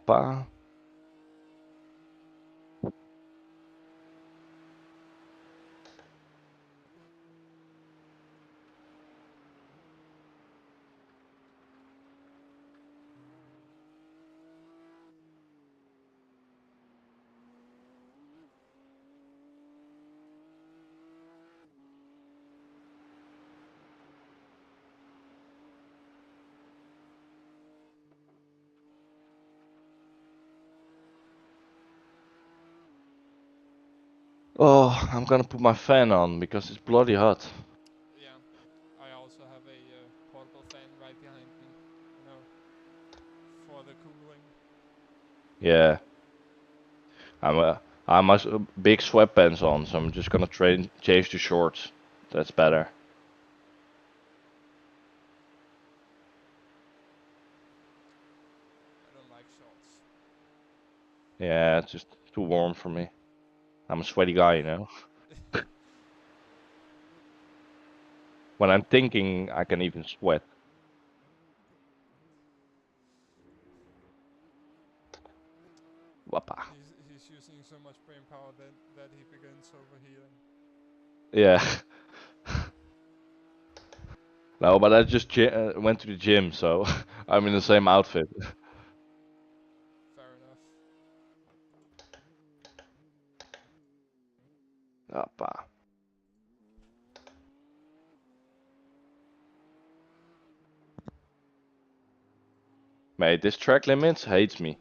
Wappa. Oh, I'm gonna put my fan on because it's bloody hot. Yeah, I also have a portable fan right behind me, you know, for the cooling. Yeah, I have my big sweatpants on, so I'm just gonna change to shorts. That's better. I don't like shorts. Yeah, it's just too warm for me. I'm a sweaty guy, you know. When I'm thinking, I can even sweat. Wappa. He's using so much brain power that he begins overheating. Yeah. No, but I just went to the gym, so I'm in the same outfit. Fair enough. Wappa. Mate, this track limits hates me.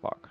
Fuck.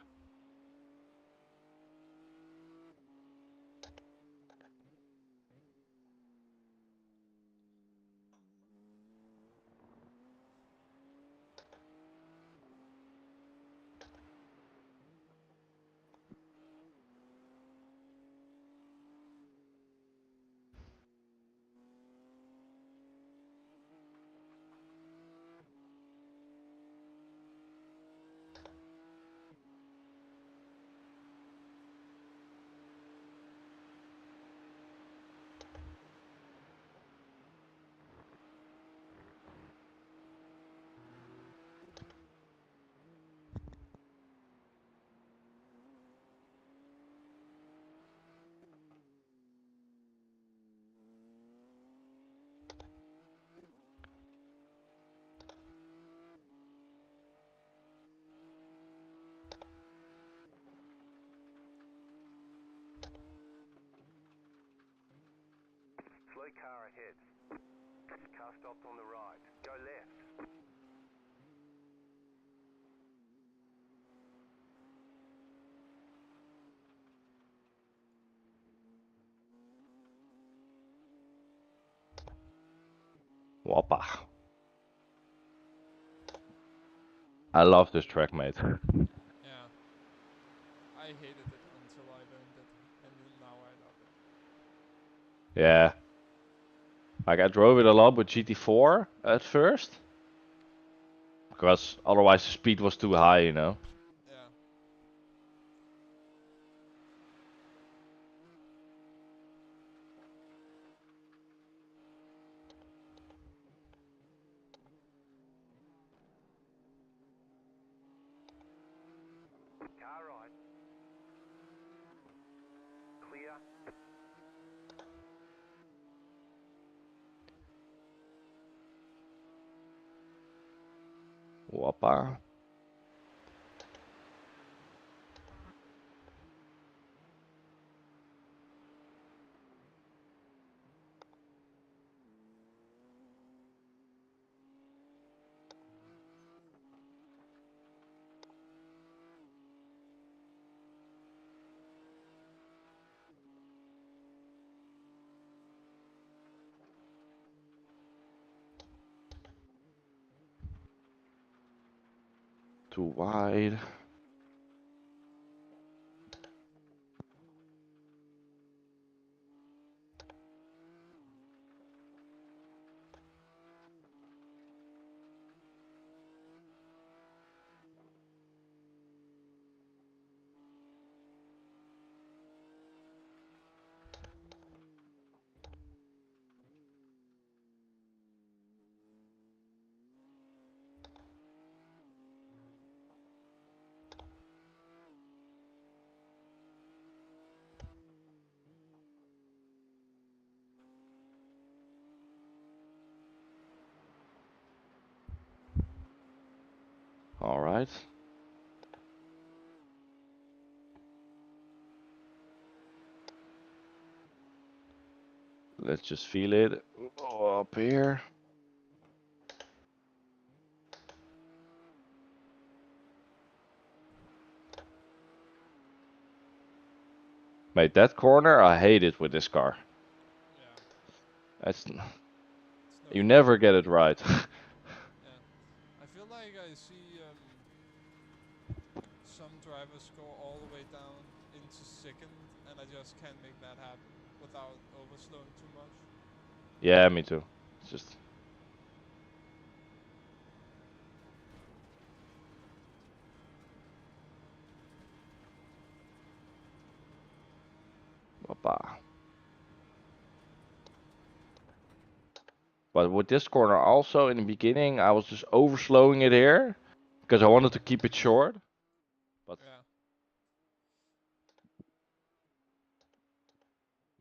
Slow car ahead. Car stopped on the right. Go left. Wappa. I love this track, mate. Yeah, I hated it until I learned it, and now I love it. Yeah. Like I drove it a lot with GT4 at first, because otherwise the speed was too high, you know. Yeah. Car right. Clear. Wappa. Too wide. All right. Let's just feel it. Oh, up here. Mate, that corner, I hate it with this car. Yeah, That's it's no you fun. never get it right. Yeah, I feel like I see some drivers go all the way down into second, and I just can't make that happen without overslowing too much. Yeah, me too. It's just. Papa. But with this corner also in the beginning, I was just overslowing it here because I wanted to keep it short. But Yeah,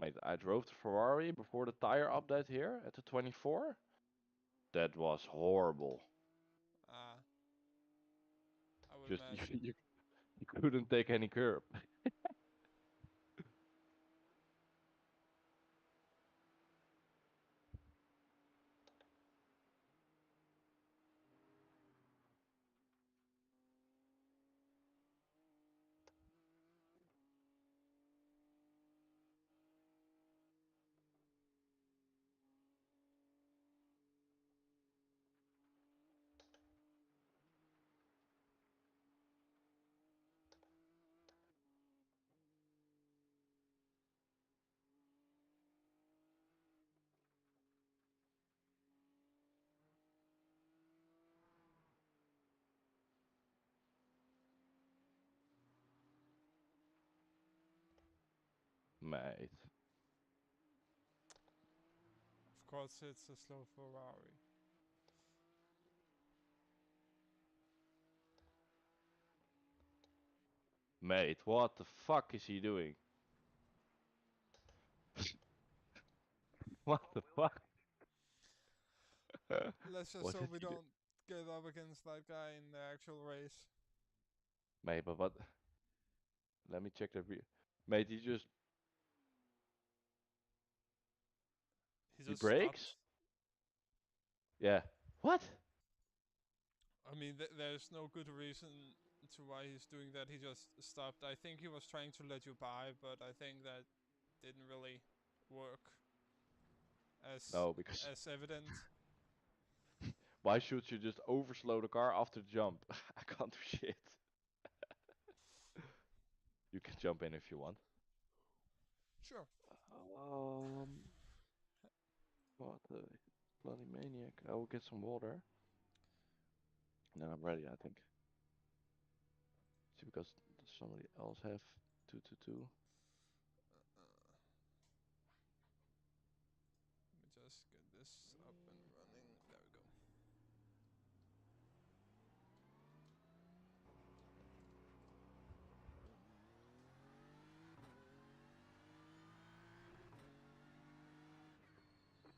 mate, I drove the Ferrari before the tire update here at the 24. That was horrible. uh, I would Just imagine. you couldn't take any curb. Mate. Of course, it's a slow Ferrari. Mate, what the fuck is he doing? What the fuck? Let's just What hope did we he do? don't get up against that guy in the actual race. Mate, but what? Let me check the Mate, He he just stopped. brakes? Yeah. What? I mean, there's no good reason to why he's doing that. He just stopped. I think he was trying to let you by, but I think that didn't really work as No, because as evident. why should you just overslow the car after the jump? I can't do shit. You can jump in if you want. Sure. Um, what a bloody maniac. I will get some water. And then I'm ready, I think. See, because does somebody else have 222? Let me just get this up and running. There we go.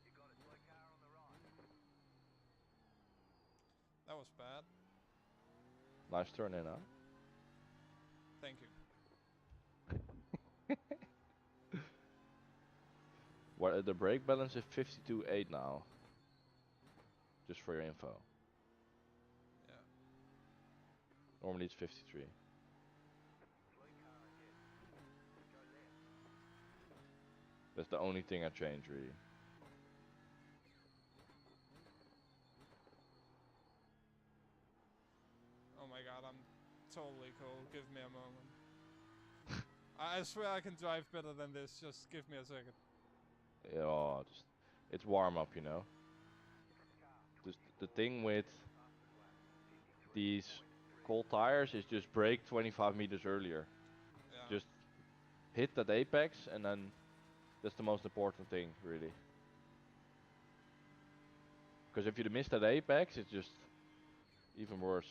You got a slow car on the right. That was bad. Nice turn in, huh? Thank you. What the brake balance is 52.8 now. Just for your info. Yeah. Normally it's 53. Slow car ahead. Go left. That's the only thing I changed, really. Oh my god, I'm totally cold. Give me a moment. I swear I can drive better than this. Just give me a second. Yeah, oh, just, it's warm up, you know. Just the thing with these cold tires is just brake 25 meters earlier. Yeah. Just hit that apex and then that's the most important thing, really. Because if you miss that apex, it's just even worse.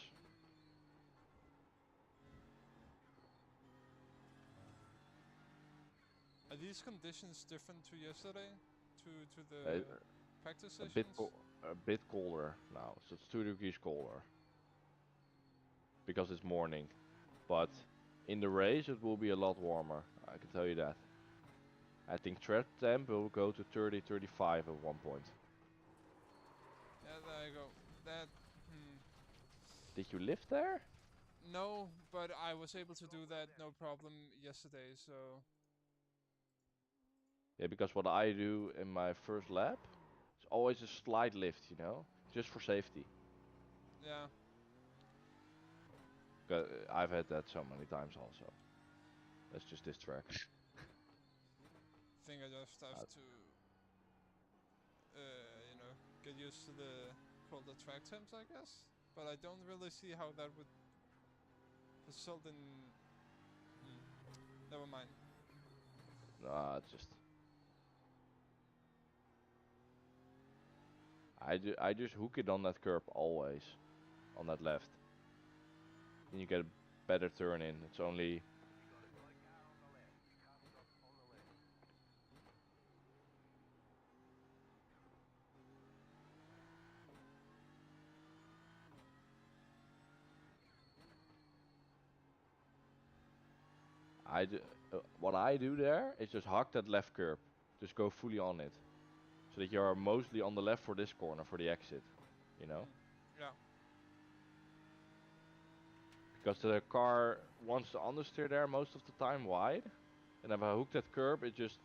Are these conditions different to yesterday? To Uh, the practice a bit sessions? a bit colder now, so it's 2 degrees colder. because it's morning. But in the race it will be a lot warmer, I can tell you that. I think tread temp will go to 30, 35 at one point. Yeah, there you go. That. Did you live there? No, but I was able to do that no problem yesterday. So Yeah, because what I do in my first lap is always a slight lift, you know, just for safety. yeah, 'Cause I've had that so many times also. That's just this track. I think I just have to, you know, get used to the colder track temps, I guess. But I don't really see how that would result in. Never mind. Nah, it's just I just hook it on that curb always, on that left. Then you get a better turn in. It's only You got a slow car on the left. Car stop on the left. what I do there is just hug that left curb. Just go fully on it. So that you're mostly on the left for this corner, for the exit. You know? Yeah. Because the car wants to understeer there most of the time wide. And if I hook that curb, it just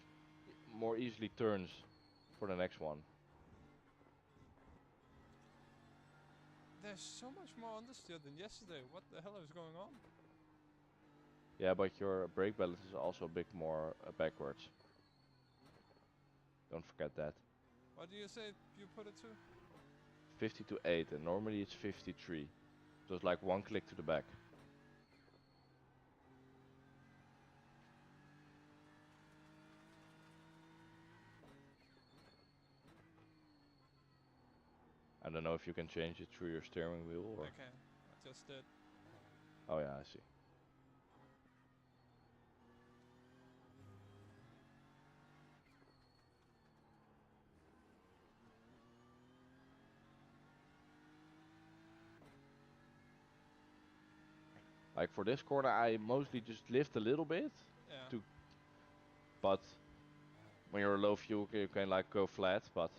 more easily turns for the next one. There's so much more understeer than yesterday. What the hell is going on? Yeah, but your brake balance is also a bit more backwards. Don't forget that. What do you say you put it to? 50 to 8 and normally it's 53. So it's like one click to the back. I don't know if you can change it through your steering wheel or... I can. I just did. Oh yeah, I see. Like for this corner I mostly just lift a little bit. Yeah. But when you're low fuel you can like go flat, but...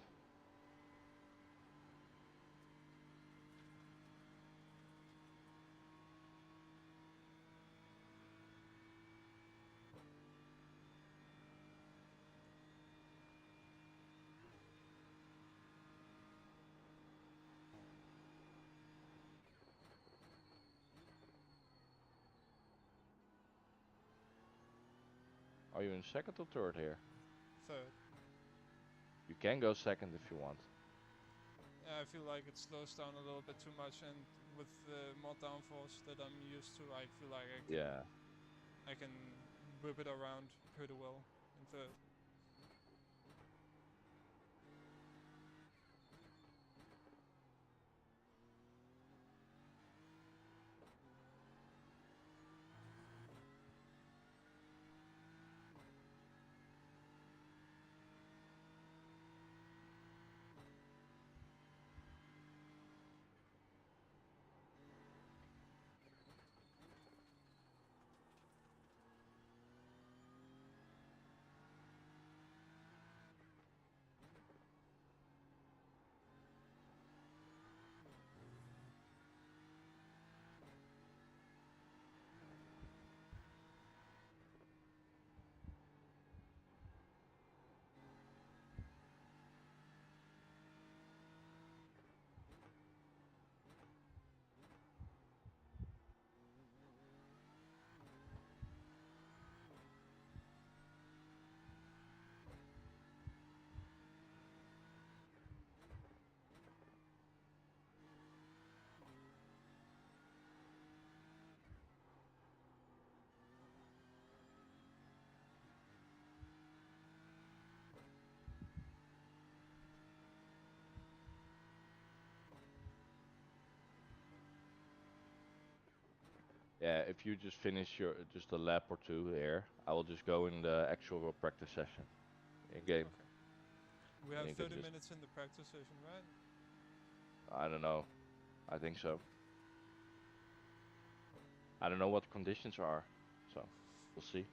Are you in second or third here? Third. You can go second if you want. Yeah, I feel like it slows down a little bit too much, and with more downforce that I'm used to, I feel like Yeah. I can whip it around pretty well in third. Yeah, if you just finish your just a lap or two here, I will just go in the actual practice session in game. Okay. We And have you can 30 just... minutes in the practice session, right? I don't know. I think so. I don't know what conditions are, so we'll see.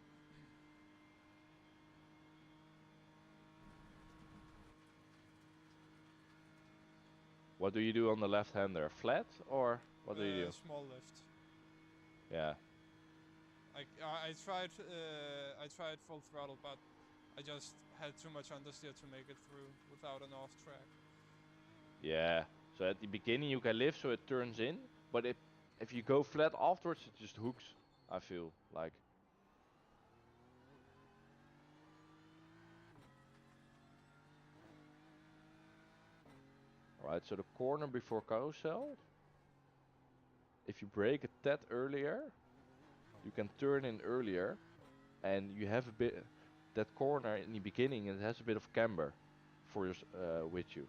What do you do on the left hander? Flat or what do you do? Small lift. Yeah. I tried full throttle, but I just had too much understeer to make it through without an off track. Yeah. So at the beginning you can lift so it turns in, but if you go flat afterwards it just hooks, I feel like. Alright, so the corner before carousel, if you brake a tad earlier, you can turn in earlier, and you have a bit, that corner in the beginning, it has a bit of camber for your, with you.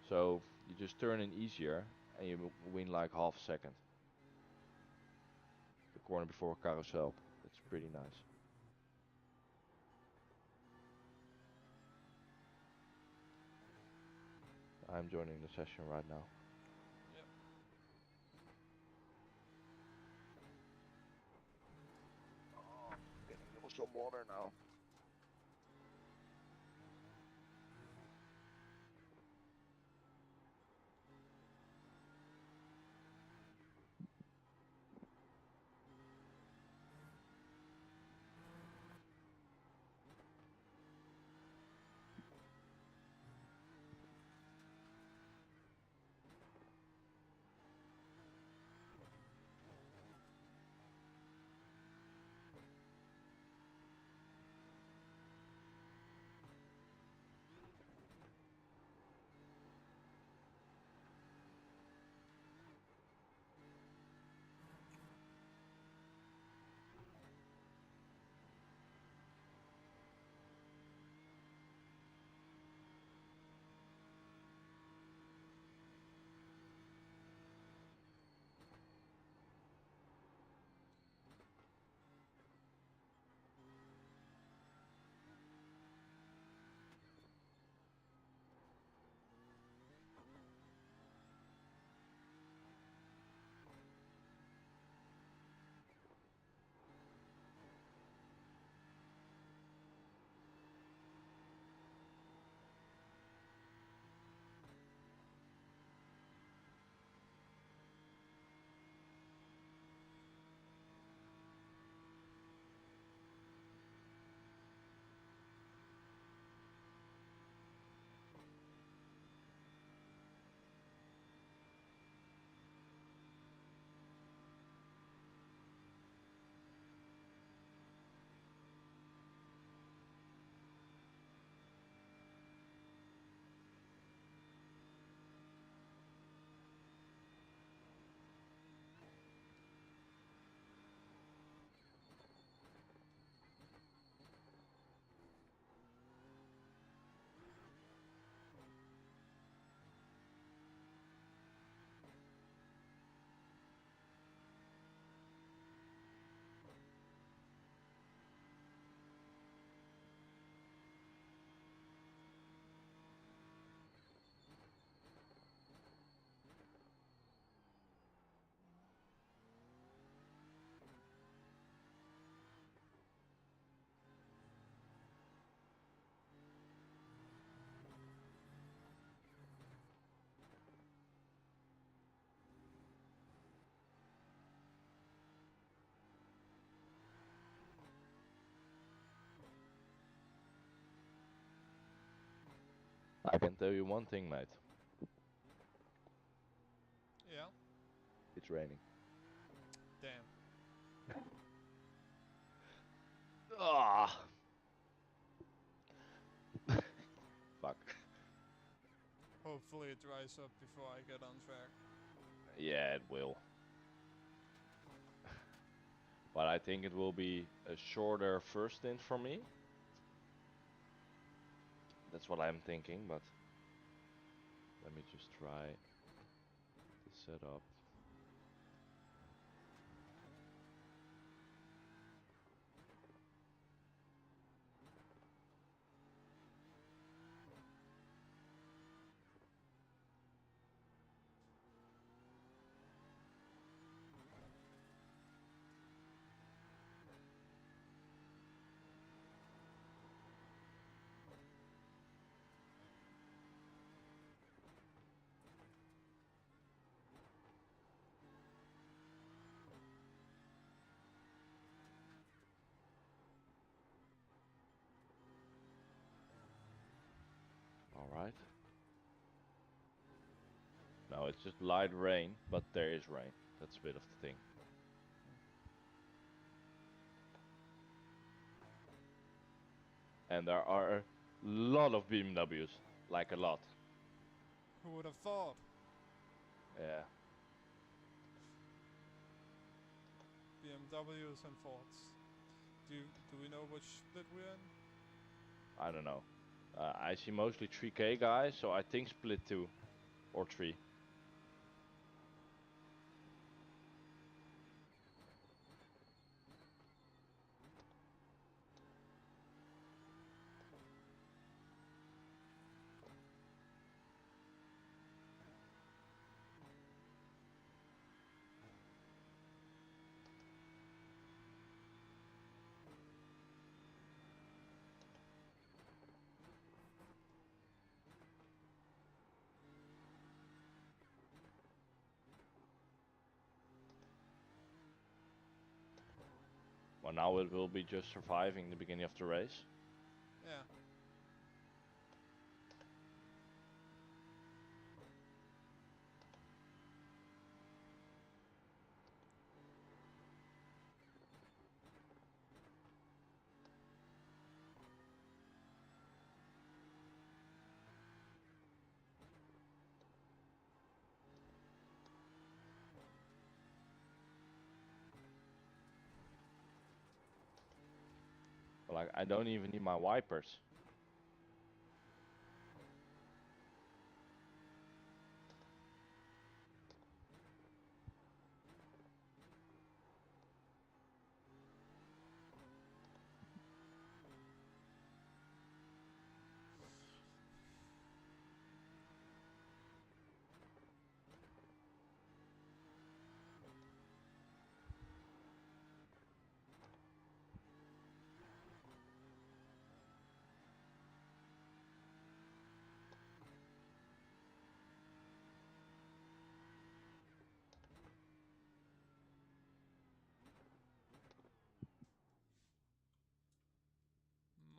So you just turn in easier and you win like half a second. The corner before carousel, that's pretty nice. I'm joining the session right now. Yep. Oh, getting some water now. I can tell you one thing, mate. Yeah. It's raining. Damn. Ah. Fuck. Hopefully it dries up before I get on track. Yeah, it will. But I think it will be a shorter first stint for me. That's what I'm thinking, but let me just try the setup. it's just light rain, but there is rain. That's a bit of the thing. And there are a lot of BMWs, like a lot. Who would have thought? Yeah. BMWs and Fords. Do we know which split we're in? I don't know. I see mostly 3K guys, so I think split 2 or 3. Well, now it will be just surviving the beginning of the race. Yeah. Like, I don't even need my wipers.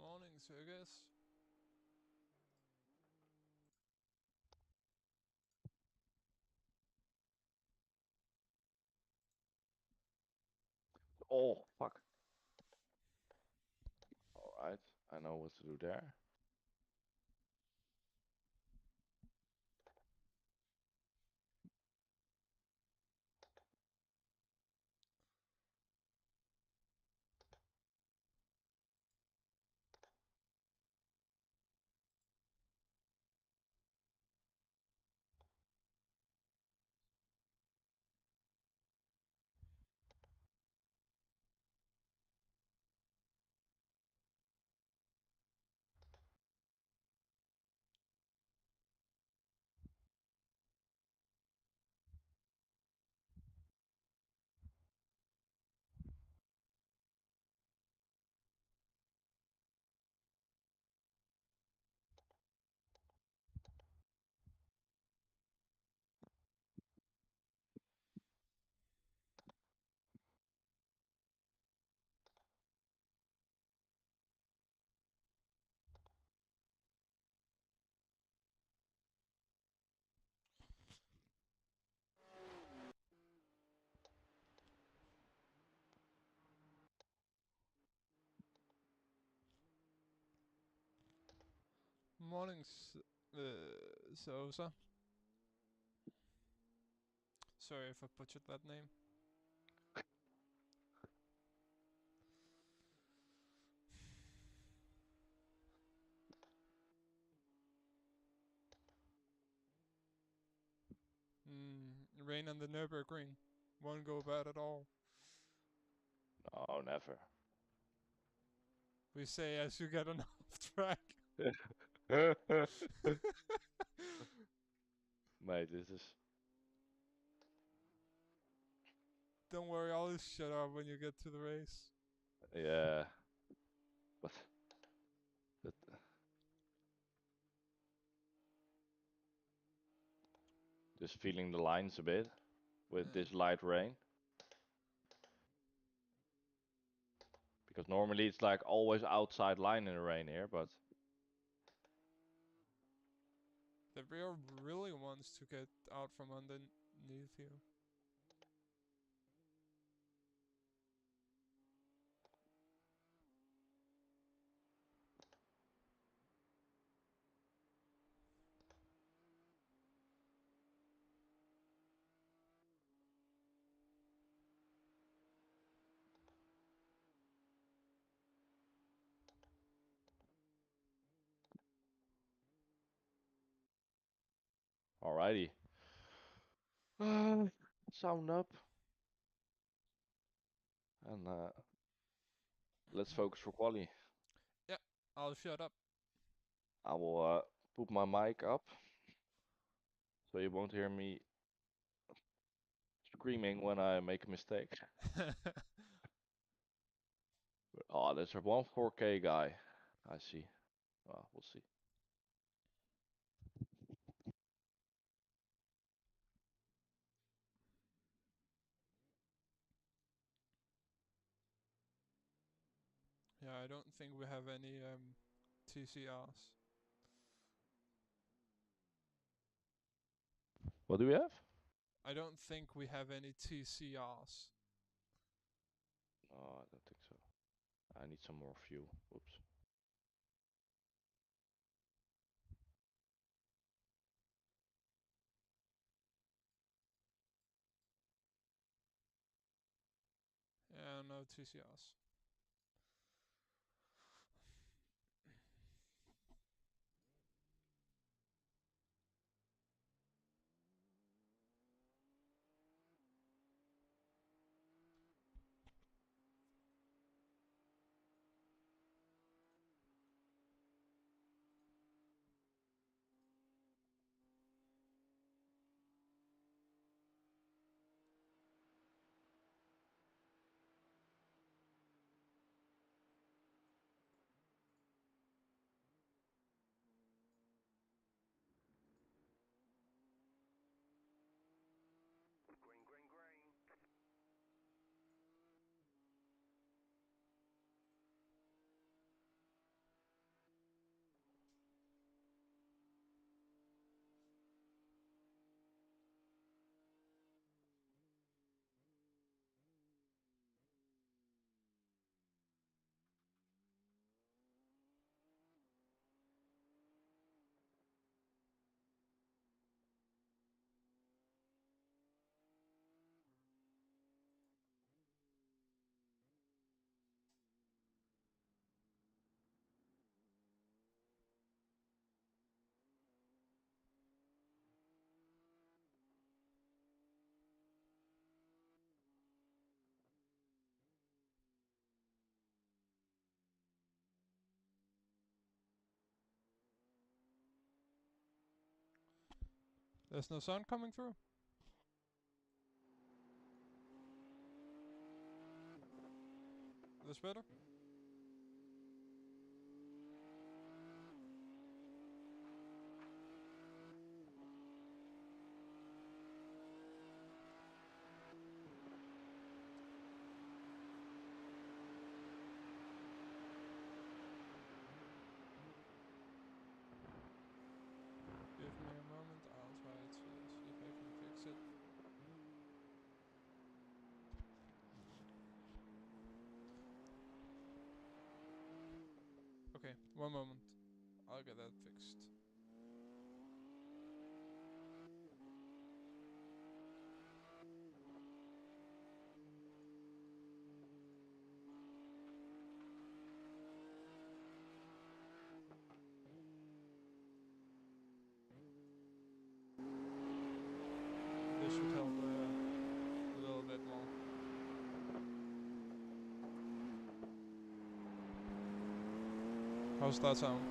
Morning, Circus. Oh, fuck. Alright, I know what to do there. Morning, Sosa. Sorry if I butchered that name. Rain on the Nürburgring. Won't go bad at all. No, never. We say as you get on off track. Mate, this is... Don't worry, I'll just shut up when you get to the race. Yeah. But... Just feeling the lines a bit with this light rain. Because normally it's like always outside line in the rain here, but... The rear really wants to get out from underneath you. Alrighty. Sound up. And let's focus for quali. Yeah, I'll shut up. I will put my mic up so you won't hear me screaming when I make a mistake. Oh, there's a 1.4K guy. I see. Well, we'll see. Yeah, I don't think we have any TCRs. What do we have? I don't think we have any TCRs. Oh, I don't think so. I need some more fuel. Oops. Yeah, no TCRs. Green, green, green. There's no sound coming through? This better? Give me a moment, I'll try to see if I can fix it. Okay, one moment. I'll get that fixed. This should help a little bit more. How's that sound?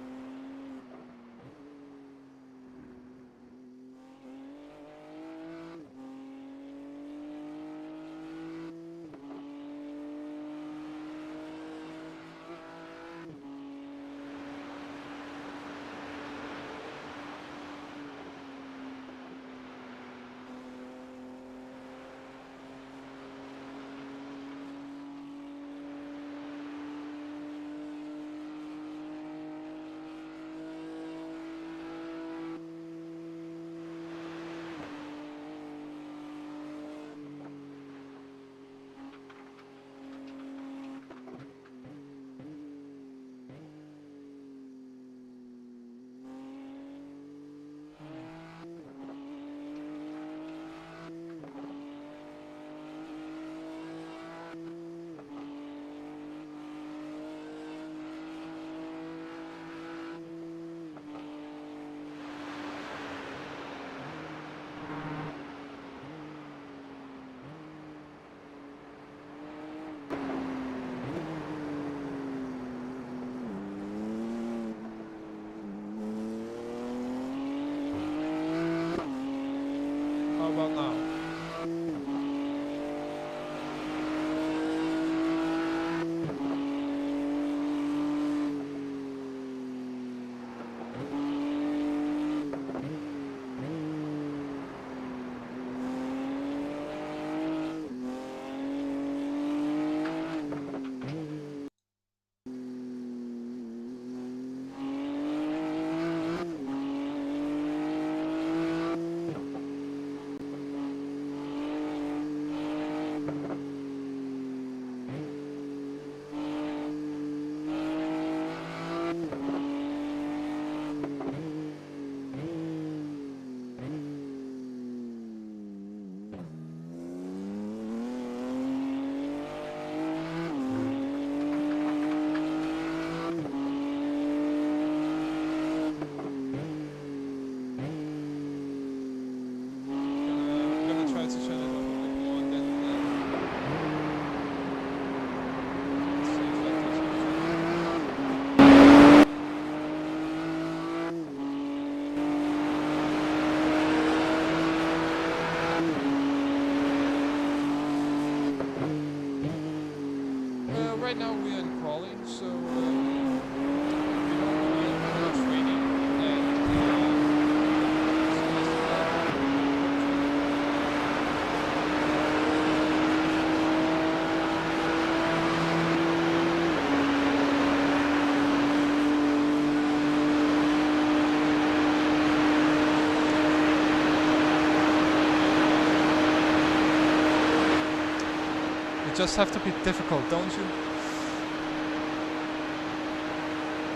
just have to be difficult, don't you?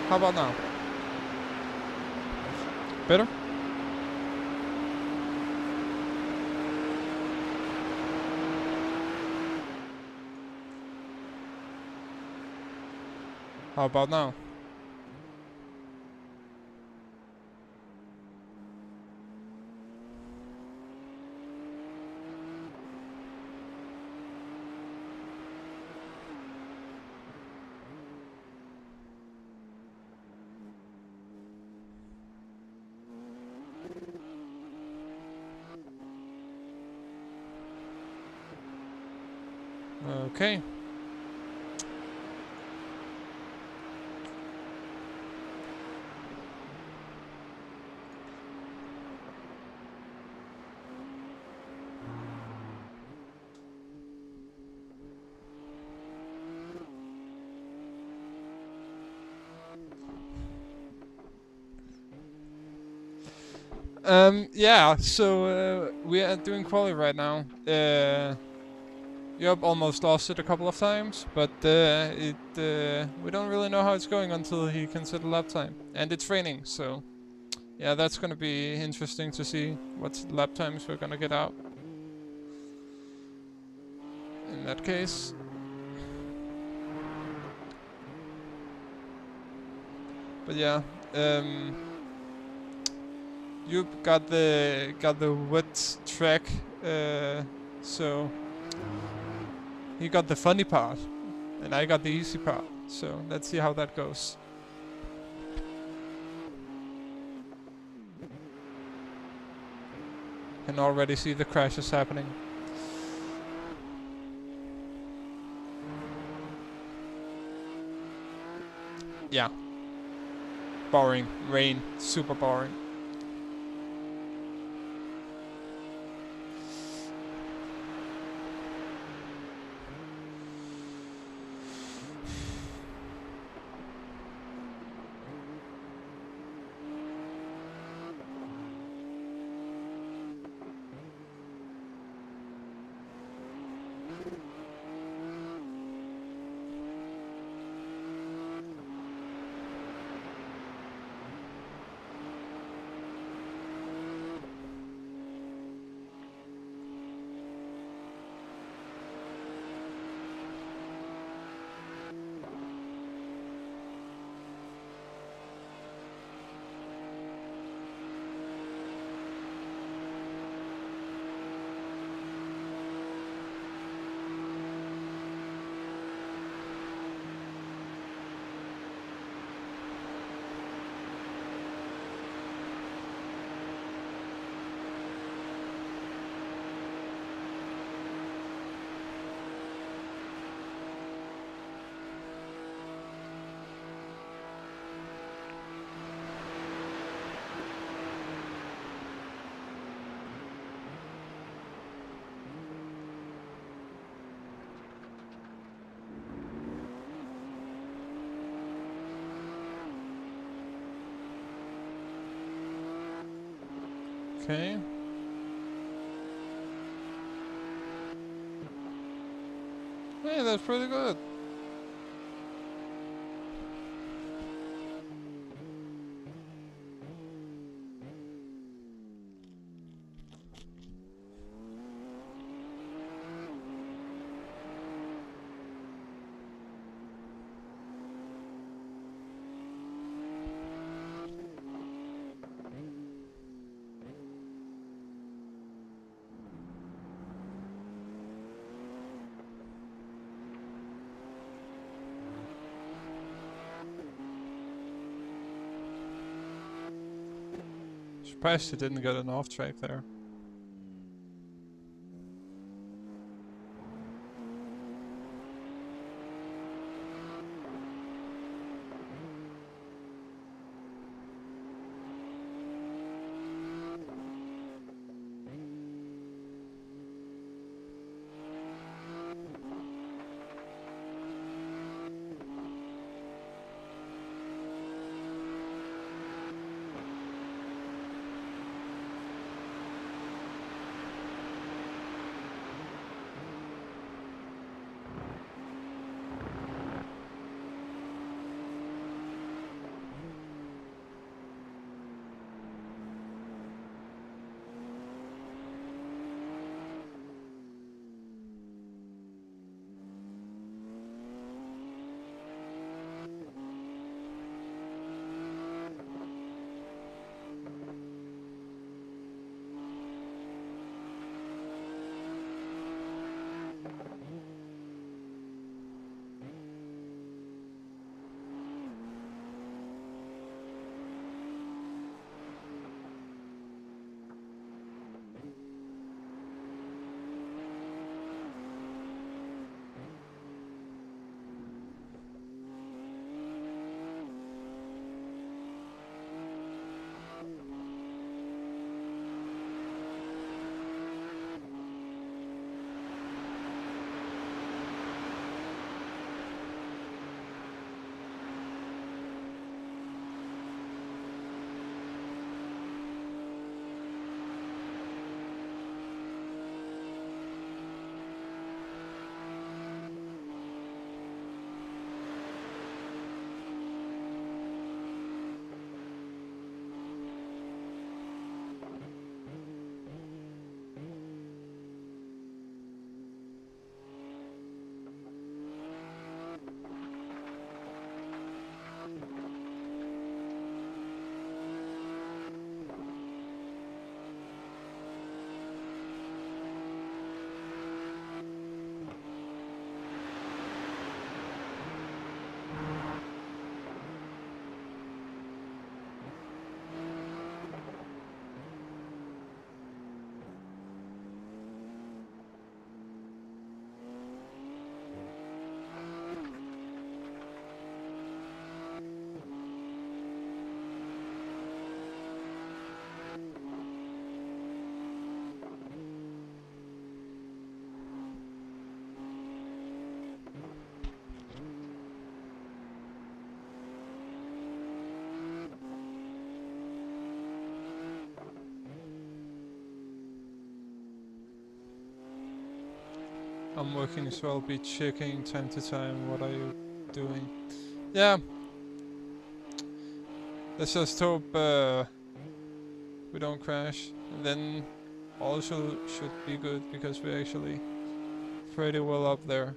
How about now? Better? How about now? Okay. Yeah, so we are doing quali right now. Yup, almost lost it a couple of times, but we don't really know how it's going until he can set a lap time. And it's raining, so yeah, that's gonna be interesting to see what lap times we're gonna get out. In that case. But yeah, you got the wet track, so he got the funny part, and I got the easy part. So let's see how that goes. Can already see the crashes happening. Yeah. Boring. Rain. Super boring. Okay. Hey, that's pretty good. Surprised he didn't get an off track there. I'm working as well, be checking time to time what are you doing. Yeah. Let's just hope we don't crash. And then also should be good because we're actually pretty well up there.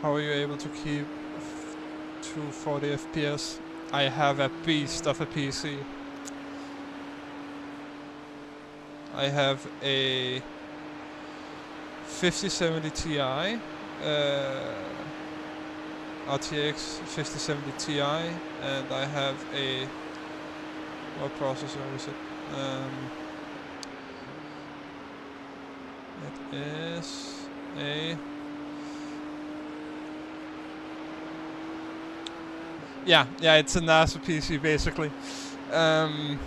How are you able to keep 240 FPS? I have a beast of a PC. I have a 5070 Ti, RTX 5070 Ti, and I have a, what processor is it? It is a, yeah, it's a NASA PC basically. I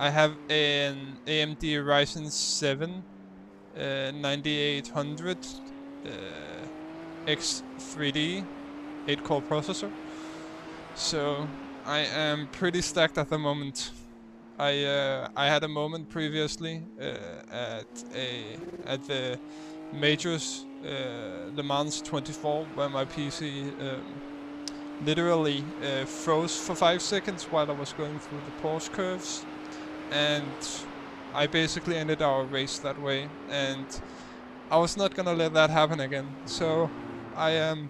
have an AMD Ryzen 7 9800 X3D 8-core processor. So I am pretty stacked at the moment. I had a moment previously at the majors, Le Mans 24, where my PC literally froze for 5 seconds while I was going through the Porsche curves, and I basically ended our race that way, and I was not gonna let that happen again. So I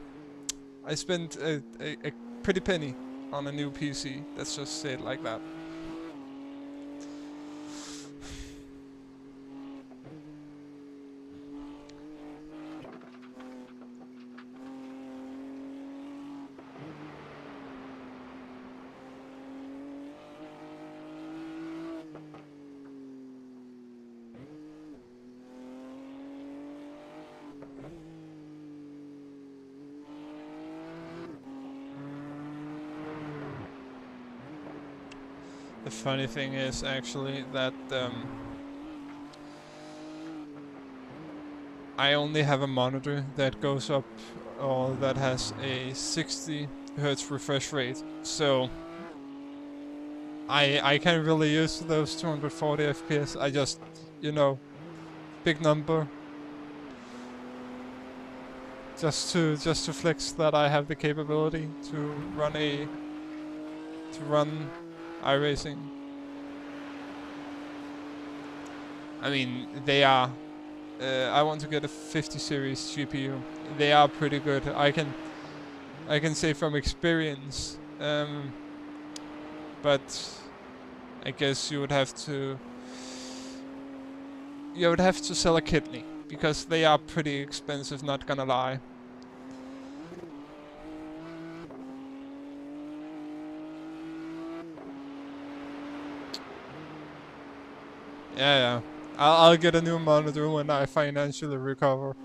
spent a pretty penny on a new PC. Let's just say it like that. The funny thing is actually that I only have a monitor that goes up, or that has a 60 Hz refresh rate, so I can't really use those 240 FPS. I just, you know, big number, just to flex that I have the capability to run iRacing. I mean, they are. I want to get a 50 series GPU. They are pretty good. I can say from experience. But I guess you would have to sell a kidney, because they are pretty expensive. Not gonna lie. Yeah. I'll get a new monitor when I financially recover.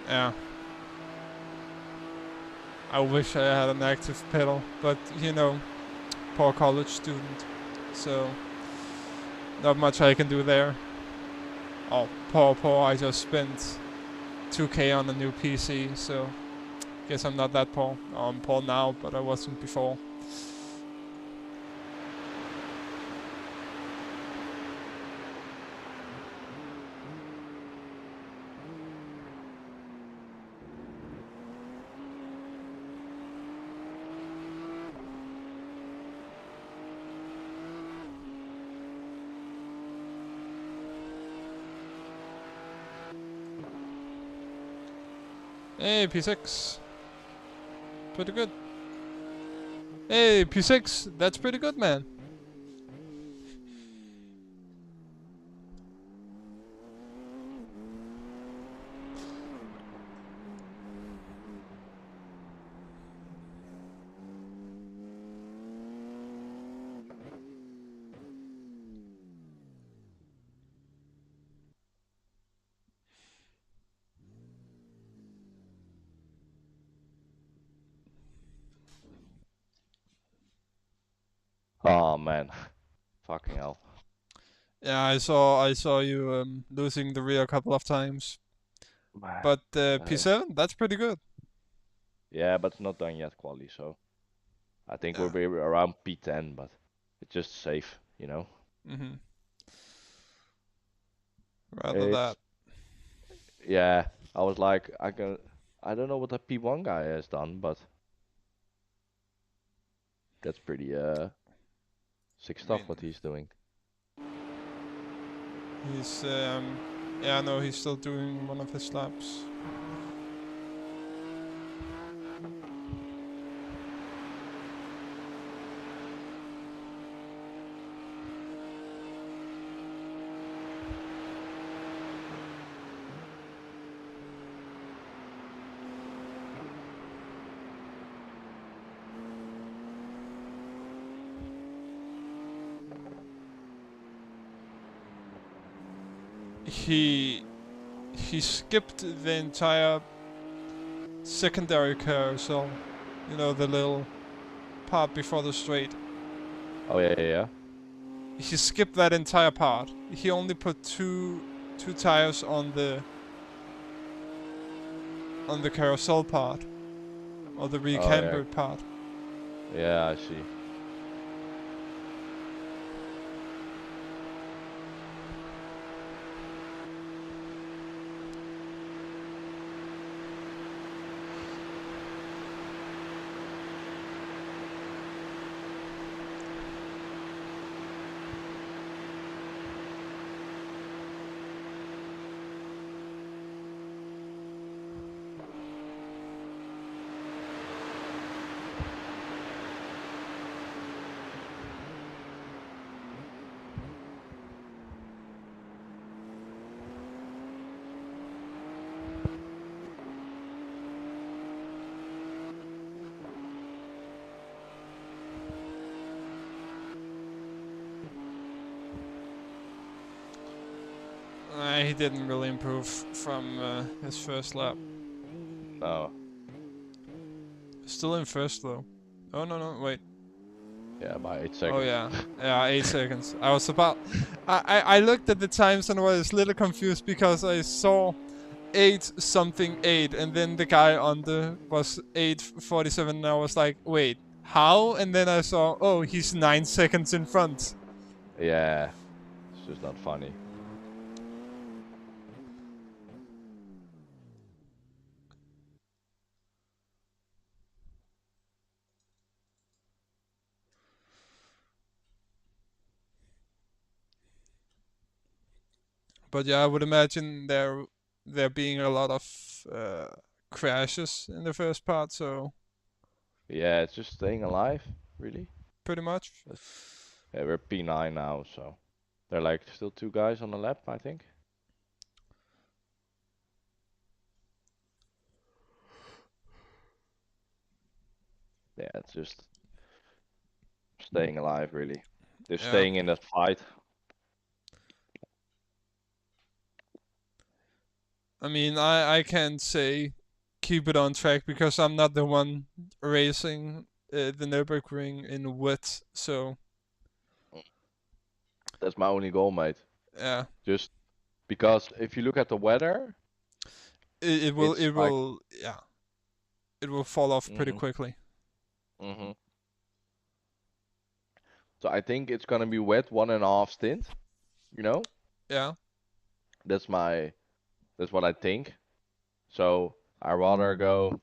Yeah. I wish I had an active pedal, but you know, poor college student, so not much I can do there. Oh, poor, I just spent 2k on a new PC, so guess I'm not that poor. I'm poor now, but I wasn't before. Hey, P6. Pretty good. Hey, P6. That's pretty good, man. Oh man, fucking hell. Yeah, I saw you losing the rear a couple of times. Man. But P7, that's pretty good. Yeah, but it's not done yet, quali. So I think we'll Yeah. be around P10, but it's just safe, you know. Mhm. Rather It's that. yeah. I was like, I don't know what the P1 guy has done, but that's pretty sick I stuff mean, what he's doing. he's yeah, no, he's still doing one of his laps. He skipped the entire secondary carousel. You know, the little part before the straight. Oh yeah, yeah, yeah. He skipped that entire part. He only put two tires on the carousel part, or the Oh yeah, recambered part. yeah. I see. He didn't really improve from his first lap. No. Still in first though. Oh no, wait. Yeah, by 8 Oh seconds. yeah, 8 seconds. I was about. I looked at the times and was a little confused because I saw 8 something 8, and then the guy on the was 8:47, and I was like, wait, how? And then I saw, oh, he's 9 seconds in front. Yeah, it's just not funny. But yeah, I would imagine there being a lot of crashes in the first part, so Yeah, it's just staying alive, really. pretty much. Yeah, we're P9 now, so there are like still 2 guys on the lap, I think. Yeah, it's just staying alive, really. They're Yeah. staying in that fight. I mean, I can't say keep it on track because I'm not the one racing the Nürburgring in wet, so That's my only goal, mate. yeah, Just because if you look at the weather, it will it's like, yeah, it will fall off pretty mhm, quickly. mhm. So I think it's gonna be wet 1.5 stint. You know, Yeah, that's what I think. So I rather go.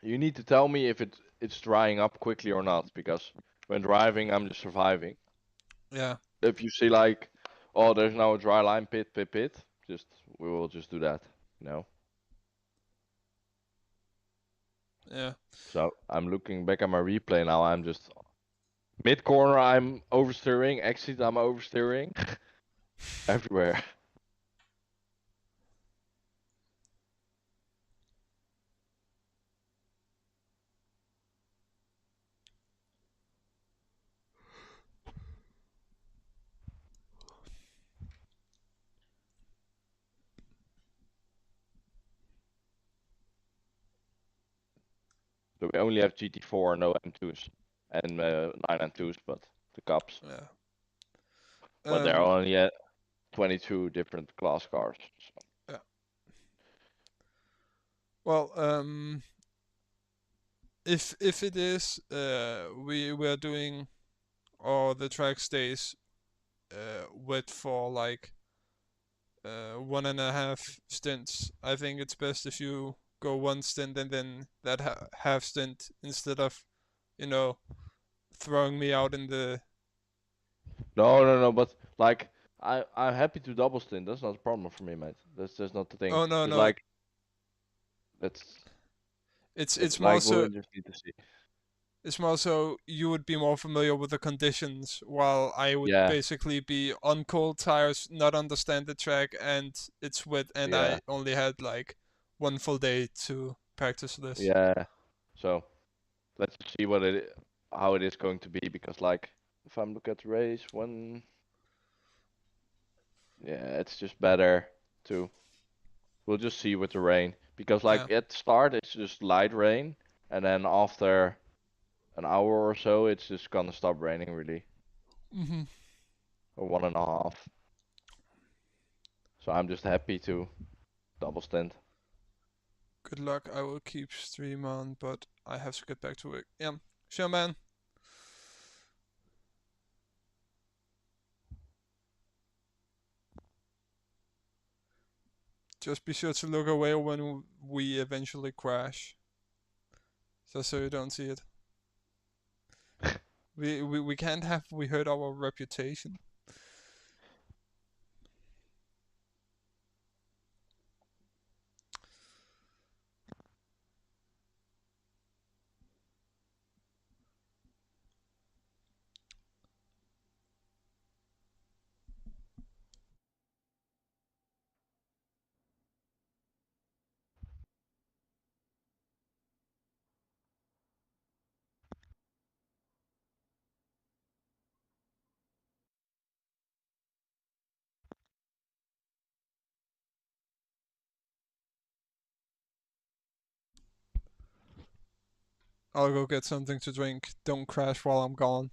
You need to tell me if it's drying up quickly or not, because when driving, I'm just surviving. yeah. If you see like, oh, there's now a dry line, pit, just we will just do that. you know. Yeah. So I'm looking back at my replay now. I'm just mid corner. I'm oversteering. Exit. I'm oversteering. Everywhere. So we only have GT4, no M2s, and 992s, but the cups. Yeah. But there are only 22 different class cars. So. Yeah. Well, if it is, we're doing, or the track stays wet for like 1.5 stints, I think it's best if you go one stint and then that half stint, instead of, you know, throwing me out in the. No, but like I'm happy to double stint. That's not a problem for me, mate. That's not the thing. Oh no Just no. like that's It's more like so. we'll just need to see. It's more so you would be more familiar with the conditions, while I would Yeah, basically be on cold tires, not understand the track, and it's wet, and yeah, I only had like one full day to practice this. yeah. So let's see how it is going to be, because like if I'm looking at the race one, yeah, it's just better to. We'll just see with the rain, because Yeah. like at the start it's just light rain, and then after an hour or so it's just gonna stop raining really, Mhm. or 1.5. So I'm just happy to double stint. Good luck. I will keep stream on, but I have to get back to work. Yeah. Sure, man. Just be sure to look away when we eventually crash, just so you don't see it. We can't have we hurt our reputation. I'll go get something to drink. Don't crash while I'm gone.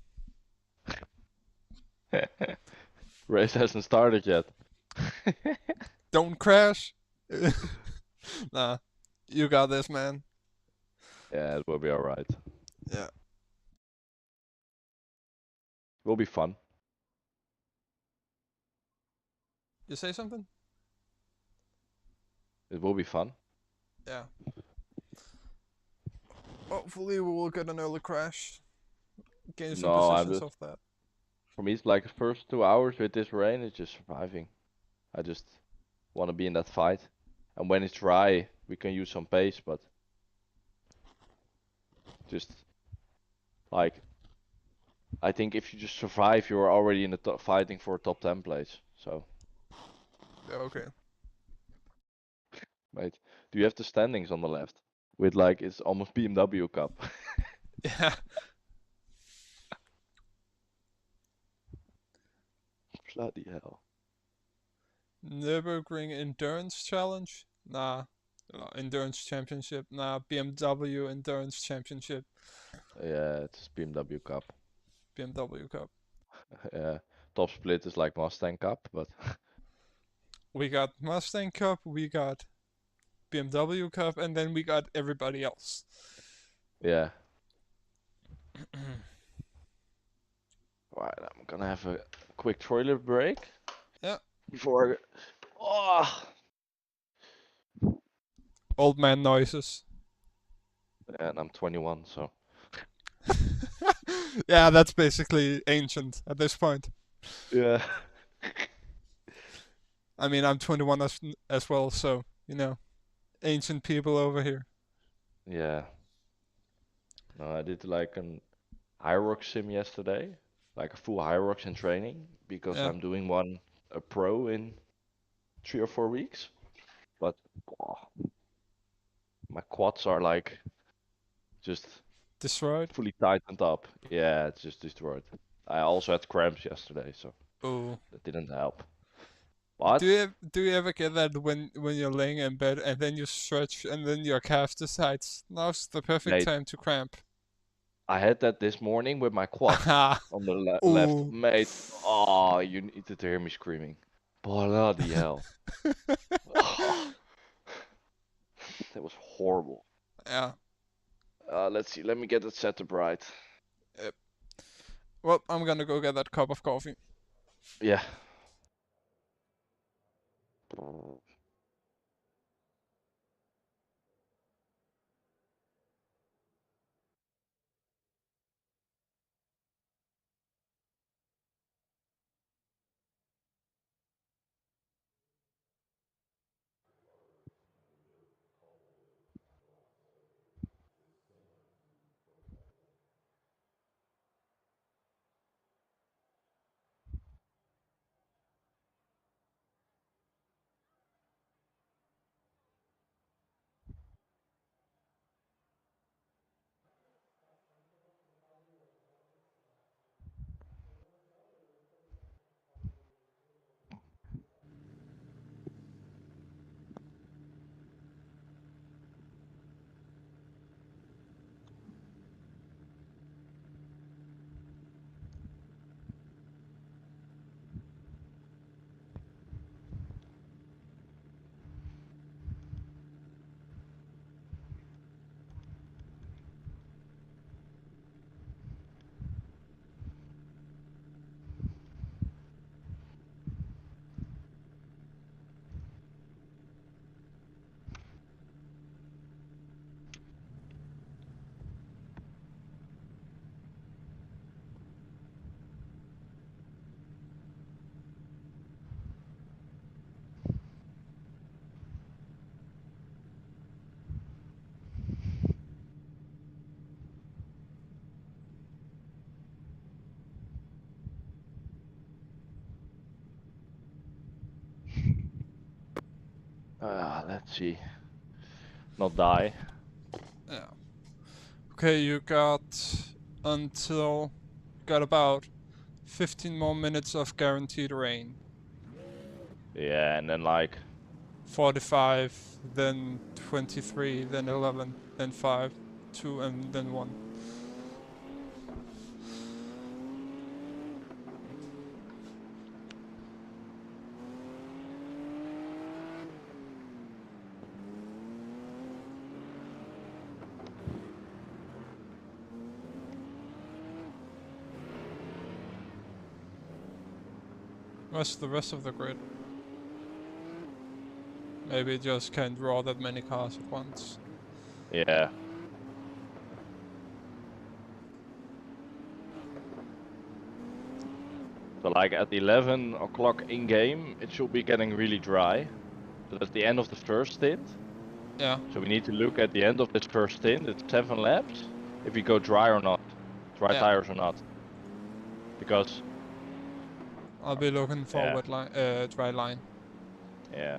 Race hasn't started yet. Don't crash. Nah, you got this, man. Yeah, it will be alright. Yeah. Will be fun. You say something? It will be fun. Yeah. Hopefully we will get an early crash. Gain some No, I'm positions just, off that. for me it's like the first 2 hours with this rain, it's just surviving. I just want to be in that fight. And when it's dry, we can use some pace, but just like I think if you just survive, you're already in the top, fighting for top 10 place. So, Yeah, okay. mate, do you have the standings on the left? With like it's almost BMW Cup. Yeah. Bloody hell. Nürburgring Endurance Challenge? Nah. Endurance Championship? Nah. BMW Endurance Championship. Yeah, it's BMW Cup. BMW Cup. Yeah, top split is like Mustang Cup, but We got Mustang Cup, we got BMW Cup, and then we got everybody else. yeah. Right, I'm gonna have a quick toilet break. Yeah. Before oh, Old man noises. and I'm 21, so Yeah, that's basically ancient at this point. yeah. I mean, I'm 21 as well, so you know, ancient people over here. Yeah. No, I did like an Hyrox sim yesterday, like a full Hyrox in training, because Yeah. I'm doing a pro in 3 or 4 weeks. But oh, my quads are like just Destroyed. fully tightened up. Yeah, it's just destroyed. I also had cramps yesterday, so Oh. that didn't help. Do But you ever get that when you're laying in bed and then you stretch and then your calf decides now's the perfect mate, time to cramp? I had that this morning with my quad Ah. on the left. Ooh. Mate, oh, you needed to hear me screaming. Bloody hell. That was horrible. Yeah. Let's see. Let me get it set to bright. Yep. Well, I'm gonna go get that cup of coffee. Yeah. Let's see. Not die. Yeah. Okay, you got about 15 more minutes of guaranteed rain. Yeah, and then like 45, then 23, then 11, then 5, 2, and then 1. Where's the rest of the grid? Maybe it just can't draw that many cars at once. yeah. So like at 11 o'clock in game, it should be getting really dry. So that's the end of the first stint. Yeah. So we need to look at the end of this first stint. It's 7 laps. If we go dry or not, dry Yeah. tires or not. Because I'll be looking for yeah, wet line, dry line. yeah.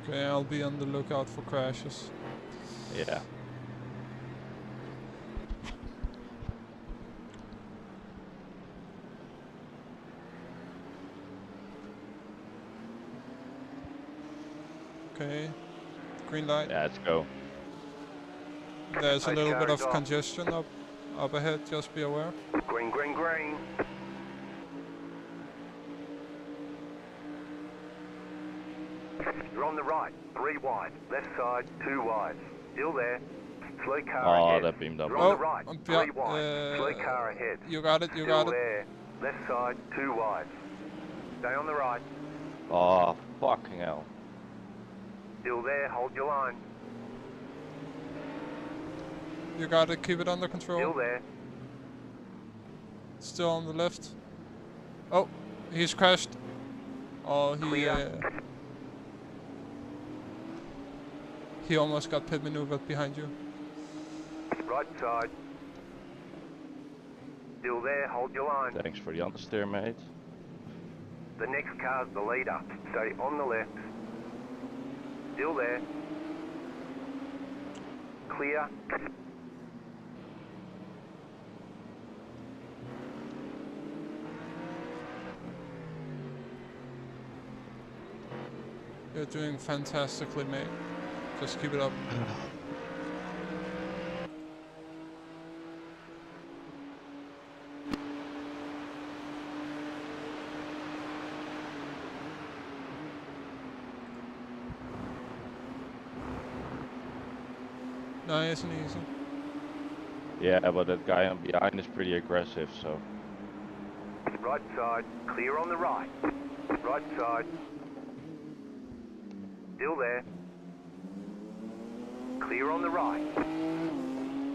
Okay, I'll be on the lookout for crashes. Yeah. Okay, green light. Yeah, let's go. There's a Pace little car bit is of off. congestion up Up ahead, just be aware. Green, green, green. You're on the right, 3 wide. Left side, 2 wide. Still there. Slow car Oh, ahead. that beamed up. You're on the Oh, right, I'm 3 wide. Slow car ahead. You got it, you Still got it. there. Left side, 2 wide. Stay on the right. Oh, fucking hell. Still there, hold your line. You got it, keep it under Still control. there. Still on the left. Oh, he's crashed. Oh, he almost got pit maneuvered behind you. Right side. Still there, hold your line. Thanks for the understeer, mate. The next car's the leader. Stay on the left. Still there. Clear. You're doing fantastically, mate. Just keep it up. Nice and easy. Yeah, but that guy on behind is pretty aggressive, so. Right side. Clear on the right. Right side. Still there. Clear on the right.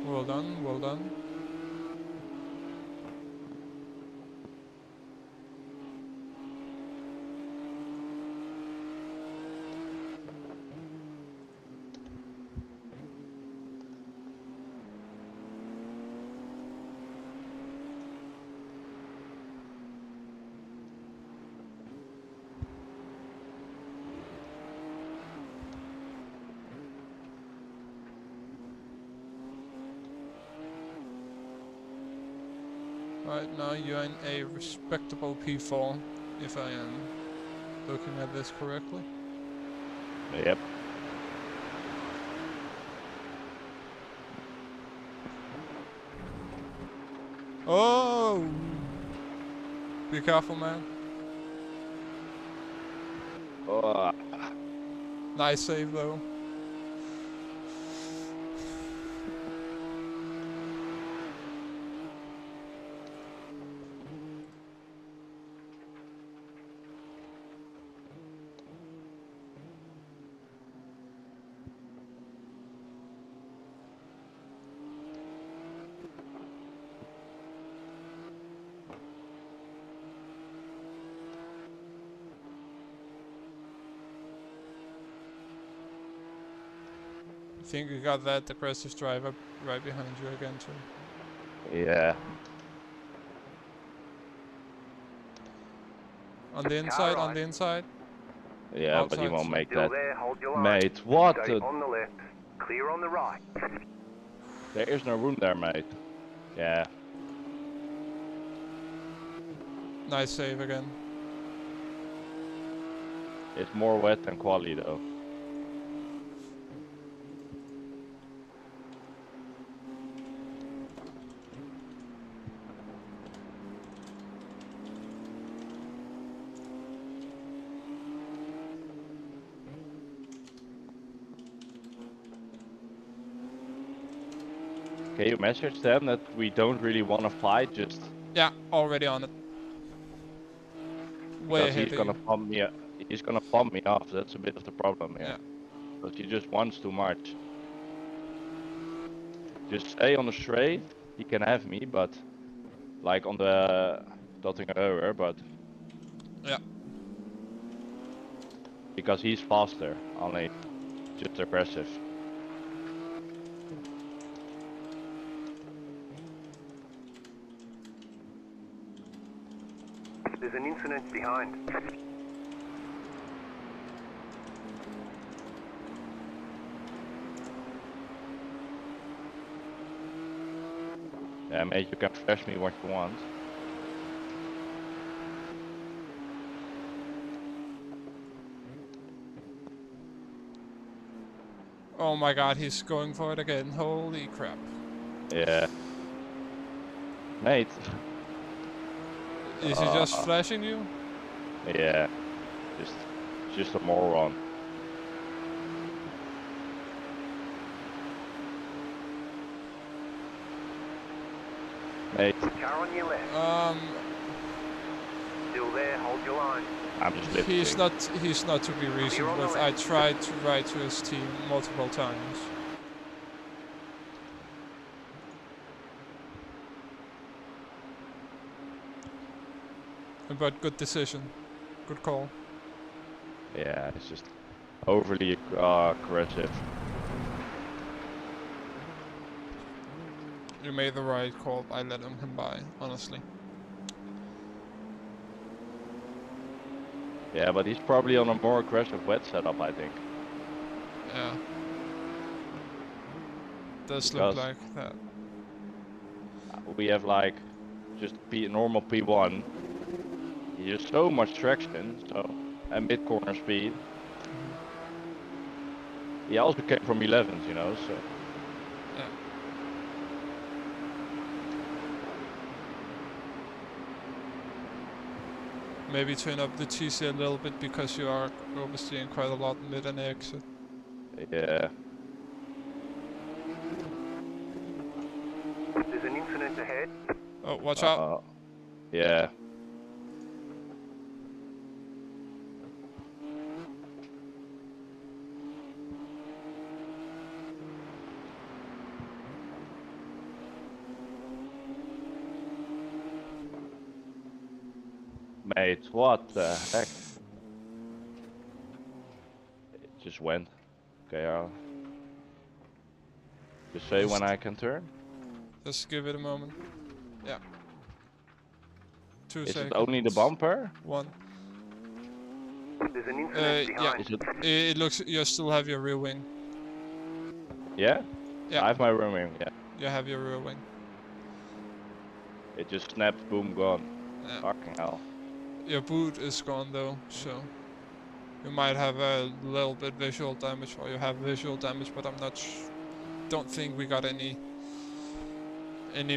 Well done, well done. Right now you're in a respectable P4, if I am looking at this correctly. Yep. Oh! Be careful, man. Oh, Nice save, though. I think you got that aggressive driver right behind you again, too. yeah. On the inside, on the inside. Yeah, but he Outside, won't make Still that. there, hold your line. Mate, what Stay the? on the left. Clear on the right. There is no room there, mate. Yeah. Nice save again. It's more wet than quali, though. Can you message them that we don't really want to fight, just Yeah, already on it. Way because ahead he's of gonna you. pump me. He's gonna pump me off. That's a bit of the problem here. Yeah. But he just wants too much. Just stay on the straight. He can have me, but like on the Dottinger, but Yeah. because he's faster, only just aggressive. There's an incident behind. Yeah, mate, you can flash me what you want. Oh my god, he's going for it again. Holy crap. Yeah. Mate. Is he just flashing you? Yeah. Just a moron. Mate, Car on your left. Still there, hold your line. I'm just lifting. He's not to be reasoned with. I tried to write to his team multiple times. But good decision. Good call. Yeah, it's just overly aggressive. You made the right call by letting him by, honestly. Yeah, but he's probably on a more aggressive wet setup, I think. Yeah. Does Because look like that. we have like just normal P1. There's so much traction, so and mid corner speed. He also came from 11s, you know, so. Yeah. Maybe turn up the TC a little bit because you are oversteering quite a lot mid and exit. Yeah. There's an incident ahead. Oh, watch out. Yeah. Mate, what the heck? It just went. Okay, I'll just say when I can turn. Just give it a moment. Yeah. 2 Is seconds. it only the bumper? 1. There's an incident Yeah. behind. Is it? It looks you still have your rear wing. Yeah? Yeah. I have my rear wing, yeah. You have your rear wing. It just snapped, boom, gone. Yeah. Fucking hell. Your boot is gone though, so you might have a little bit visual damage, or you have visual damage, but I'm not. Don't think we got any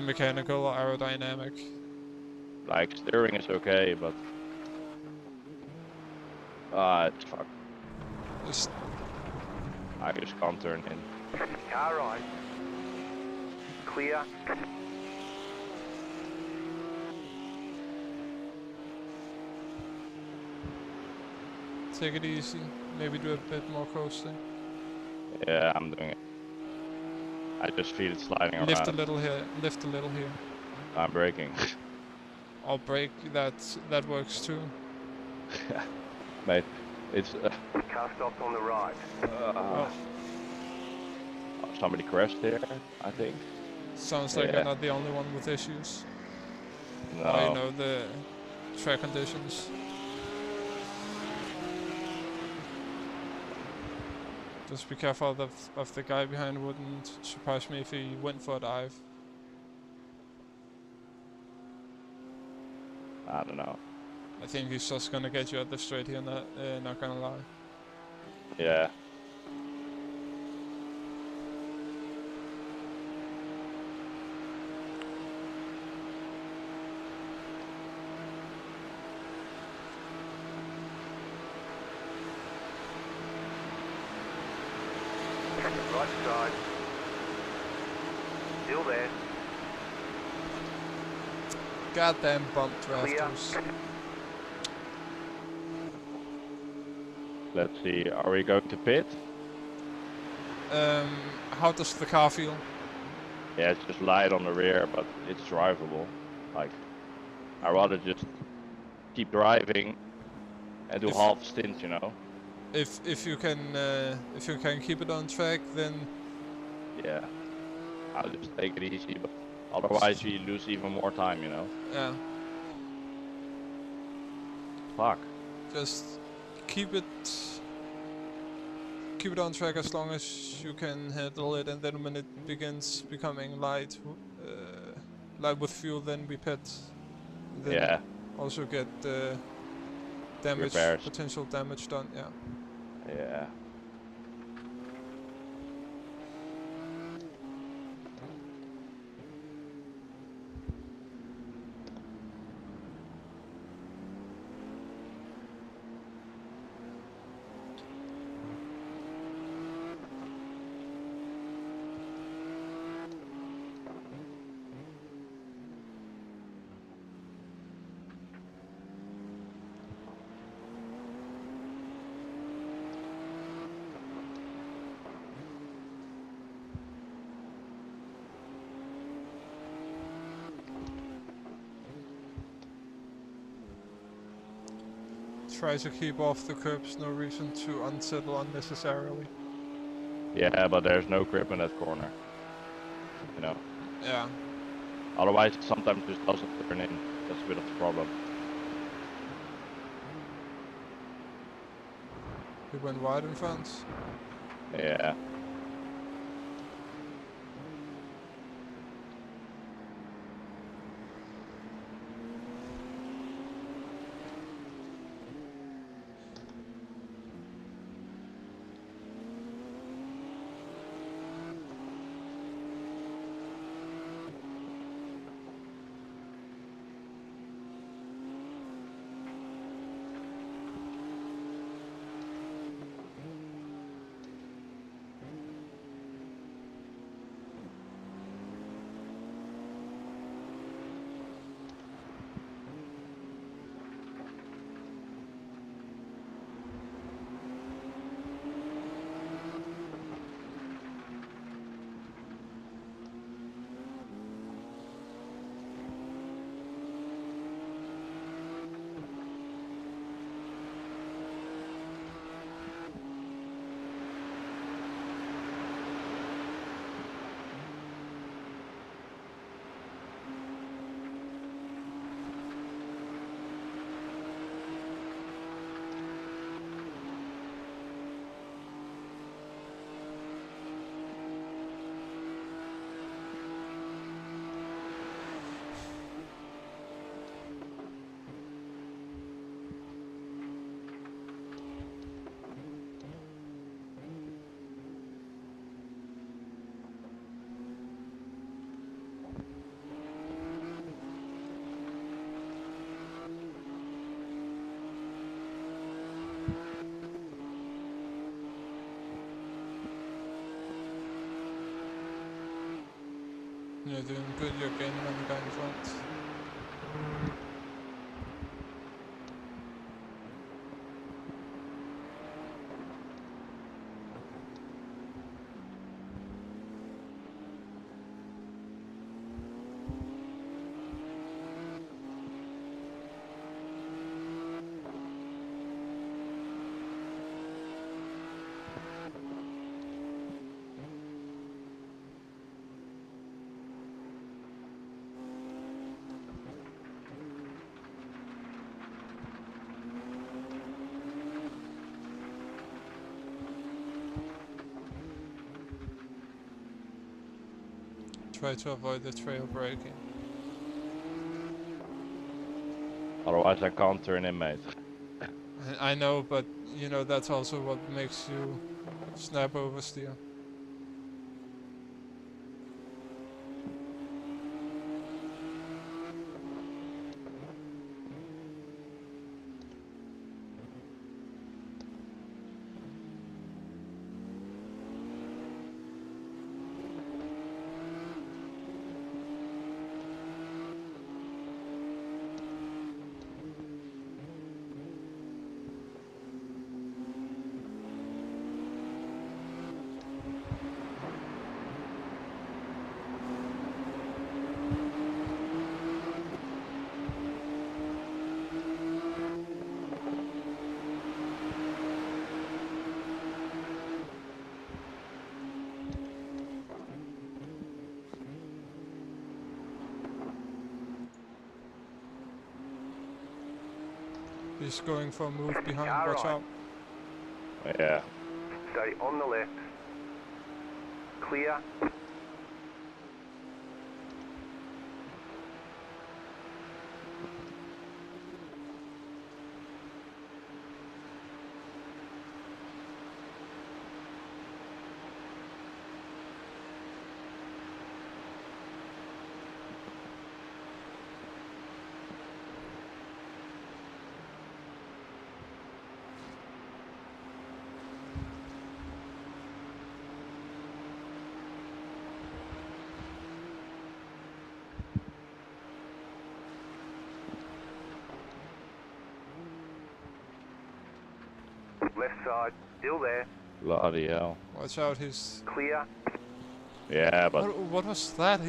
mechanical or aerodynamic. Like, steering is okay, but... it's fucked. Just I just can't turn in. Car right. Clear. take it easy. Maybe do a bit more coasting. Yeah, I'm doing it. I just feel it sliding around. Lift a little here. Lift a little here. I'm braking. I'll brake. That works too. Mate, it's... Car stopped on the right. somebody crashed there, I think. Sounds like Yeah. you're not the only one with issues. No. Or you know the track conditions. Just be careful of the guy behind. Wouldn't surprise me if he went for a dive. I don't know. I think he's just gonna get you at the straight here, not gonna lie. Yeah. Right side. Still there. Goddamn bump Clear. drafters. Let's see, are we going to pit? How does the car feel? Yeah, it's just light on the rear, but it's drivable. Like, I'd rather just keep driving and do If- half stint, you know? If you can keep it on track, then Yeah. I'll just take it easy, but otherwise we lose even more time, you know? yeah, Fuck. just keep it on track as long as you can handle it, and then when it begins becoming light with fuel, then we pit. Then Yeah. also get damage, Repairs. potential damage done. Yeah. Yeah. Try to keep off the curbs, no reason to unsettle unnecessarily. Yeah, but there's no grip in that corner. You know. Yeah. Otherwise, it sometimes just doesn't turn in. That's a bit of the problem. He went wide in front. Yeah. You're doing good, you're gaining on the guy in front. Try to avoid the trail braking. Otherwise, I can't turn in, mate. I know, but you know that's also what makes you snap oversteer. He's going for a move behind, Car watch right. out. Yeah. Stay on the left. Clear. Left side, still there. Bloody hell. Watch out, he's... Clear. Yeah, but What was that?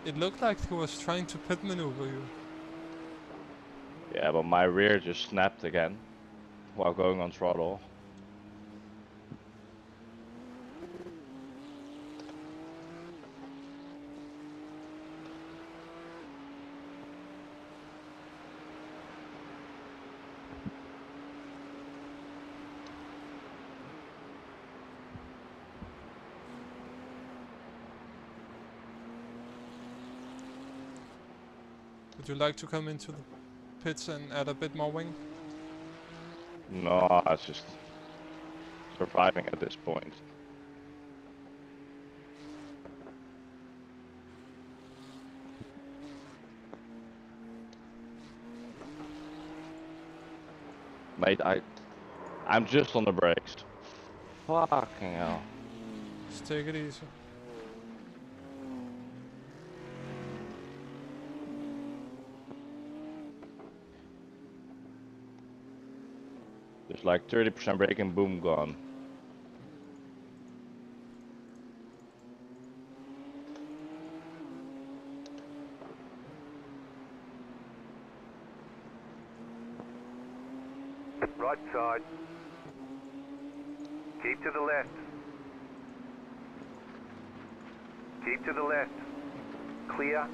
It looked like he was trying to pit maneuver you. yeah, but my rear just snapped again. while going on throttle. Would you like to come into the pits and add a bit more wing? No, it's just surviving at this point. Mate, I'm just on the brakes. Fucking hell. Just take it easy. There's like 30% braking, boom, gone. Right side. Keep to the left. Keep to the left. Clear.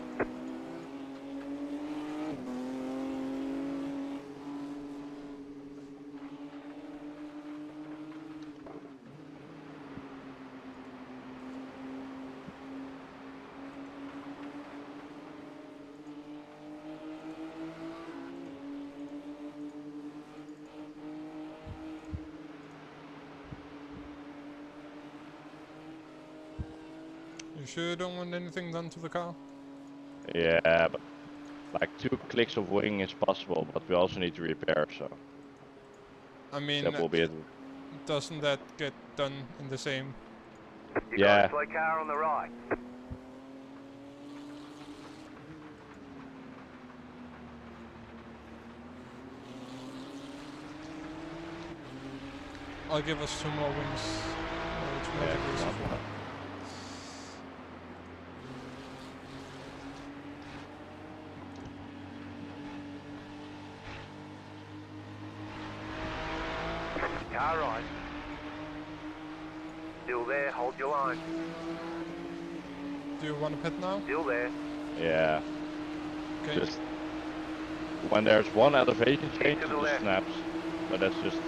You sure you don't want anything done to the car? Yeah, but like 2 clicks of wing is possible, but we also need to repair, so I mean, that will be it. doesn't that get done in the same? You Yeah. got a slow car on the right. I'll give us 2 more wings. 2 more degrees of wing. Car right. Still there, hold your line. Do you want to pit now? Still there. Yeah. Okay. Just when there's one elevation change, to it the just left. snaps. But that's just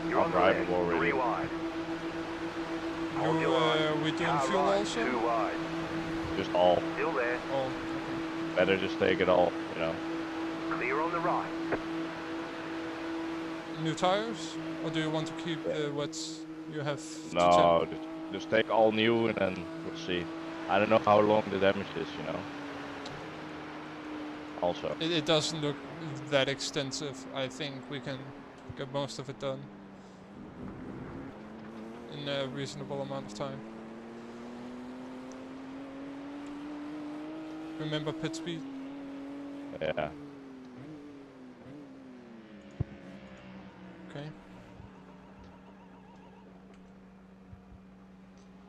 You're on the left. undrivable, really. 3 wide. Hold your line. We doing Car fuel right, also? 2 wide. Just all. Still there. Oh, Better just take it all, you know. Clear on the right. new tires? Or do you want to keep the wets you have to No, just take all new and then we'll see. I don't know how long the damage is, you know. Also. It doesn't look that extensive. I think we can get most of it done in a reasonable amount of time. Remember pit speed? Yeah. Okay.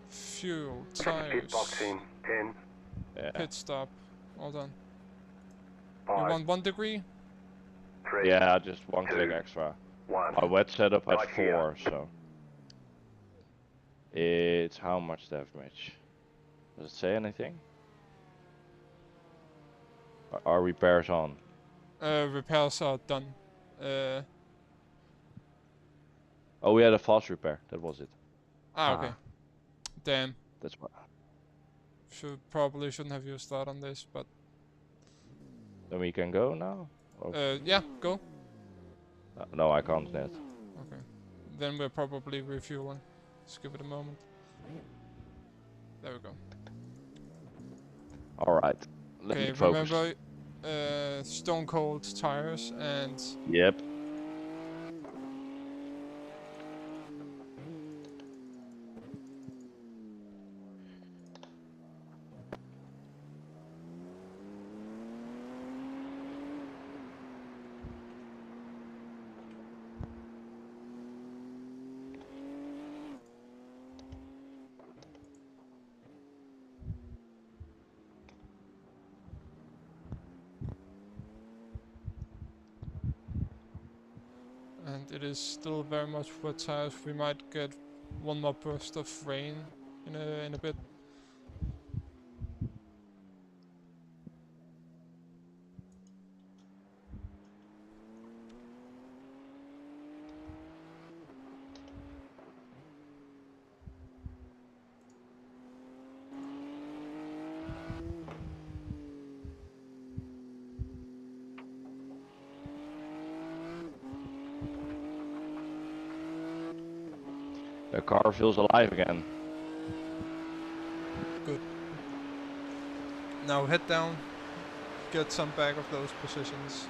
Fuel, Pit tires, box in. 10. Yeah. pit stop. All done. 5. You want 1 degree? 3. Yeah, just 1 2, click extra. 1. My wet setup has Right here. 4, so it's how much damage? Does it say anything? Are repairs on? Repairs are done. Oh, we had a fast repair. That was it. Okay. Damn. That's what. Probably shouldn't have used that on this, but Then we can go now. Or, yeah, go. no, I can't yet. Okay. Then we're probably refueling. Just give it a moment. There we go. All right. Let Okay, me focus. remember stone cold tires and Yep. it is still very much wet tires. We might get one more burst of rain in a bit. The car feels alive again. Good. Now head down, get some back of those positions.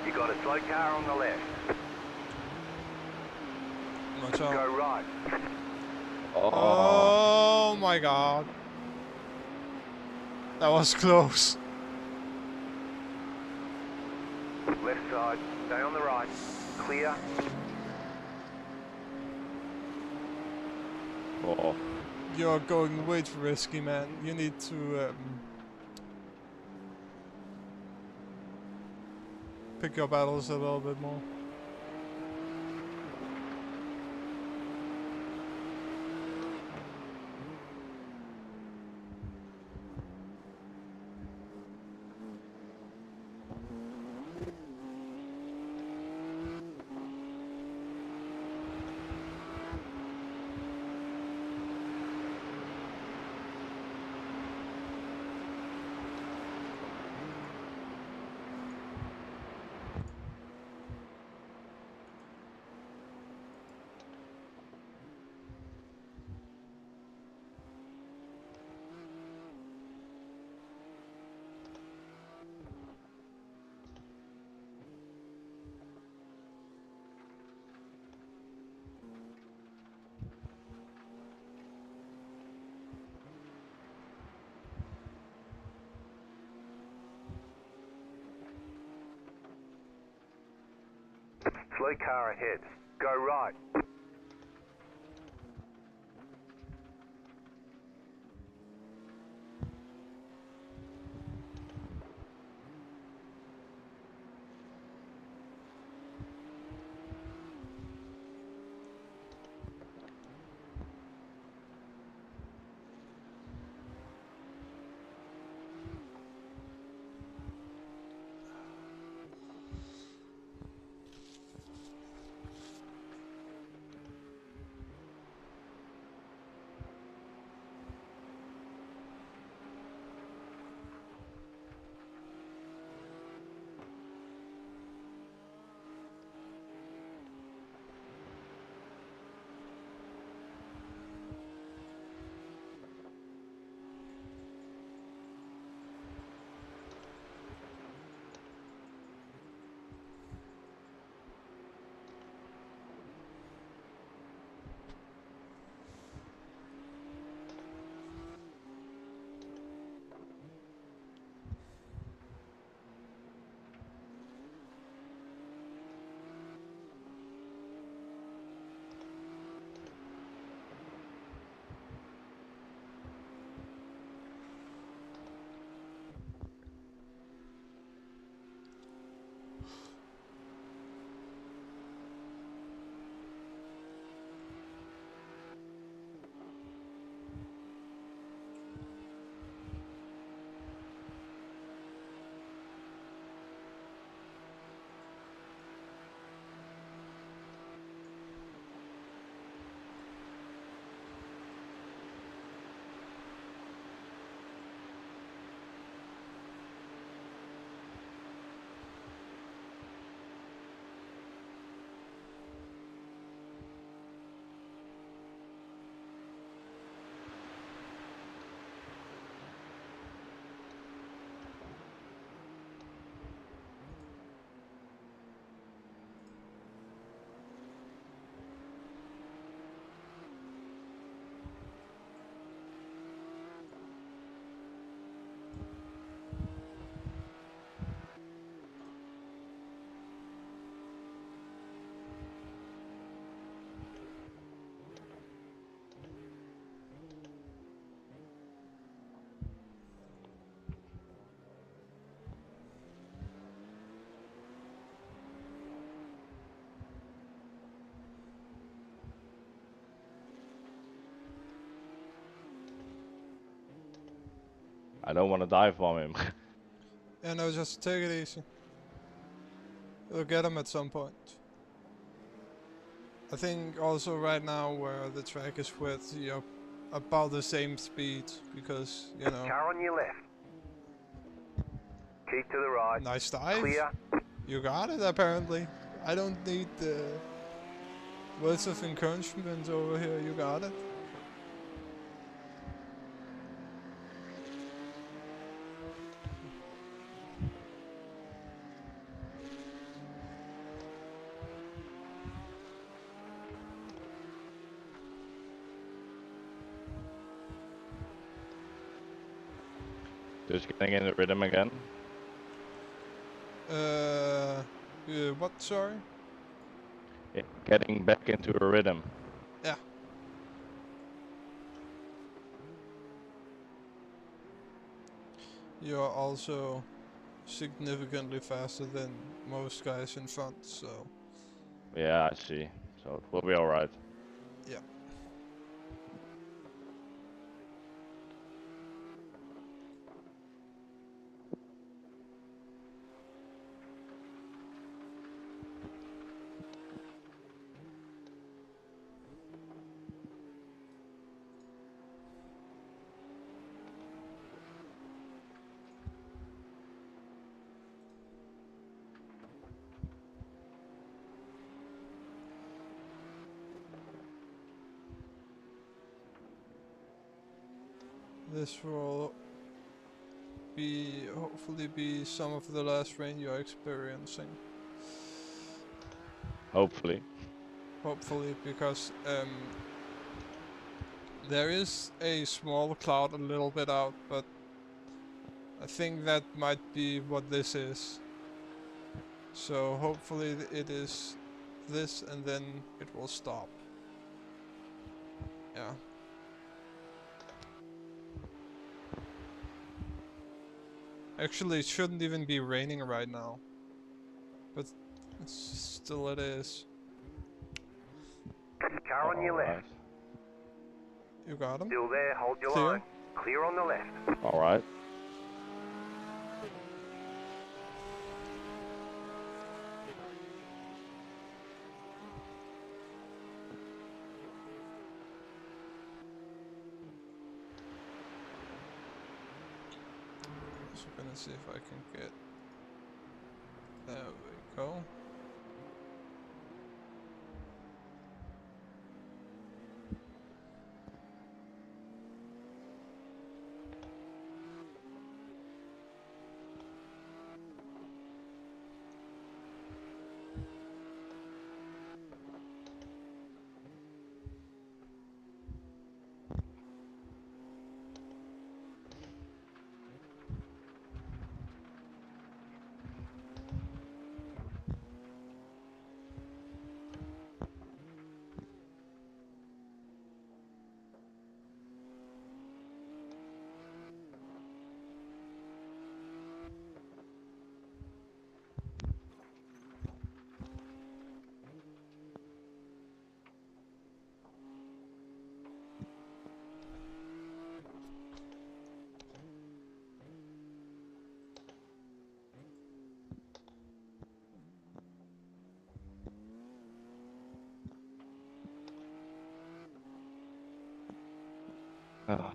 You got a slow car on the left. Watch out. Go right. Oh my god. That was close. Left side, stay on the right. Clear. Oh, You're going way too risky, man. You need to pick your battles a little bit more. Slow car ahead. Go right. I don't want to dive bomb him. Yeah, no, just take it easy. You'll get him at some point. I think also right now where the track is wet, you're about the same speed because, you know. Car on your left. Keep to the right. Nice dive. Clear. You got it apparently. I don't need the words of encouragement over here. You got it. Just getting in the rhythm again. What, sorry? Getting back into a rhythm. Yeah. You're also significantly faster than most guys in front, so Yeah, I see. So it will be alright. yeah. This will hopefully be some of the last rain you're experiencing. Hopefully. Hopefully, because there is a small cloud a little bit out, but I think that might be what this is. So hopefully it is this and then it will stop. Yeah. Actually, it shouldn't even be raining right now. But still it is. Car on your left. Alright. You got him? Still there, hold your Clear. line. Clear on the left. Alright. So I'm gonna see if I can get... There we go. Ah.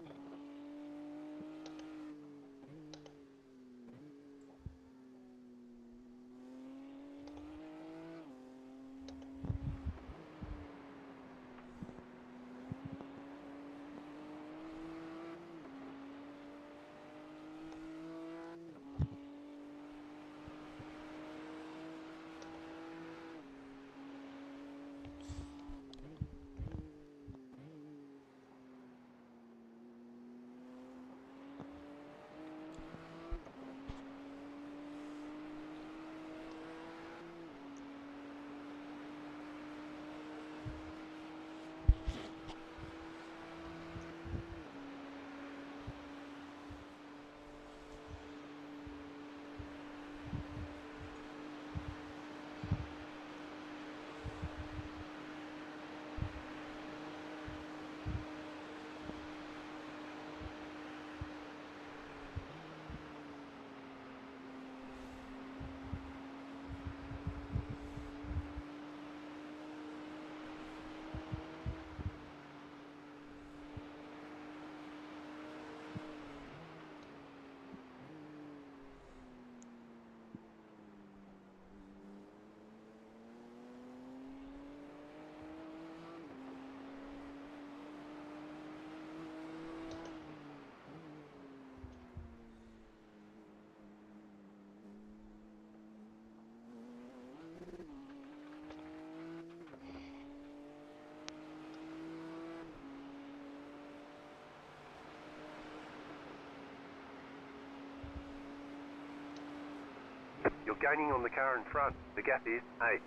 You're gaining on the car in front. The gap is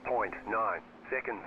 8.9 seconds.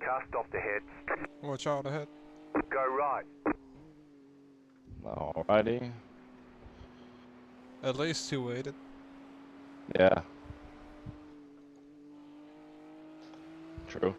Car stopped ahead. Watch out ahead. Go right. Alrighty. At least he waited. Yeah. True.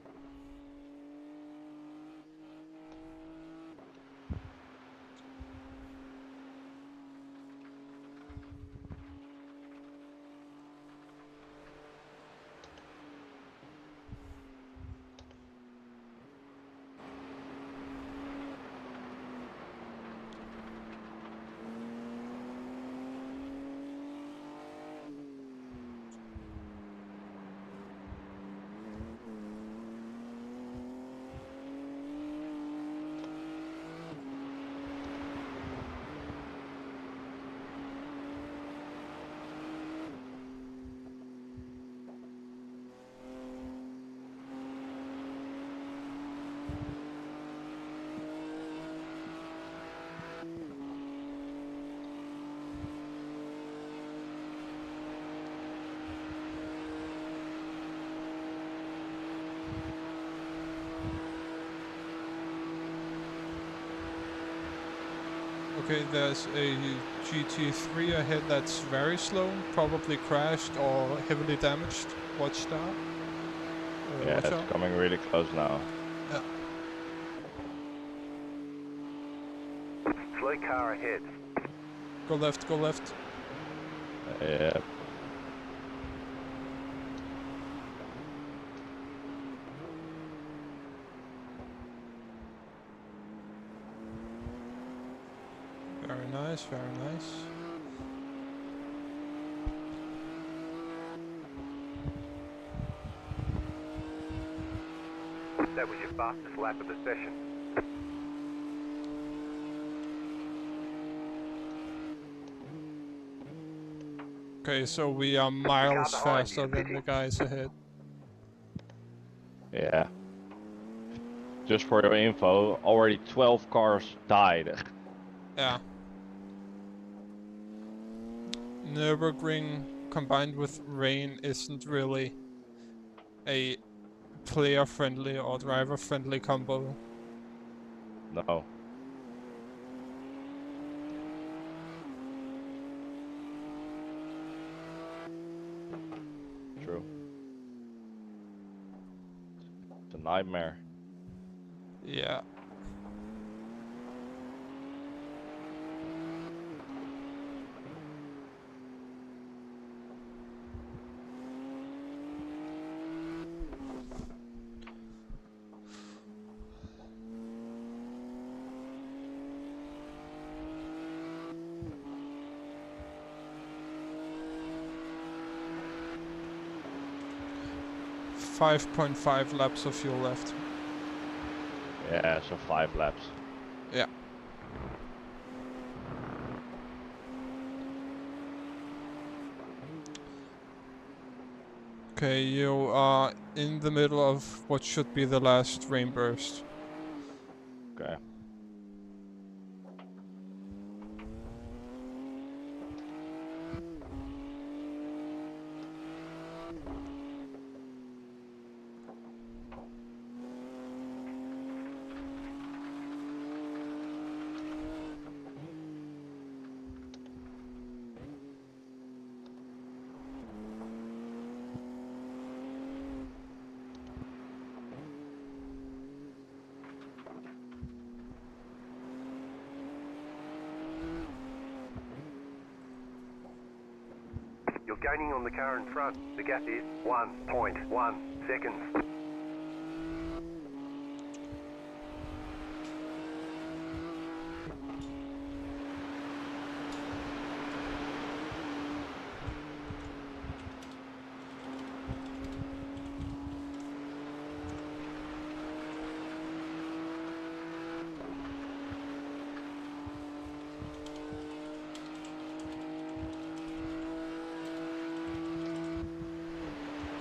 Okay, there's a GT3 ahead that's very slow, probably crashed or heavily damaged. Watch that. Yeah, Watch it's out. coming really close now. Yeah. Slow car ahead. Go left, go left. Yeah. Very nice, very nice. That was your fastest lap of the session. Okay, so we are miles behind faster you, than pity. the guys ahead. Yeah. Just for your info, already 12 cars died. Yeah. Nürburgring combined with rain isn't really a player-friendly or driver-friendly combo. No. True. It's a nightmare. Yeah. .5 laps of fuel left. Yeah, so 5 laps. Yeah. Okay, you are in the middle of what should be the last rain burst. Okay. You're gaining on the car in front. The gap is 1.1 seconds.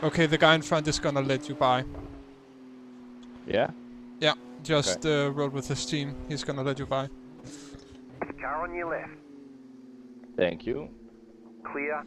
Okay, the guy in front is gonna let you by. Yeah? Yeah, just roll with his team. He's gonna let you by. Car on your left. Thank you. Clear.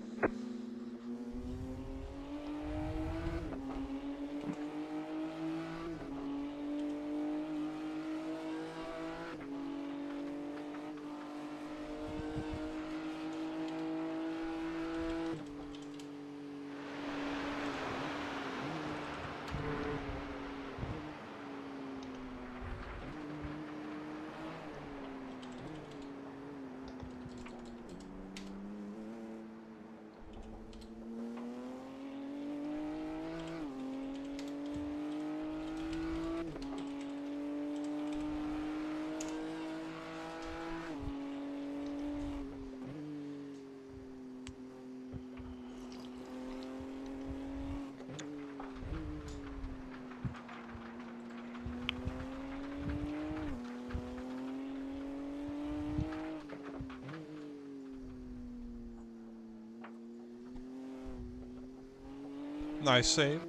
Nice save.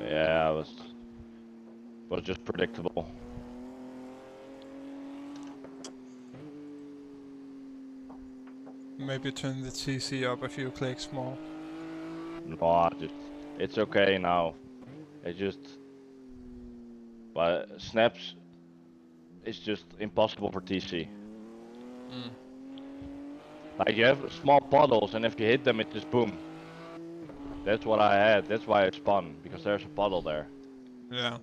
Yeah, it was just predictable. Maybe turn the TC up a few clicks more. No, it's okay now. It just, but snaps, it's just impossible for TC. Mm. Like you have small puddles, and if you hit them, it just boom. That's what I had. That's why I spun, because there's a puddle there. Yeah.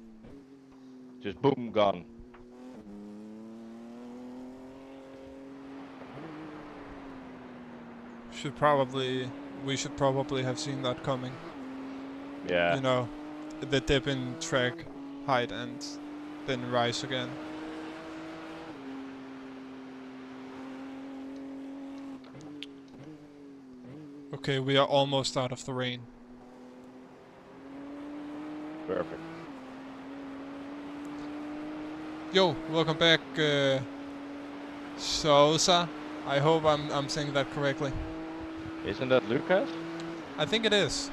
Just boom, gone. We should probably have seen that coming. Yeah. You know, the dip in track height and then rise again. Okay, we are almost out of the rain. Perfect. Yo, welcome back, Sosa. I hope I'm saying that correctly. Isn't that Lucas? I think it is.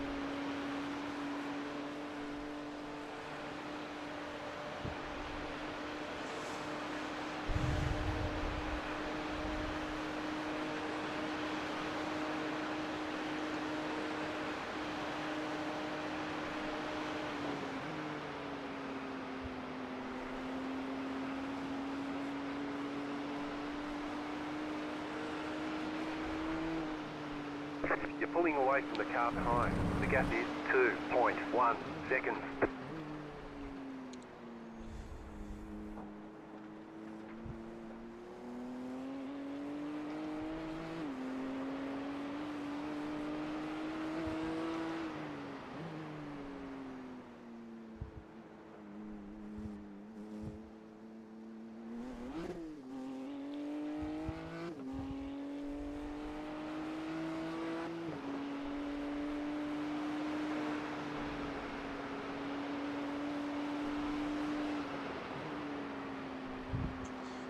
You're pulling away from the car behind. The gap is 2.1 seconds.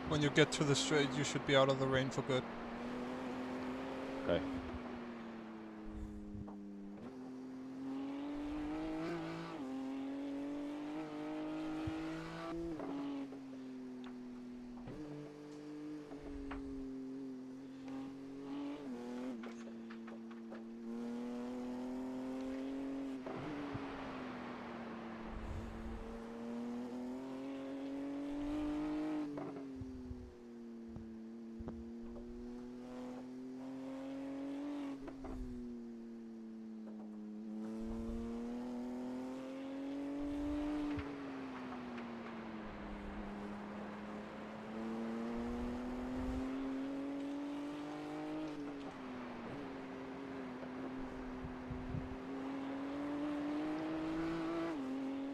When you get to the straight, you should be out of the rain for good. Okay.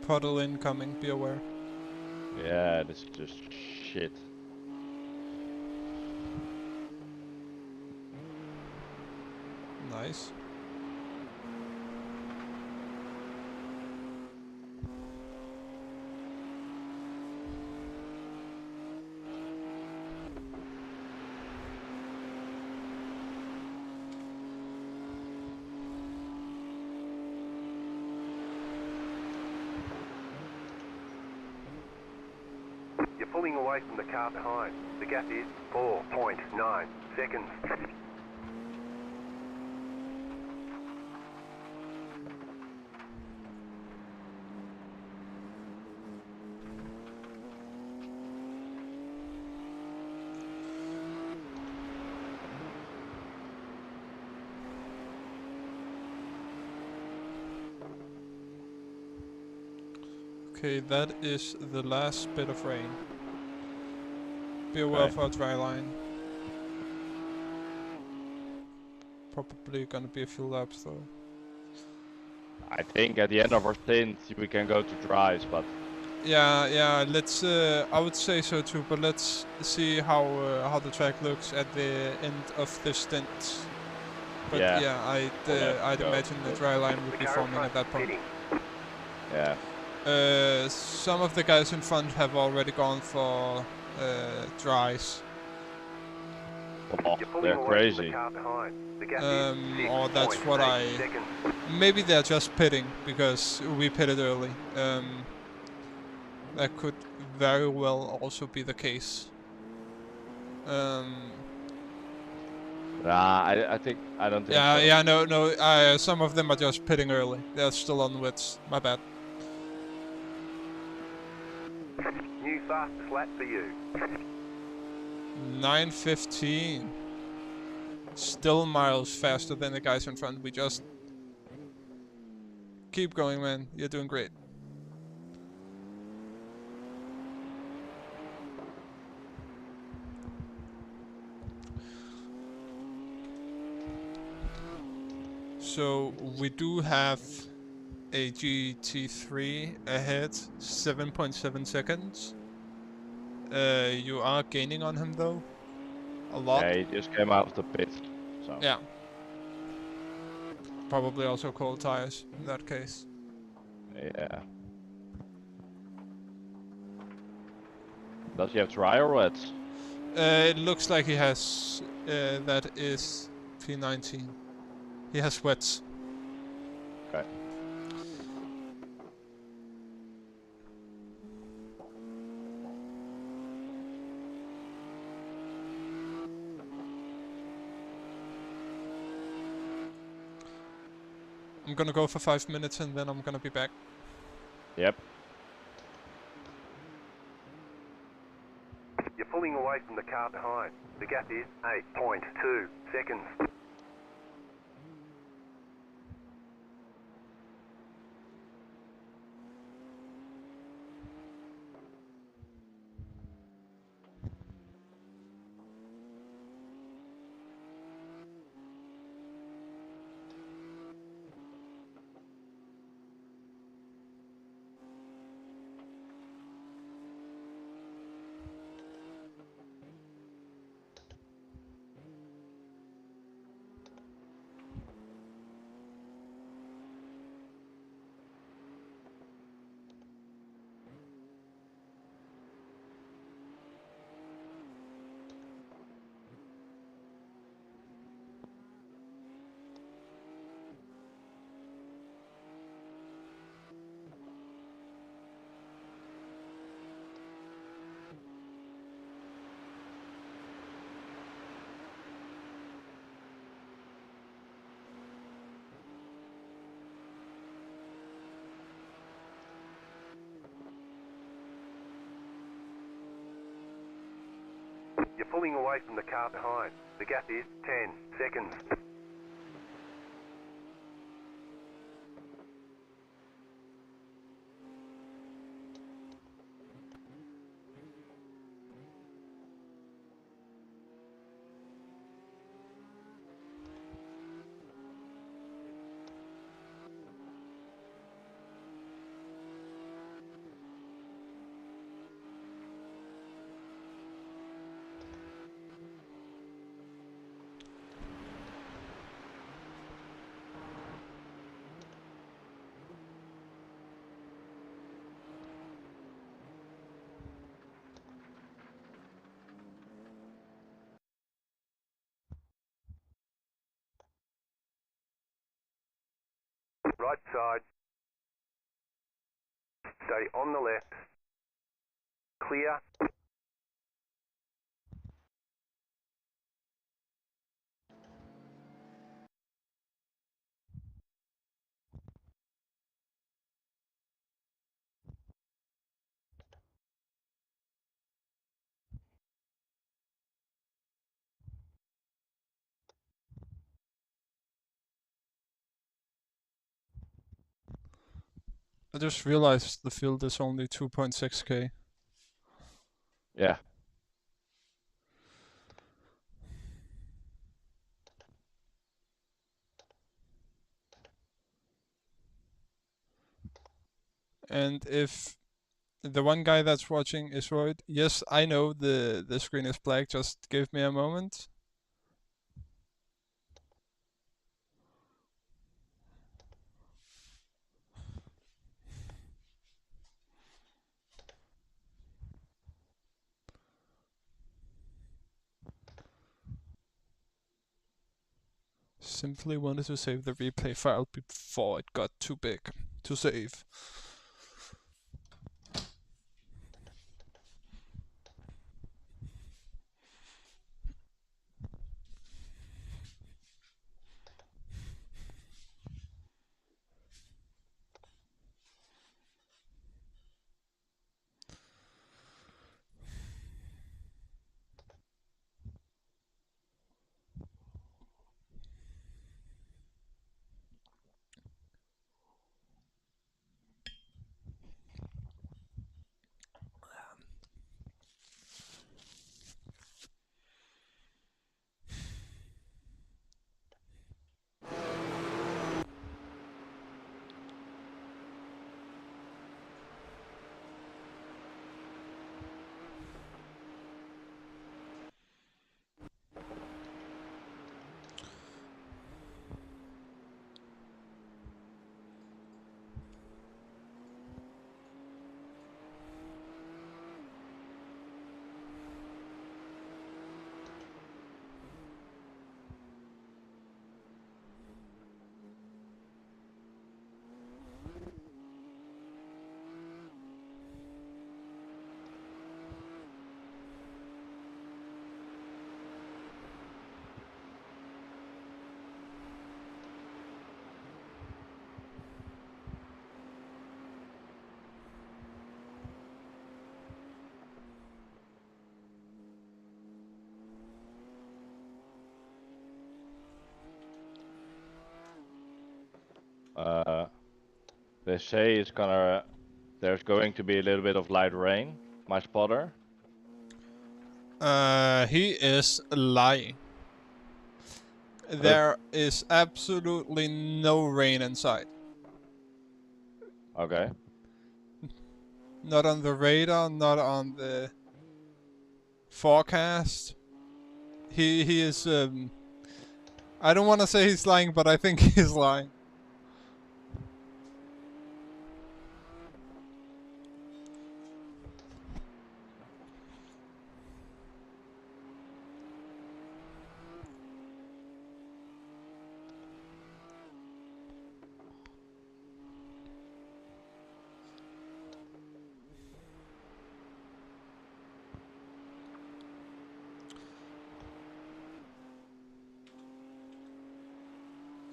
Puddle incoming, be aware. Yeah, this is just shit. Nice. You're pulling away from the car behind. The gap is 4.9 seconds. Okay, that is the last bit of rain. Be aware for a dry line. Probably gonna be a few laps though. I think at the end of our stint we can go to dries, but Yeah, let's. I would say so too, but let's see how the track looks at the end of the stint. But yeah, yeah, I'd go. imagine the dry line would The be car in forming front at that point. pitting. yeah. Some of the guys in front have already gone for dries. Oh, You're pulling they're away from crazy. the car behind. The gap is Or that's what 6.8 seconds. Maybe they're just pitting because we pitted early. That could very well also be the case. Nah, I think I don't think so. Yeah, no. Some of them are just pitting early. They're still on wets. My bad. New fastest lap for you. 9:15. Still miles faster than the guys in front. We just keep going, man. You're doing great. So we do have a GT3 ahead, 7.7 seconds. You are gaining on him though, a lot. Yeah, he just came out of the pit. So Yeah. Probably also cold tires in that case. yeah. Does he have dry or wet? It looks like he has. That is P19. He has wets. Okay. I'm gonna go for 5 minutes and then I'm gonna be back. Yep. You're pulling away from the car behind. The gap is 8.2 seconds. You're pulling away from the car behind. The gap is 10 seconds. right side. Stay on the left. Clear. I just realized the field is only 2.6k. Yeah. And if the one guy that's watching is worried, yes, I know the screen is black, just give me a moment. Simply wanted to save the replay file before it got too big to save. They say there's going to be a little bit of light rain, my spotter. He is lying. There is absolutely no rain inside. Okay. Not on the radar, not on the forecast. He is I don't want to say he's lying, but I think he's lying.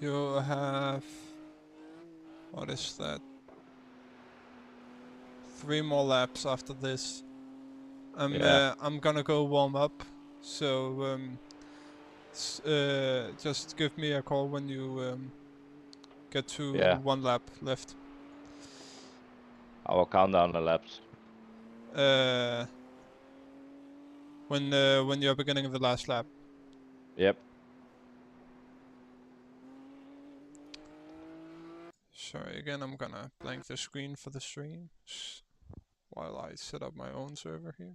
You have, what is that? 3 more laps after this. I'm gonna go warm up. So just give me a call when you get to 1 lap left. I will count down the laps. When you're beginning the last lap. Yep. Sorry, again, I'm gonna blank the screen for the stream while I set up my own server here.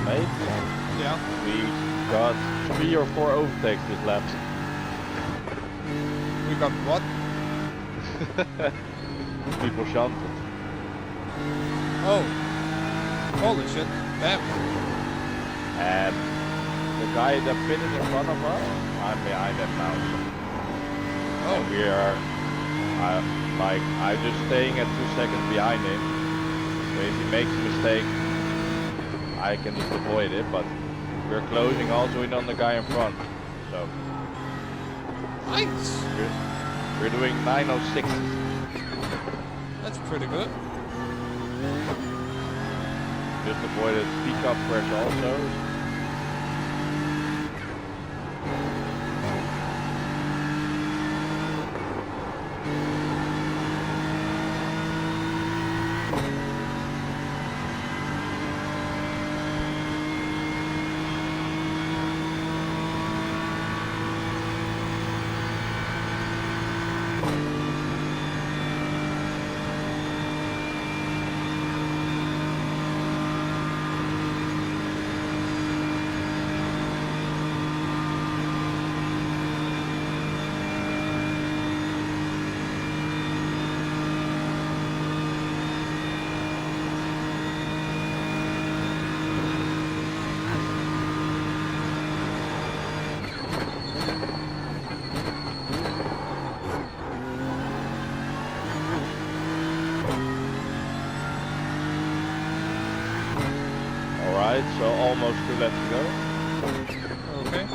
Mate. Yeah. We got 3 or 4 overtakes this lap. We got what? People shunted. Oh. Holy shit. Damn. And the guy that pitted in front of us, I'm behind him now. Oh. And we are, I'm just staying at 2 seconds behind him. So if he makes a mistake, I can just avoid it, but we're closing also in on the guy in front. So Nice. we're doing 906. That's pretty good. Just avoided pickup crash also. So almost 2 laps to go. Okay.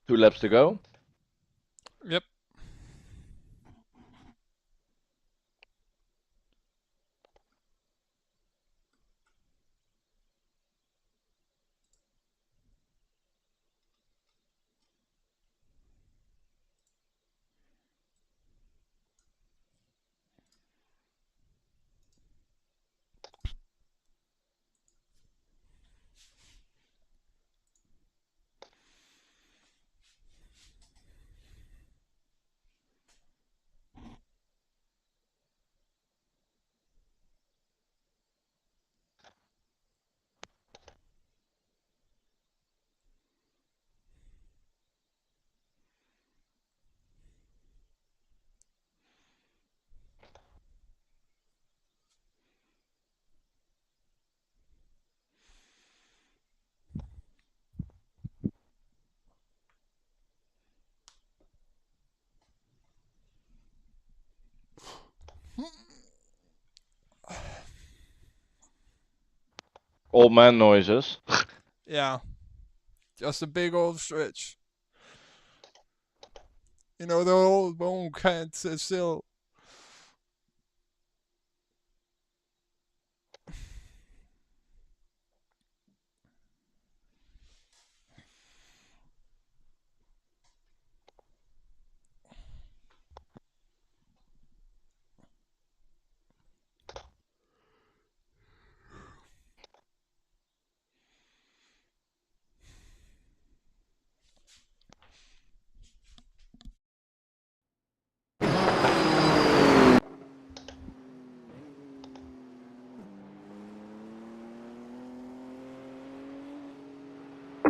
Two laps to go. Yep. Old man noises. Yeah. Just a big old stretch. You know, the old bone can't sit still.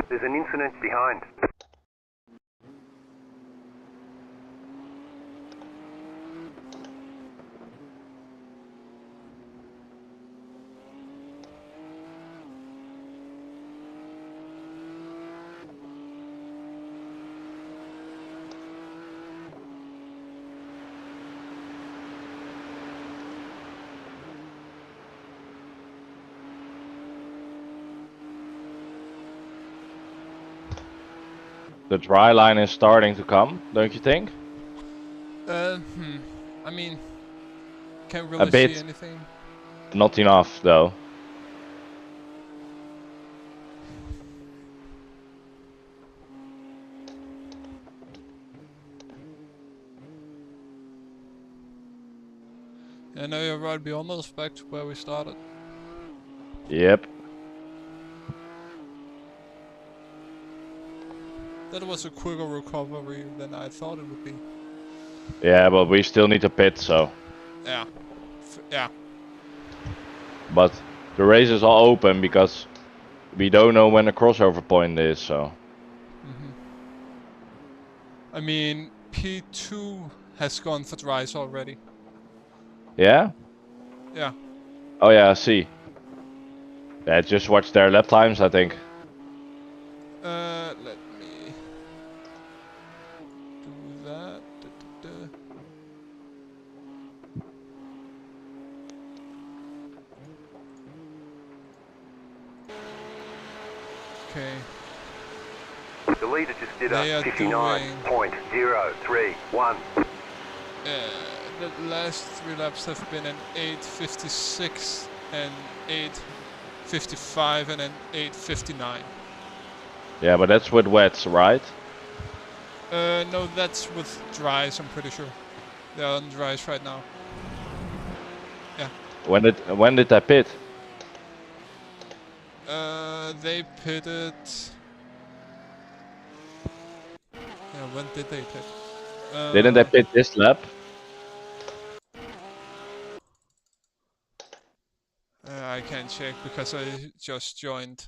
There's an incident behind. The dry line is starting to come, don't you think? I mean, can't A really bit. see anything. Not enough though. I know you're right, be almost back to where we started. Yep. That was a quicker recovery than I thought it would be. Yeah, but we still need to pit, so. Yeah. Yeah. But the races are open because we don't know when the crossover point is, so. I mean, P2 has gone for dries already. Yeah? Yeah. Oh yeah, I see. Yeah, just watch their lap times, I think. Let me do that. Okay. The leader just did They a are 59.031. The last 3 laps have been an 8:56 and 8:55 and an 8:59. Yeah, but that's with wets, right? No, that's with dries, I'm pretty sure. They're on dries right now. Yeah. When did they pit? They pitted... Yeah, when did they pit? Didn't they pit this lap? I can't check because I just joined.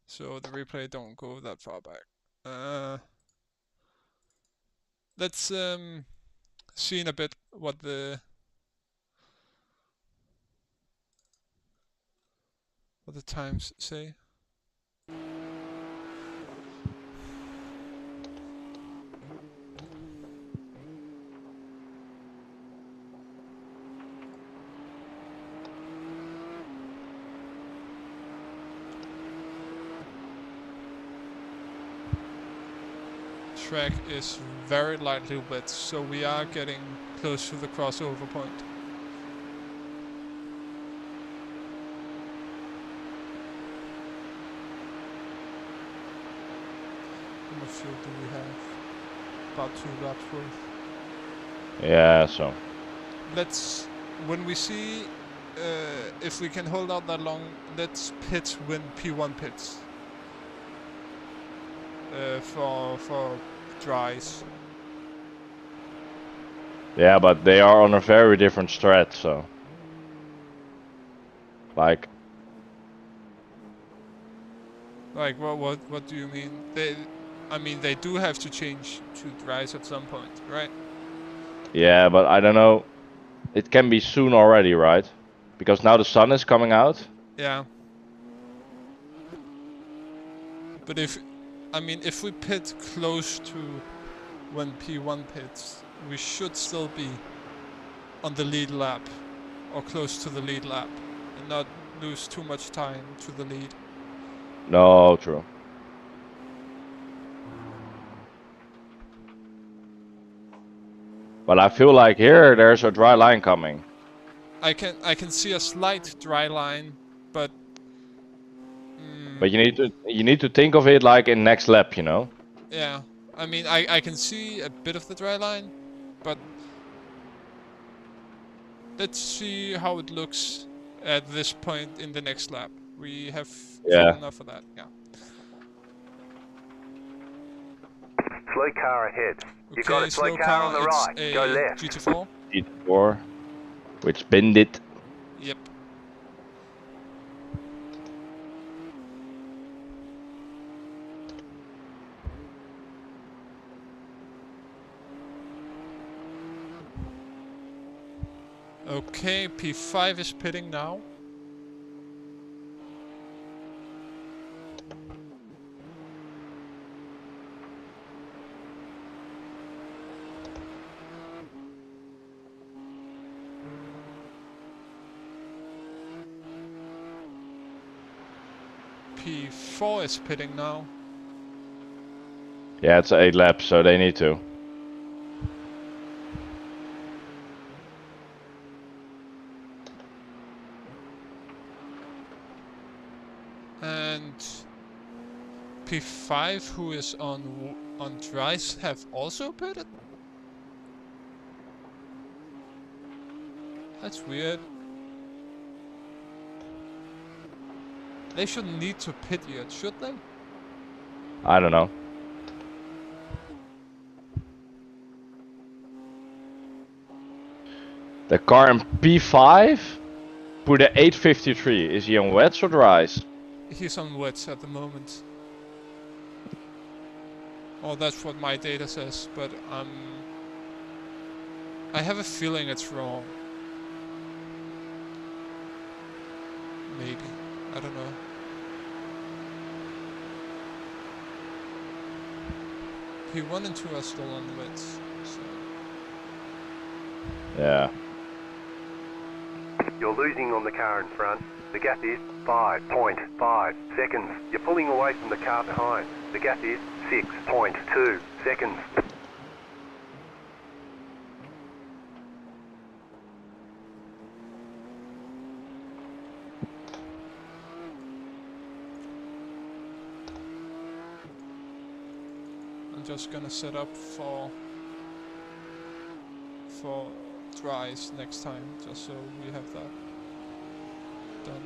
So the replay don't go that far back. Let's see in a bit what the times say. Track is very lightly wet, so we are getting close to the crossover point. How much fuel do we have? About 2 laps worth. Yeah, so. Let's, when we see if we can hold out that long, let's pit when P1 pits. For dries. Yeah, but they are on a very different strat, so. Like what do you mean? I mean they do have to change to dries at some point, right? yeah, but I don't know. It can be soon already, right? Because now the sun is coming out. Yeah. But if we pit close to when P1 pits, we should still be on the lead lap or close to the lead lap and not lose too much time to the lead. No, true. But I feel like here there's a dry line coming. I can see a slight dry line, but But you need to think of it like in next lap, you know? yeah. I mean I can see a bit of the dry line, but let's see how it looks at this point in the next lap. We have fuel enough for that, yeah. Slow car ahead. You got a slow car car on the it's right. a Go left. GT4. GT4, which binned it. Yep. Okay, P5 is pitting now. P4 is pitting now. Yeah, it's 8 laps, so they need to. And P5, who is on dries, have also pitted. That's weird. They shouldn't need to pit yet, should they? I don't know. The car in P5 put a 853. Is he on wets or dries? He's on wets at the moment. Or that's what my data says, but I have a feeling it's wrong. Maybe. I don't know. P1 and 2 are still on the wets, so... Yeah. You're losing on the car in front. The gap is 5.5 seconds. You're pulling away from the car behind. The gap is 6.2 seconds. I'm just gonna set up for dries next time, just so we have that done.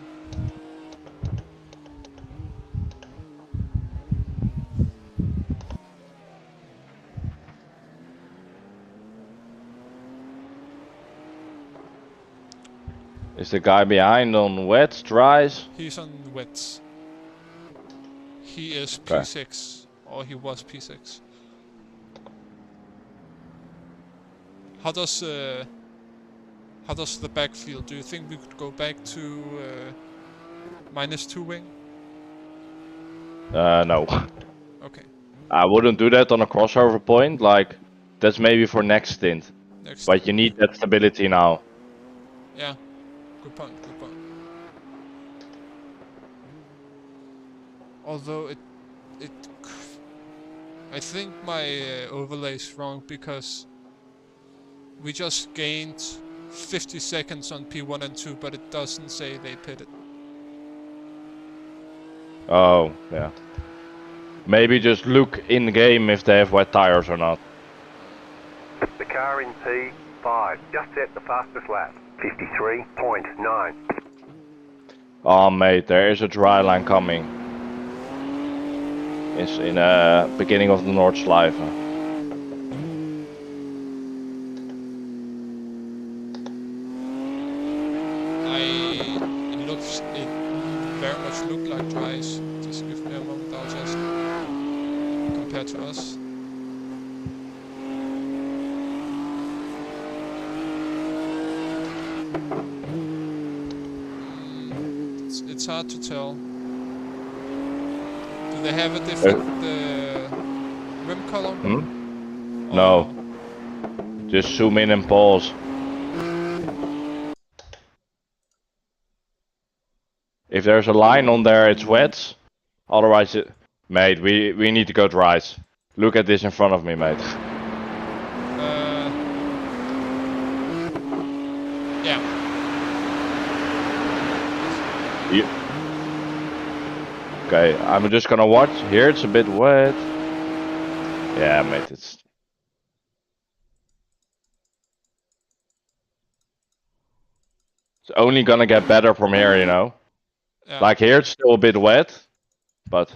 Is the guy behind on wets, dries? He's on wets. He is Okay. P6, or he was P6. How does the back feel? Do you think we could go back to -2 wing? No. Okay. I wouldn't do that on a crossover point. Like, that's maybe for next stint. Next. But you need that stability now. Yeah. Good point. Good point. Although I think my overlay's wrong because we just gained 50 seconds on P1 and 2, but it doesn't say they pitted. Oh, yeah. Maybe just look in game if they have wet tires or not. The car in P5 just set the fastest lap. 53.9. Oh, mate, there is a dry line coming. It's in beginning of the Nordschleife. It very much looked like dries. Just give me a moment, I'll just compare to us. It's hard to tell. Do they have a different rim color? No. Just zoom in and pause. If there's a line on there, it's wet. Otherwise, mate, we need to go dries. Look at this in front of me, mate. Yeah. Okay, I'm just gonna watch. Here it's a bit wet. Yeah, mate, it's only gonna get better from here, you know. Yeah. Like here it's still a bit wet, but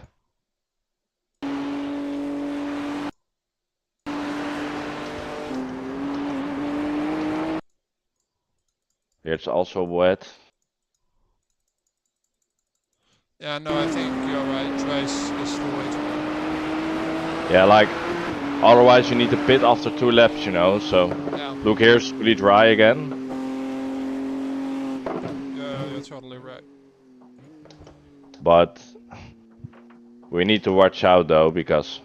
here it's also wet. Yeah, no, I think you're right. Dries is the way to go. Yeah, like otherwise you need to pit after 2 laps, you know. So Yeah. look, here's really dry again. Yeah, you're totally right. But we need to watch out though, because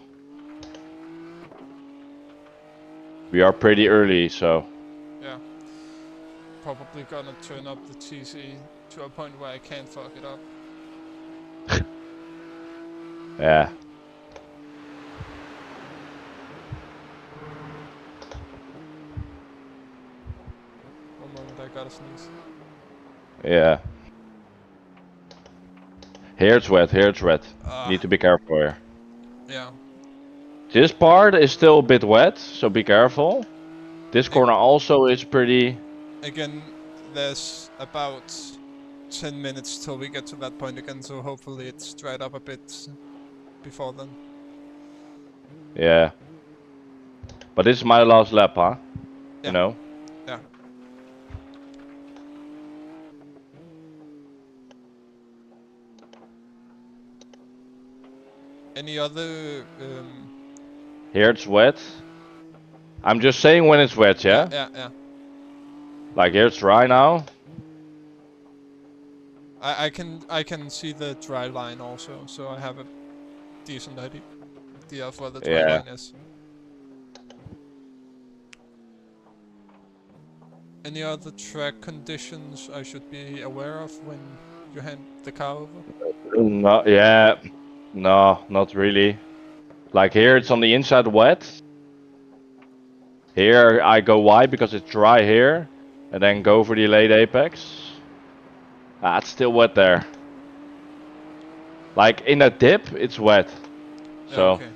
we are pretty early, so Yeah. Probably gonna turn up the TC to a point where I can't fuck it up. yeah. One moment, I gotta sneeze. Yeah. Here it's wet, here it's wet. Need to be careful here. Yeah. This part is still a bit wet, so be careful. This corner also is pretty... Again, there's about 10 minutes till we get to that point again, so hopefully it's dried up a bit before then. Yeah. But this is my last lap, huh? Yeah. You know? Yeah. Any other Here it's wet. I'm just saying when it's wet, yeah? Yeah. Like here it's dry now. I can see the dry line also, so I have a decent idea of where the dry line is. Any other track conditions I should be aware of when you hand the car over? No, yeah. No, not really. Like here it's on the inside wet. Here I go wide because it's dry here. And then go for the late apex. Ah, it's still wet there. Like in a dip, it's wet. So okay.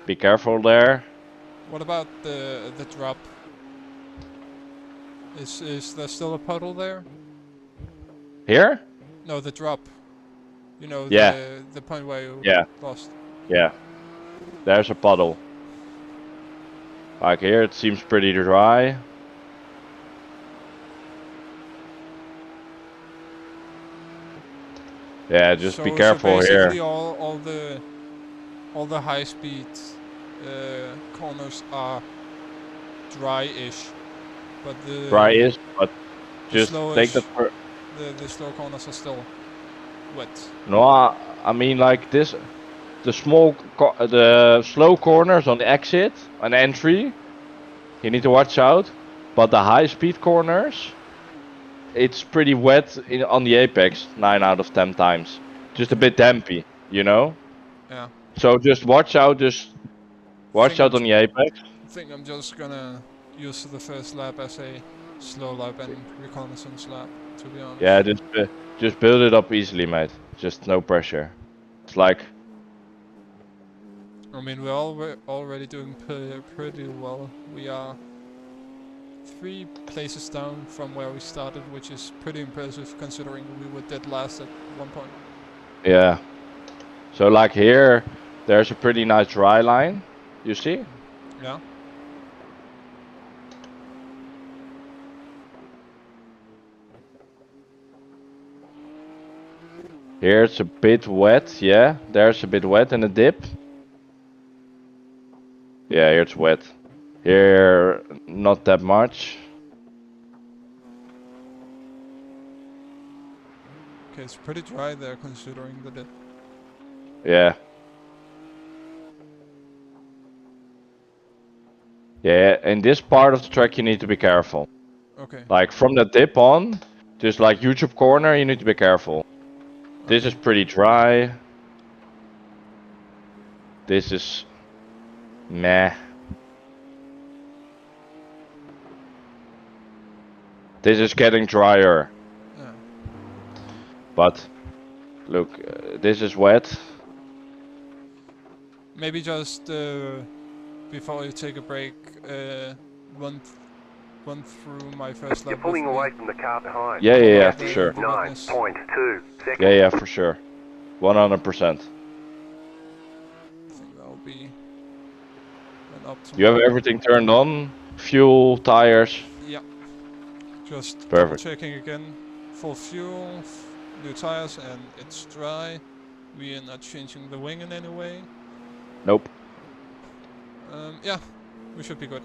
Be careful there. What about the drop? Is there still a puddle there? Here? No, the drop. You know, Yeah. the point where you lost. Yeah. There's a puddle. Like here, it seems pretty dry. Yeah, just be careful so basically here. all the high speed corners are dry-ish, but but just take the slow corners are still wet. No, I mean like this, the slow corners on the exit and entry, you need to watch out. But the high speed corners, it's pretty wet on the apex 9 out of 10 times. Just a bit dampy, you know? Yeah. So just watch out, watch out on the apex. I think I'm just gonna use the first lap as a slow lap and reconnaissance lap, to be honest. Yeah, just build it up easily, mate. Just no pressure. It's like... I mean, we're already doing pretty well. We are 3 places down from where we started, which is pretty impressive considering we were dead last at one point. Yeah. So like here, there's a pretty nice dry line. You see? Yeah. Here it's a bit wet, yeah. There's a bit wet in the dip. Yeah, here it's wet. Here, not that much. Okay, it's pretty dry there considering the dip. Yeah. Yeah, in this part of the track you need to be careful. Okay. Like from the dip on, just like YouTube corner, you need to be careful. This is pretty dry. This is meh. This is getting drier. Yeah. But look, this is wet. Maybe just before you take a break, run through my first lap. You're pulling away from the car behind. Yeah, for sure. 9.2 seconds. Yeah, for sure. 100%. I think that'll be an optimal. You have everything turned on? Fuel, tires? Yeah. Just perfect. Checking again. Full fuel, new tires, and it's dry. We are not changing the wing in any way. Nope. Yeah, we should be good.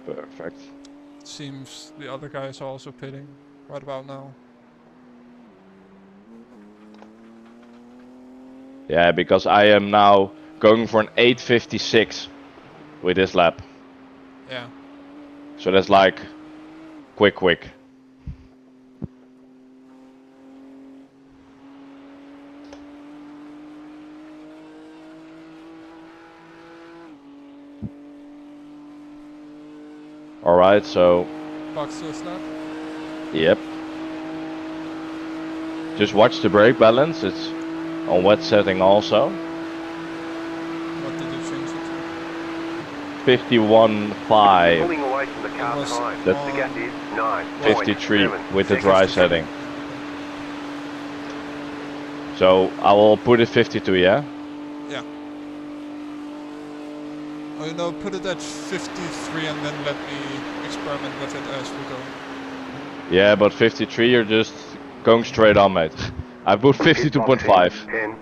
Perfect. Seems the other guys are also pitting right about now. Yeah, because I am now going for an 8:56 with this lap. Yeah. So that's like quick. Alright, so... Box to a snap? Yep. Just watch the brake balance, it's on wet setting also. What did you change it to? 51.5. Pulling away from the car behind. That's the gap is 9. 53 with the dry setting. So I will put it 52, yeah? Yeah. Or you know, put it at 53 and then let me experiment with it as we go. Yeah, but 53 you're just going straight on, mate. I put 52.5.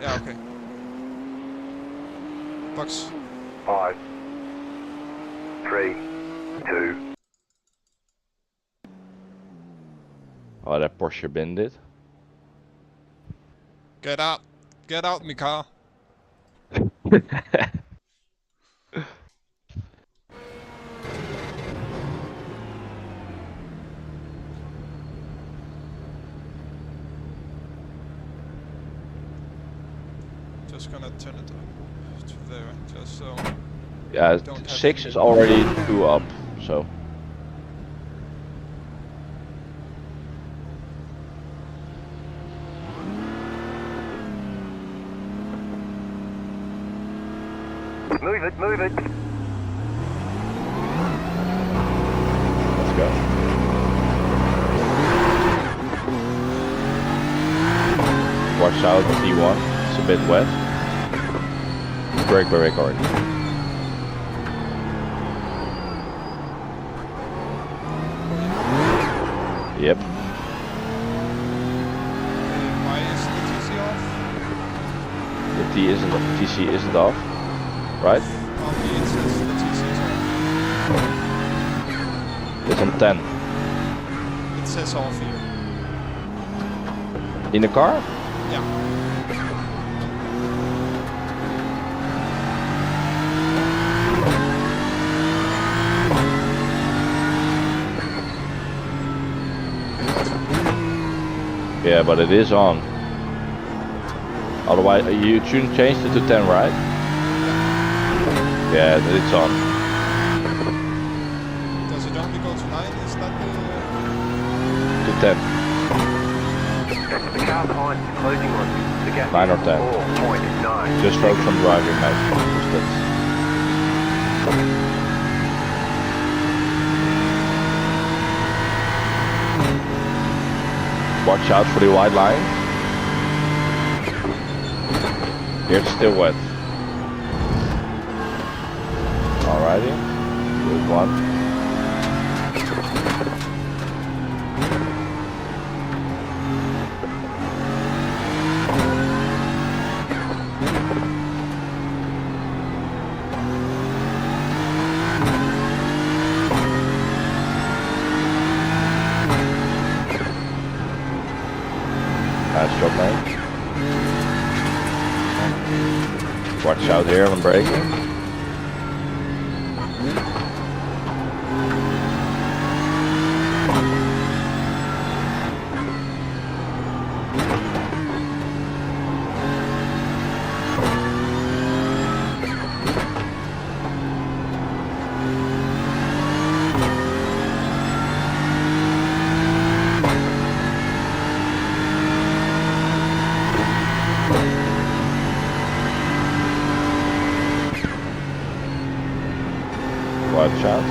Yeah, okay. Box. 5, 3, 2. Oh, that Porsche binned it. Get out. Get out, my car. Just gonna turn it up to there, just so. Yeah, Don't have 6 to- is already 2 up, so. Move it, move it. Let's go. Watch out, T1. It's a bit wet. Brake already. Yep. Why is the TC off? The TC isn't off, right? On me it says the TC is It's on 10. off. It says off here. In the car? Yeah. Yeah, but it is on. Otherwise, you shouldn't change it to 10, right? Yeah, it's on. Does it only go to 9? Is that To 10. The car behind is closing on you. The gap 9 or is 10. 4.9. Just focus on driving, mate. Just that's... Watch out for the white line. Here it's still wet. Alrighty. Good one. Nice job, mate. Watch out here on braking. Watch out.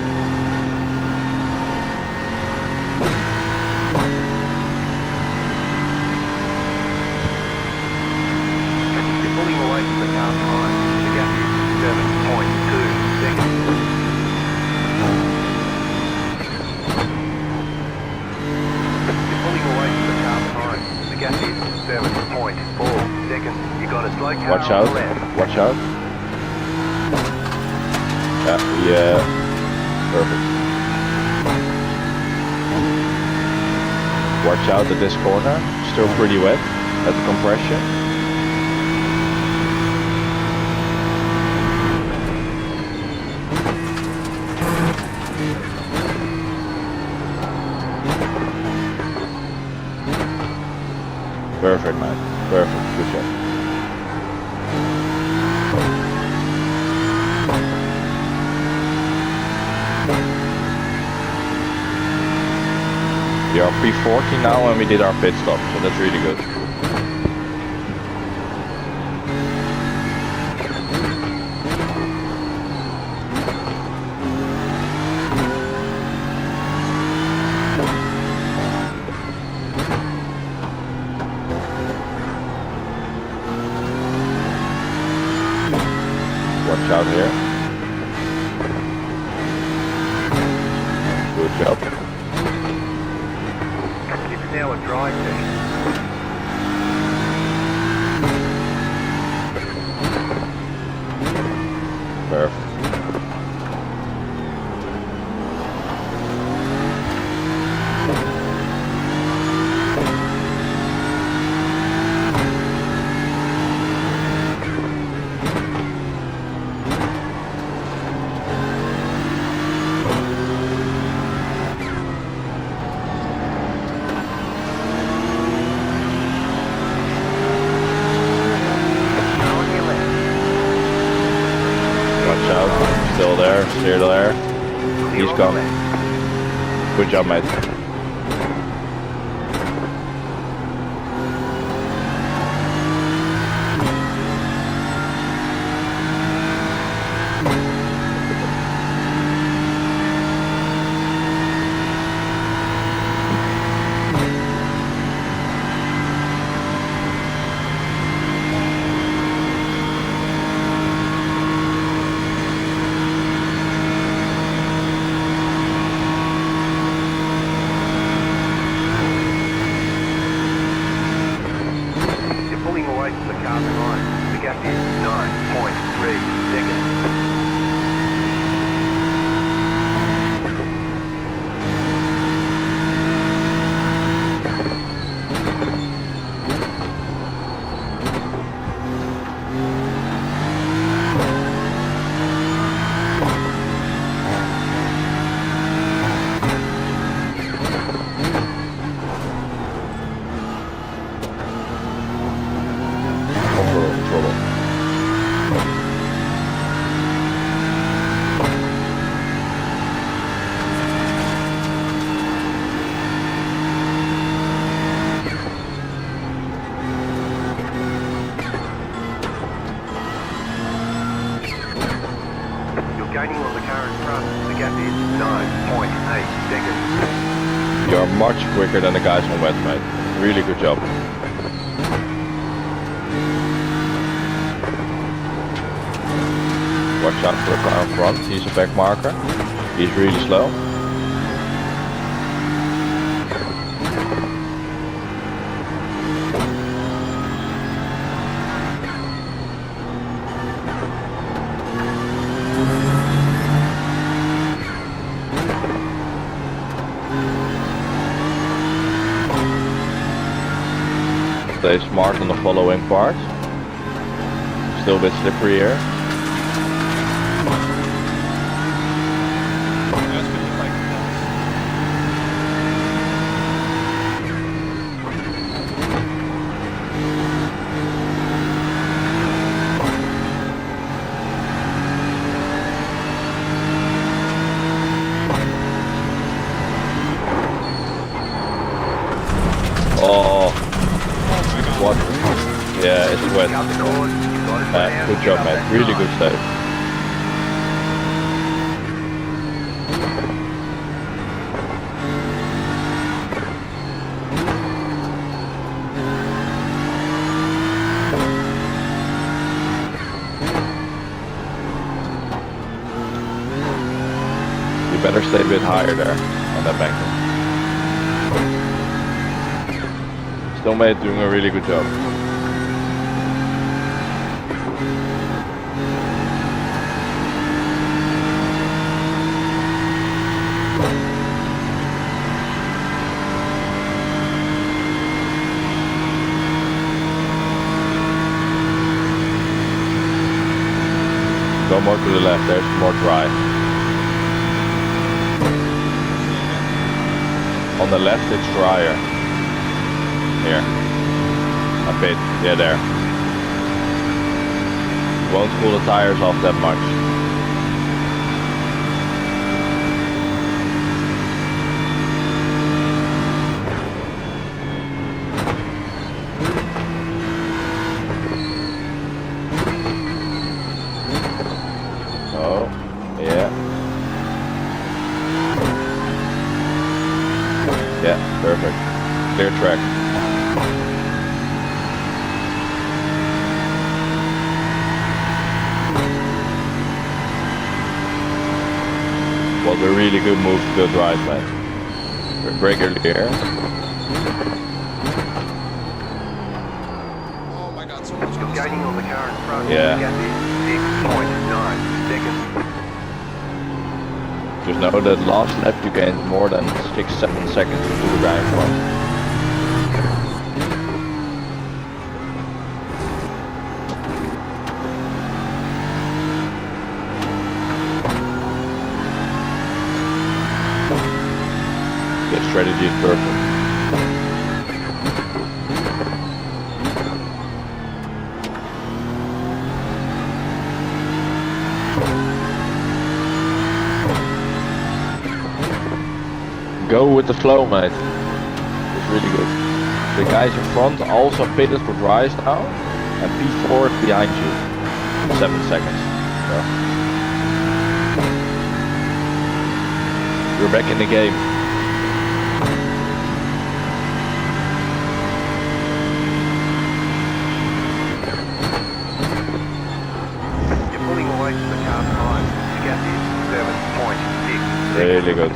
You're pulling away from the car behind. The gap is 7.2 seconds. You're pulling away from the car behind. The gap is 7.4 seconds. You got a slow car Watch on out. the left. Watch out. Yeah. Perfect. Watch out at this corner. Still pretty wet at the compression. Perfect, man. Perfect. Good job. We are P40 now and we did our pit stop, so that's really good. Watch out here. Good job. It's now a dry session. Perfect. Still there, still there. He's gone. Good job, mate. Gaining on the car in front. The gap is 9.8 seconds. You're much quicker than the guys on wet, mate. Really good job. Watch out for the car in front. He's a back marker. He's really slow. Stay smart on the following part. Still a bit slippery here. Oh. What? Yeah, it's wet. Good job, mate. Really good save. You better stay a bit higher there on that bank. Still, mate, doing a really good job. Go more to the left, there's more dry. On the left it's drier. Here. A bit, yeah, there. Won't cool the tires off that much. Oh, yeah. Yeah, perfect. Clear track. Was a really good move to go drive, man. Brake early here. Oh my god, so much. You're gaining on the car in front. Yeah. The gap is 6.9 seconds. Just know that last lap you gained more than 6-7 seconds to the guy in front. Strategy is perfect. go with the flow, mate. It's really good. The guys in front also pitted for dries now, and P4 is behind you. 7 seconds. So. You're back in the game. You're pulling away from the car behind. The gap is 7.6. Really good.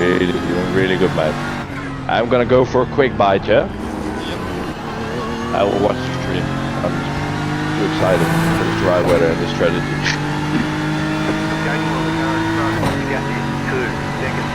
Really, doing really good, man. I'm gonna go for a quick bite, yeah? I will watch the stream. I'm too excited for the dry weather and the strategy. Gaining on the car in front. The gap is 2 seconds.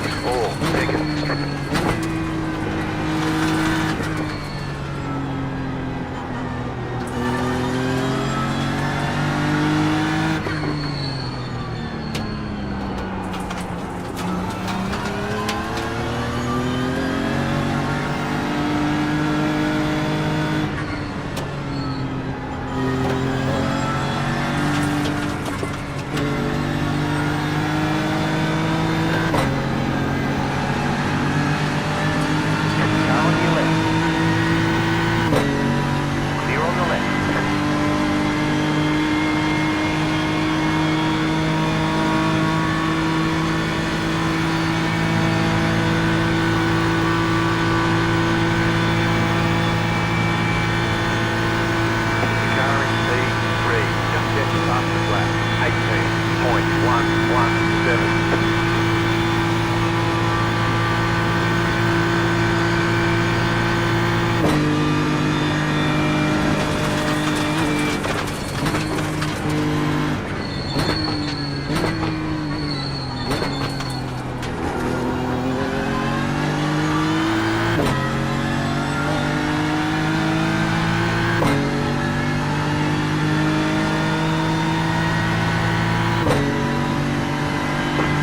4 seconds. Car on your left. Clear on the left. Car in P3, just steps past the flat. 18.117.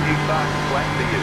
Big fast flat for you.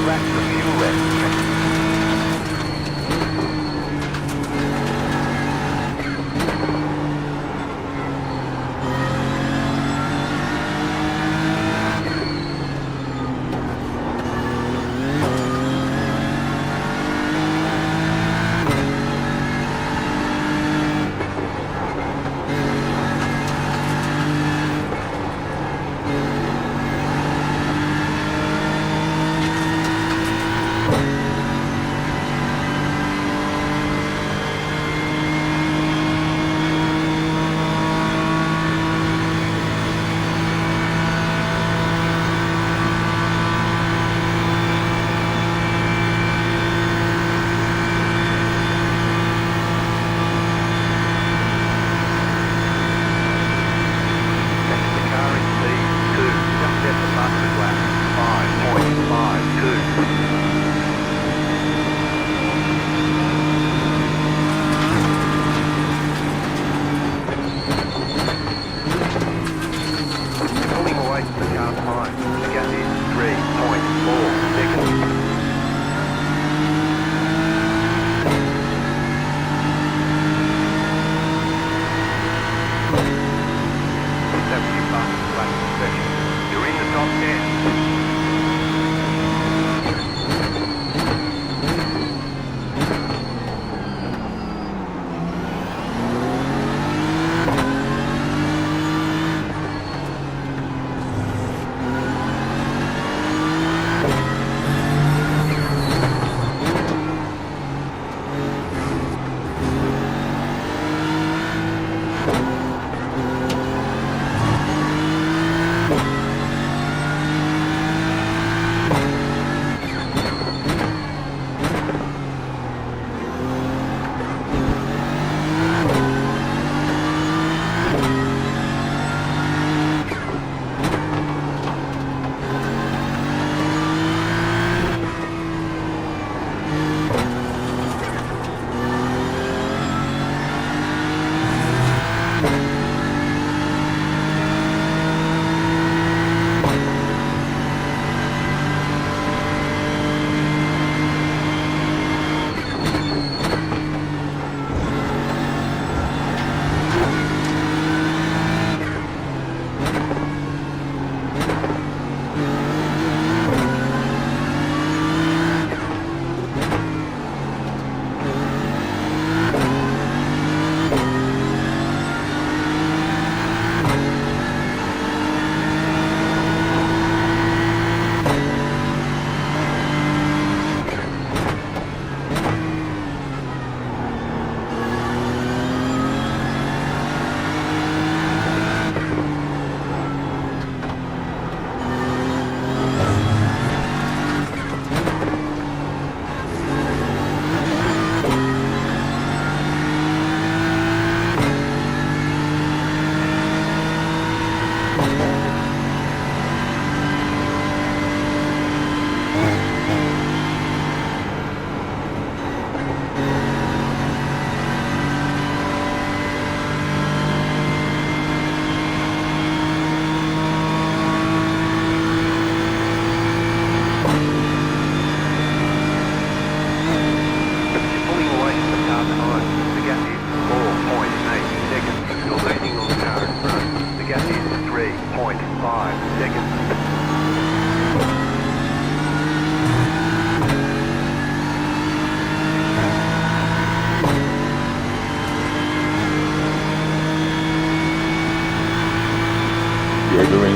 laps of fuel left.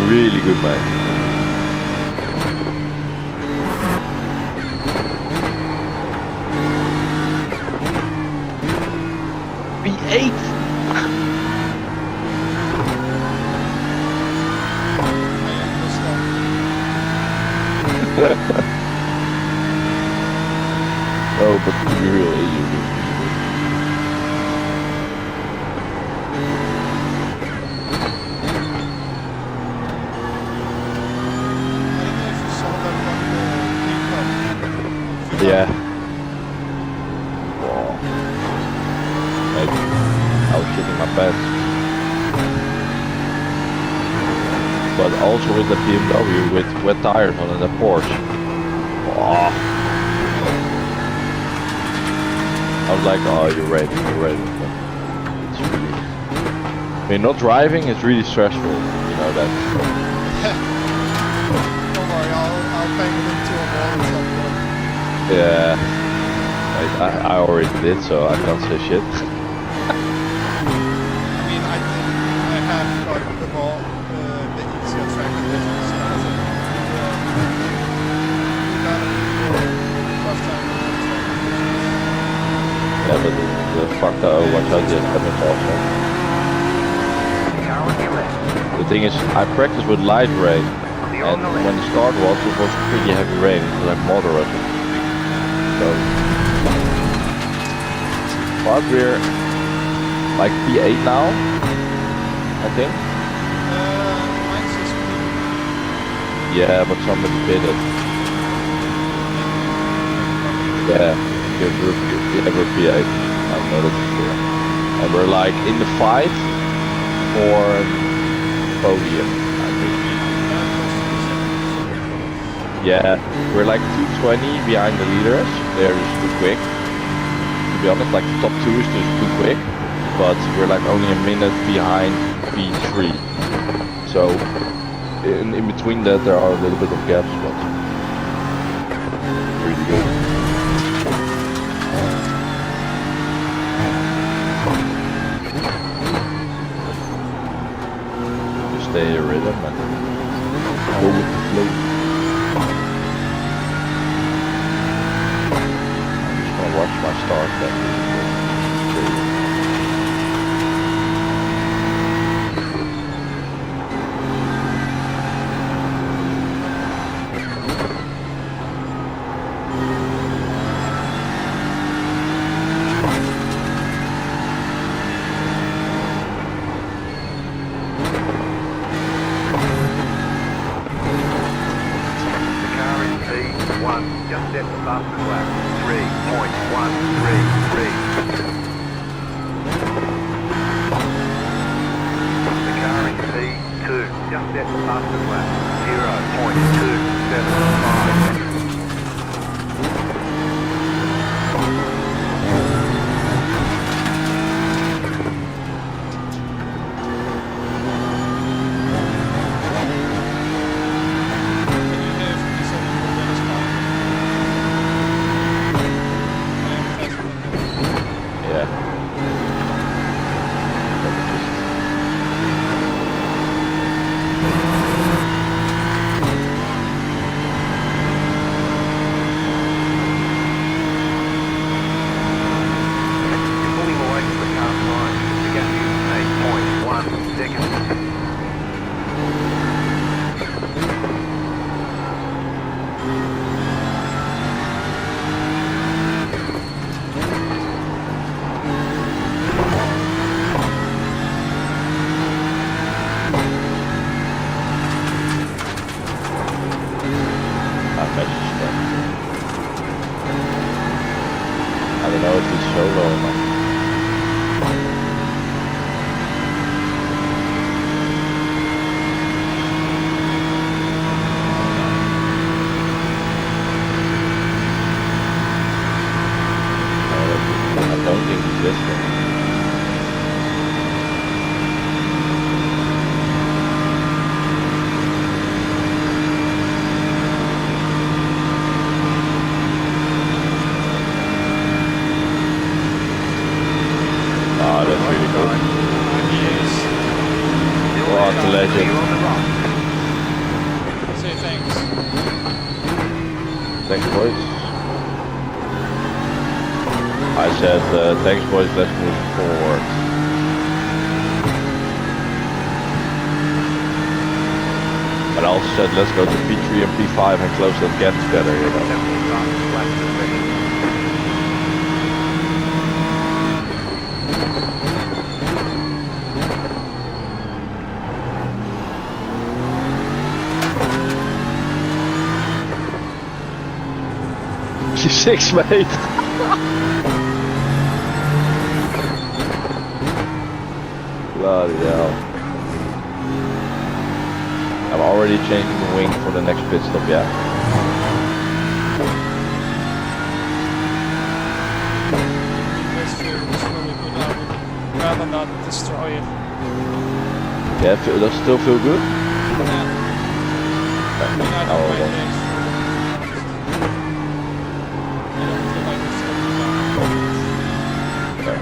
Really good, man. V8! Oh, but to be real, yeah. Wow. Maybe. I was shitting my pants. But also with the BMW with wet tires on the Porsche. Oh. I was like, oh, you're ready. But it's really... I mean, not driving is really stressful, you know that. Don't worry, I'll bang it into a wall at some point. Yeah. Like, I already did, so I can't say shit. I mean, I have got the more, the easier track conditions. I think you got a rough time with the track conditions. Yeah, but the fucked up watch out just happens also. The thing is, I practice with light rain, and when the start was, it was pretty heavy rain, it was like moderate. So, but we're like P8 now, I think. Mine's just Yeah, but somebody bid it. Yeah, we're P8. I know that for sure. And we're like in the fight for podium, I think. Yeah, we're like 220 behind the leaders. They're just too quick. To be honest, like the top 2 is just too quick. But we're like only a minute behind P3. So in between that there are a little bit of gaps, but really good. Just stay in rhythm and go with the flow. Watch my start then. Just set the fastest lap, 3.133. The car in P2, just set the fastest lap, 0.275. I don't know if it's solo or not. I don't think it's this one. Legend. Say thanks. Thanks, boys. I said, thanks, boys, let's move forward. And I also said, let's go to P3 and P5 and close that gap together, you know. P6, mate. Bloody hell. I'm already changing the wing for the next pit stop, yeah. rather not destroy it. Yeah, does it still feel good? Yeah. I mean, I don't mind this. I don't feel like it's slowing down. Okay.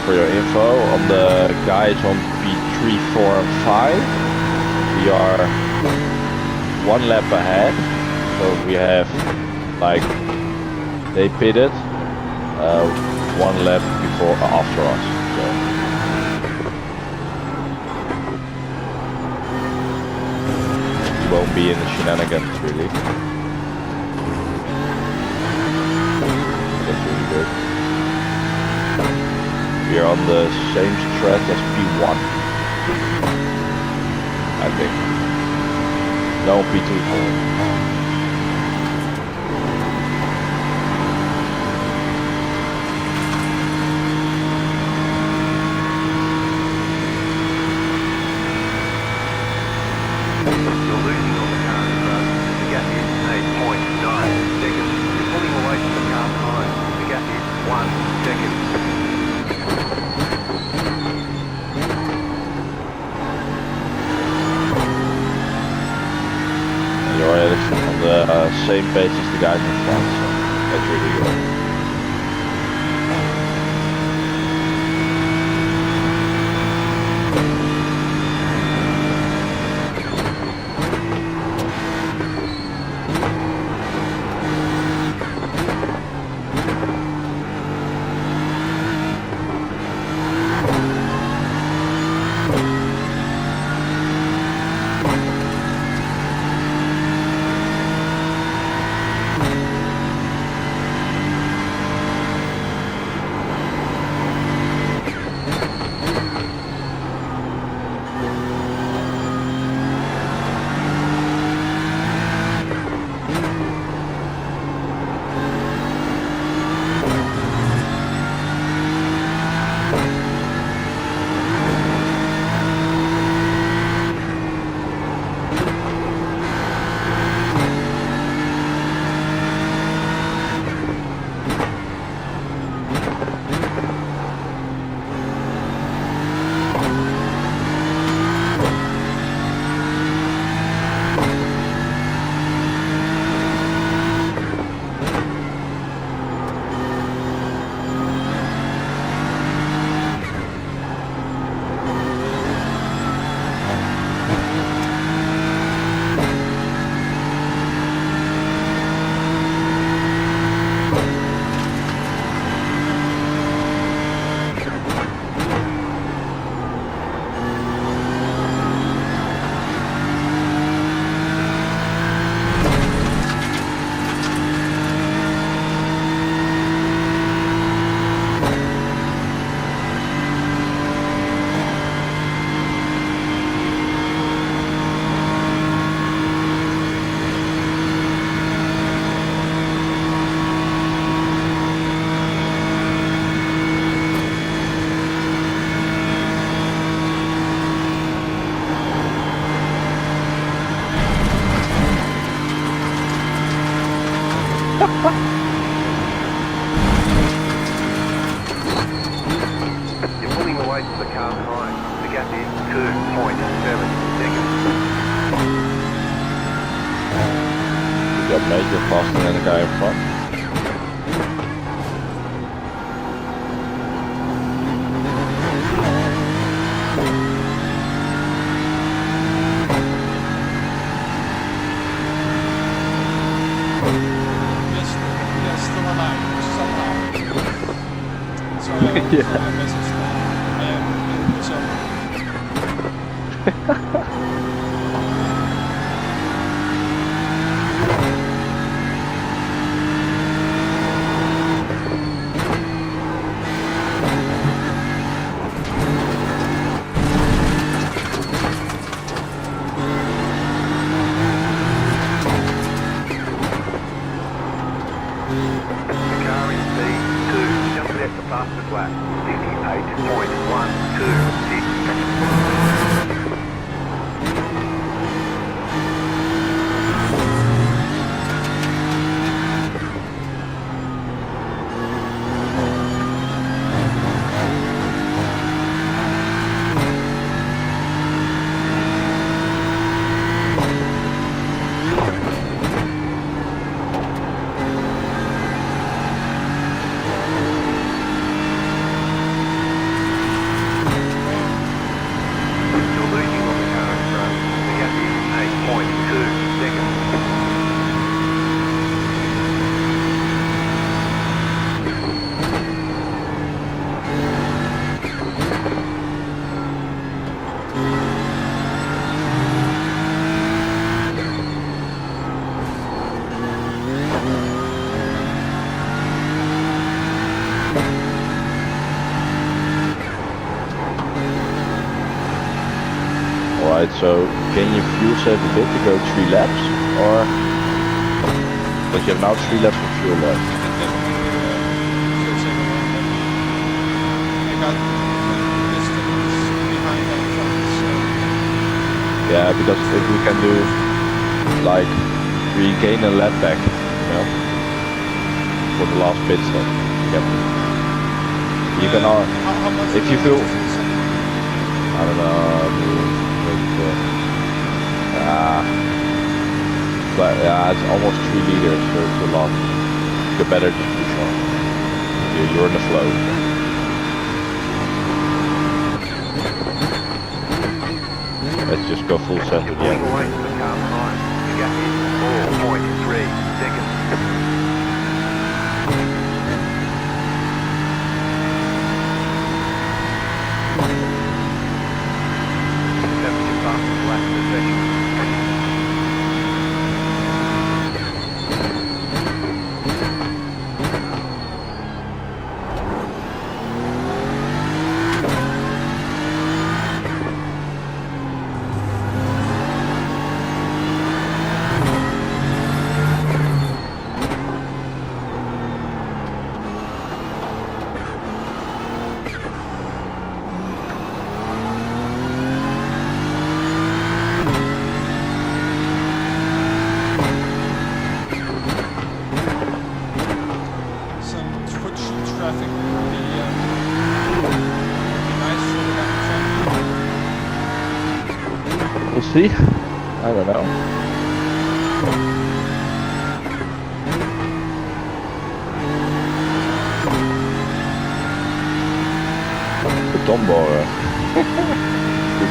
For your info, on the guys on P3, 4 and 5, we are 1 lap ahead. So we have, like, they pitted 1 lap before after us. So we won't be in the shenanigans really. That's really good. We are on the same stretch as P1, I think. No, P2. You're losing on the car in front. The gap is 8.9 seconds. You're pulling away from the car behind. The gap is 1 second. You're on the same pace as the guys in front, so that's really good. You're pulling away from the car behind. The gap is 2.7 seconds. Good job, mate. You're faster than the guy in front. Yes, still alive, somehow. Sorry, I messaged that. I am set the fastest lap. 58.126. Alright, so can you fuel save a bit to go 3 laps? Or because you have now 3 laps of fuel left? I can definitely fuel save a little bit. I got distance behind that front, so... Yeah, because if we can do like regain a lap back, you know, for the last pit stop. Yep. You can how much if you feel, fuel save? I don't know. But yeah, it's almost 3 liters, so it's a lot. You better just push on. You're in the flow. Let's just go full send at the end. Away from the car behind. The gap is 4.3 seconds. We'll see. I don't know. Betonboren.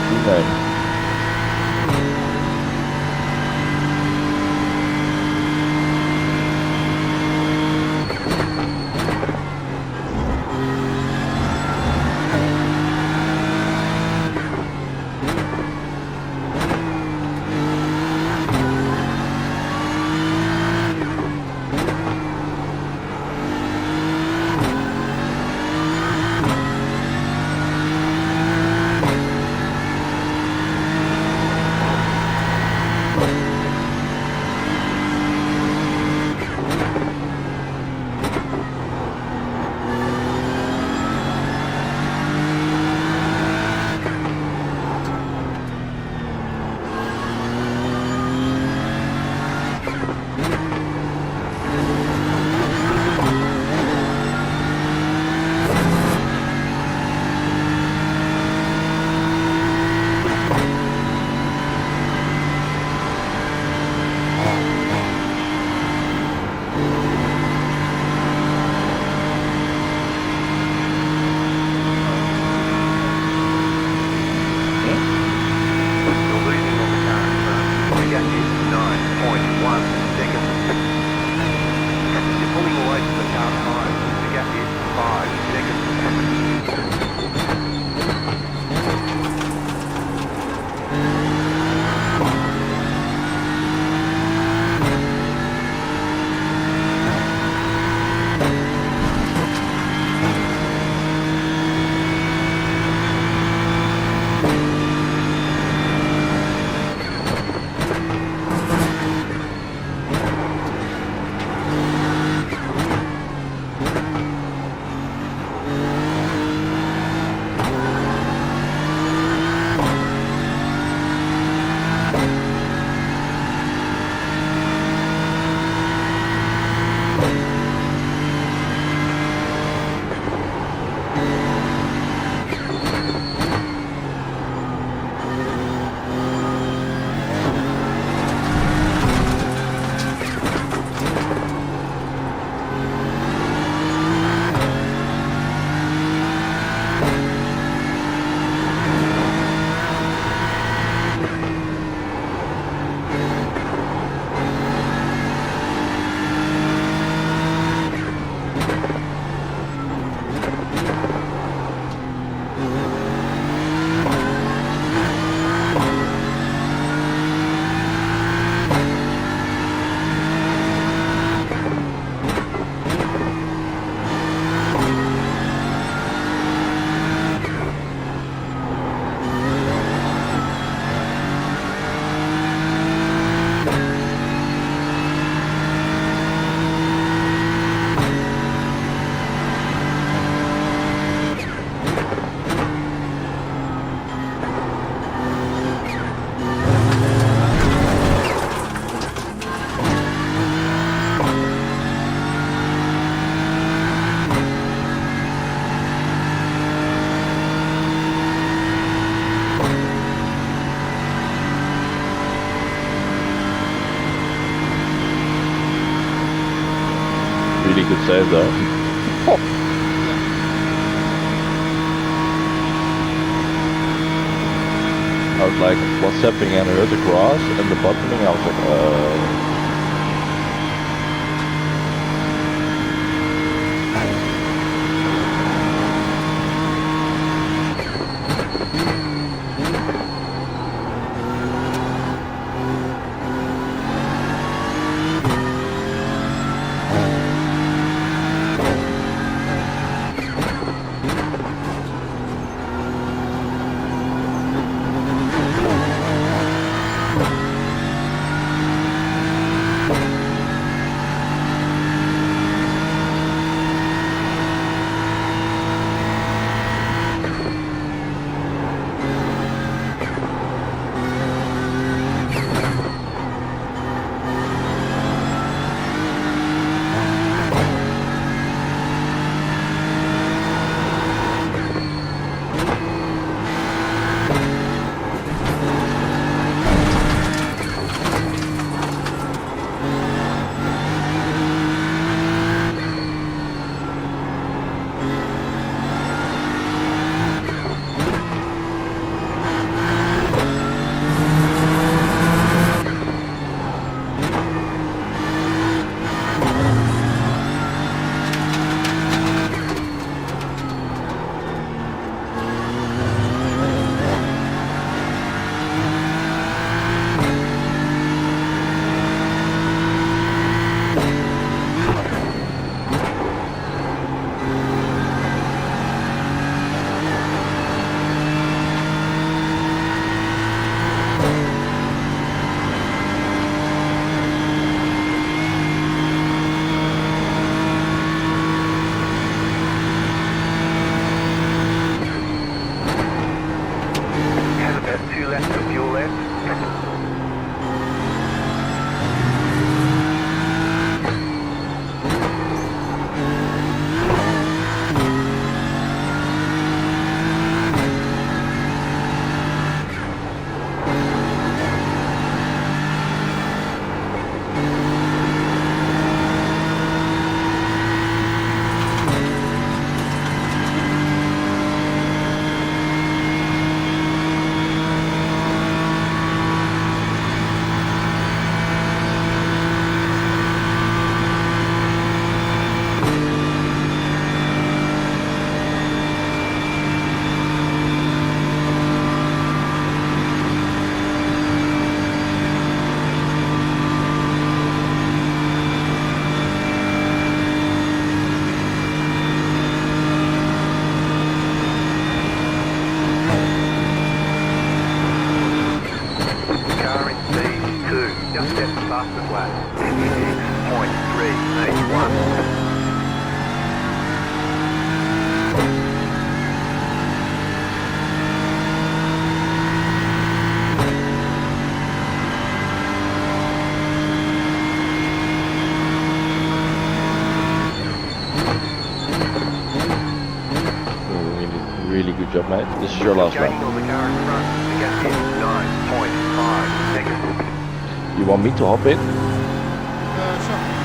Goed name. safe though. Oh. I was like, what's happening? And I heard the grass and the bottoming. I was like, Really good job, mate. This is your last lap. You want me to hop in? Sure.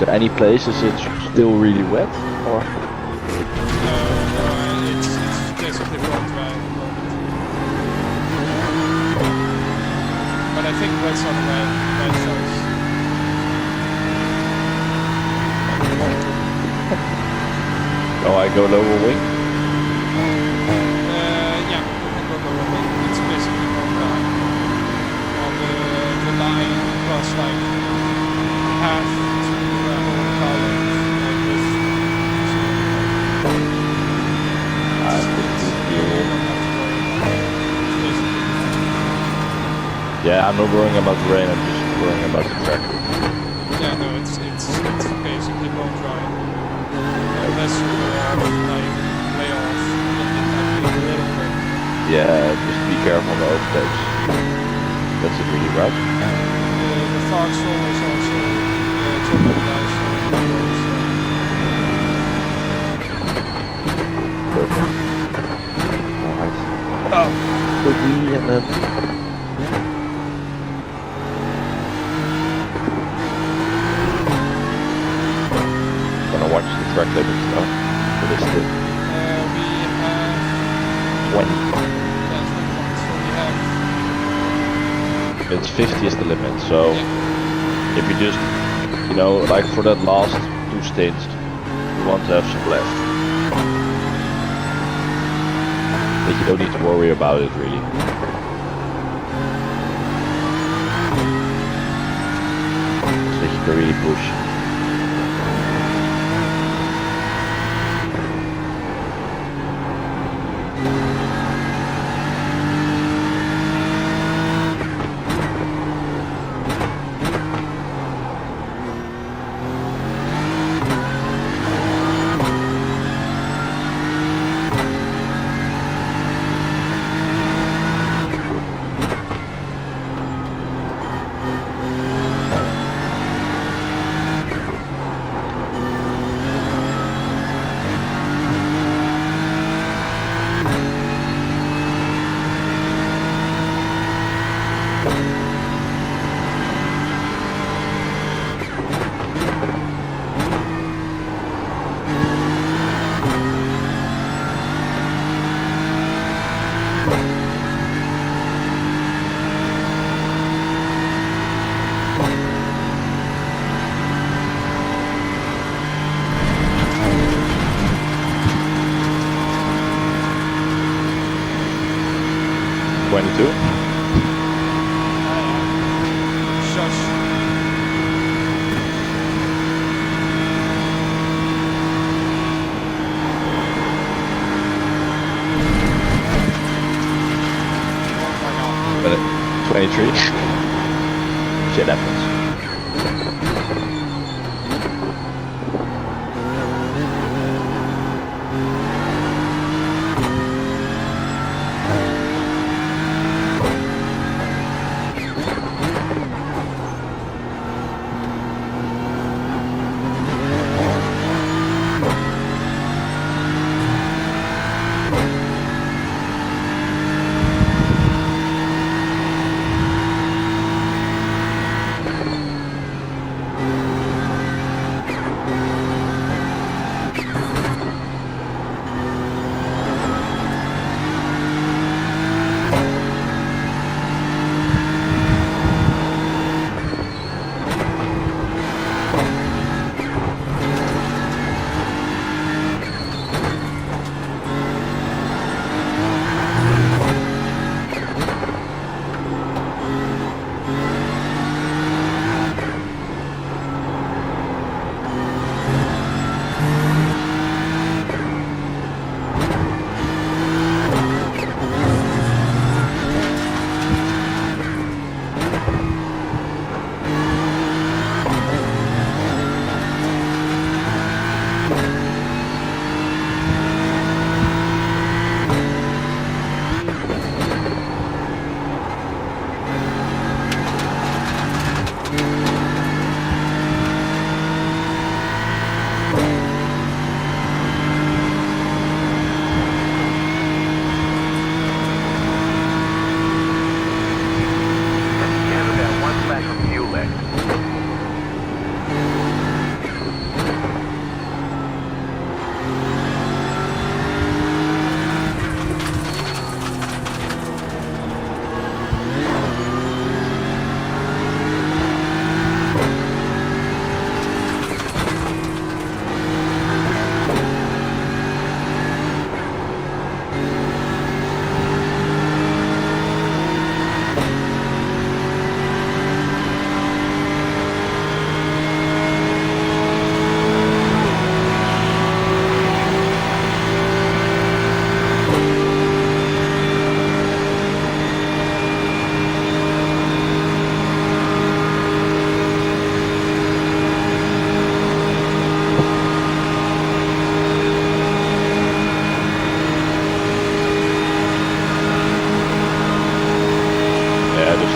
there any places it's still really wet? Or It's basically blown dry at the moment. But I think wet's on the right choice. oh, I go lower wing? Yeah, you can go lower wing. It's basically blown dry. On the line, it was like half to the whole car length, like this. Yeah, I'm not worrying about the rain, I'm just worrying about the track. Yeah, no, it's basically blown dry. Unless you like lay off a little bit. Yeah, just be careful on the overtakes. That's it really rough. The foxhole is also totally nice on the roads. Perfect. Alright. Oh, the wheel and then... Gonna watch the track limits now. For this too. We have 20. yeah, 20 points. So we have It's 50 is the limit, so yeah. if you just, you know, like for that last 2 stints, you want to have some left. But you don't need to worry about it really. So that you can really push. Shush. But 23. Shit happens.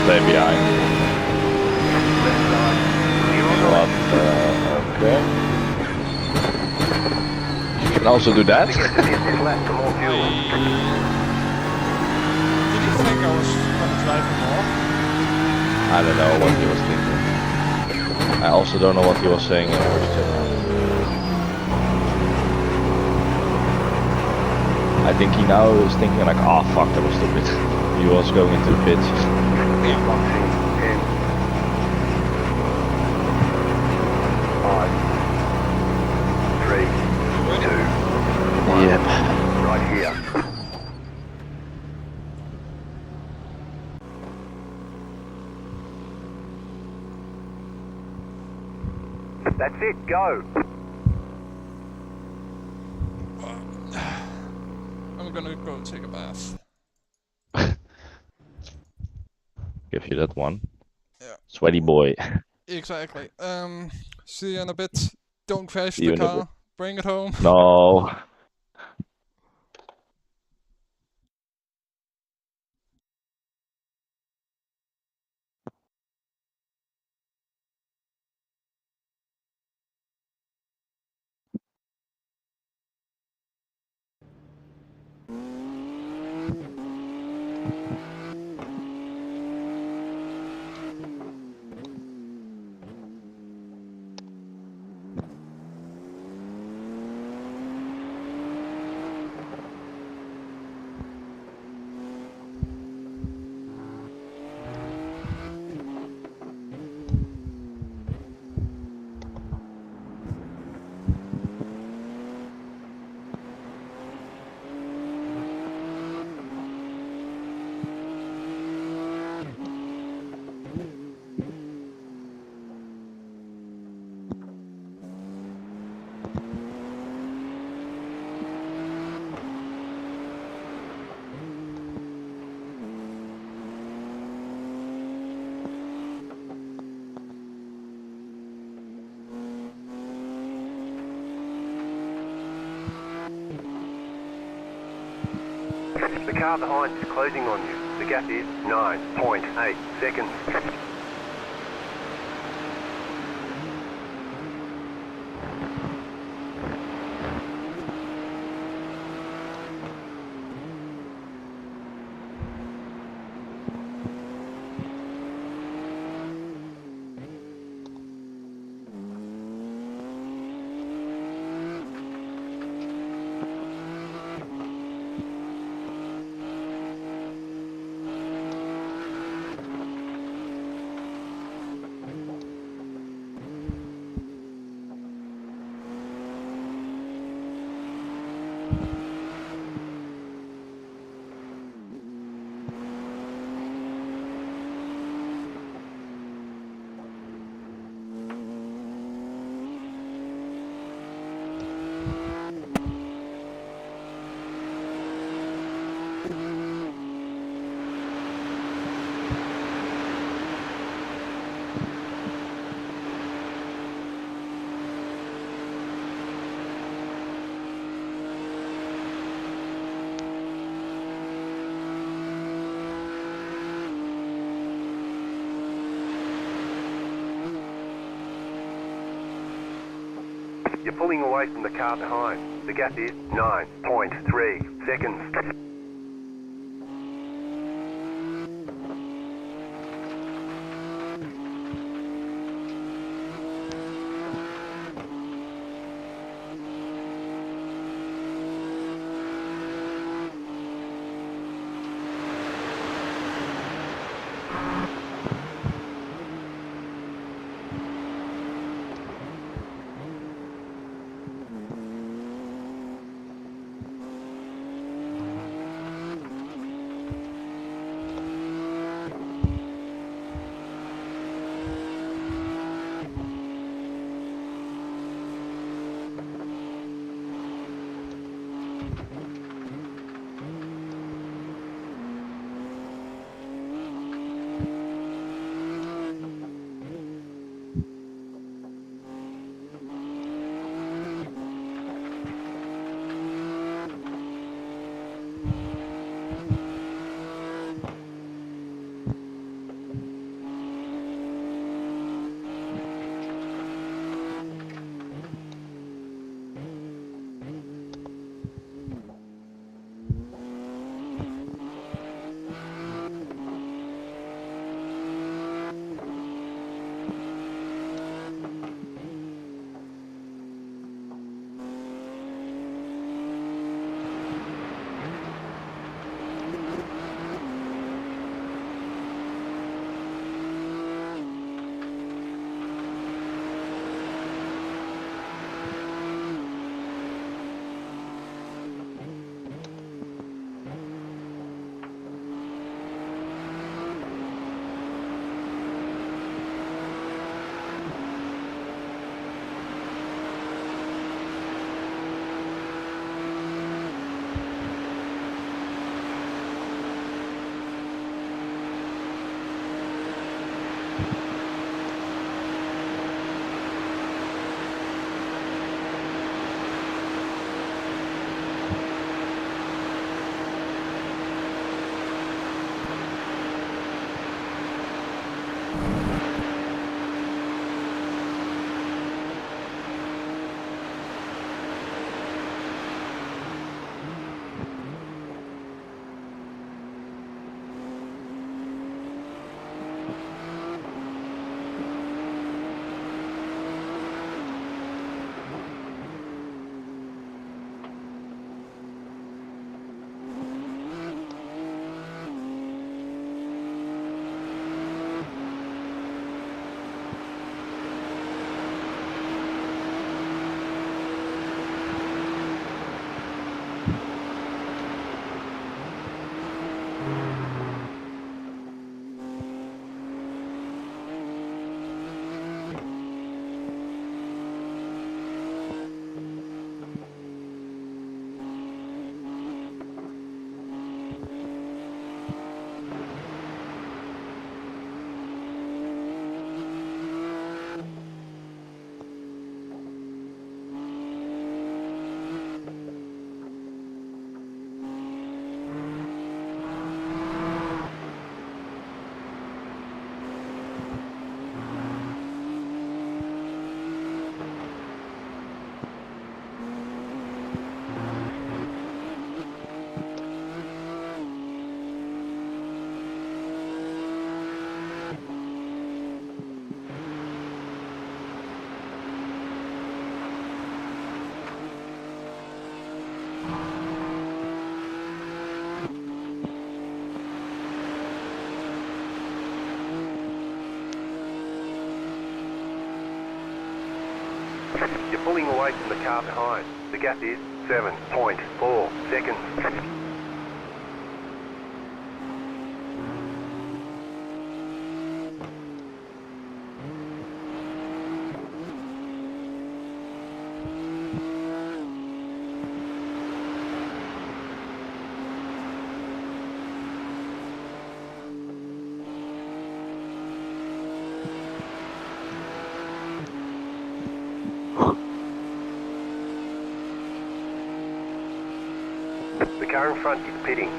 stay behind. Left side. Clear on the What? left. Okay. You can also do that. To get to this lap for more fuel. Did he think I was gonna drive him off? I don't know what he was thinking. I also don't know what he was saying in question. I think he now is thinking like, oh fuck, that was stupid. He was going into the pits. Boxing 10, 5, 3, 2, 1. Yep. Right here. That's it, go. I'm gonna go take a bath. Give you that one. Yeah. Sweaty boy. Exactly. See you in a bit. Don't crash See you the in a car. Bring it home. No. The car behind is closing on you. The gap is 9.8 seconds. You're pulling away from the car behind. The gap is 9.3 seconds. You're pulling away from the car behind. The gap is 7.4 seconds. The car in front is pitting.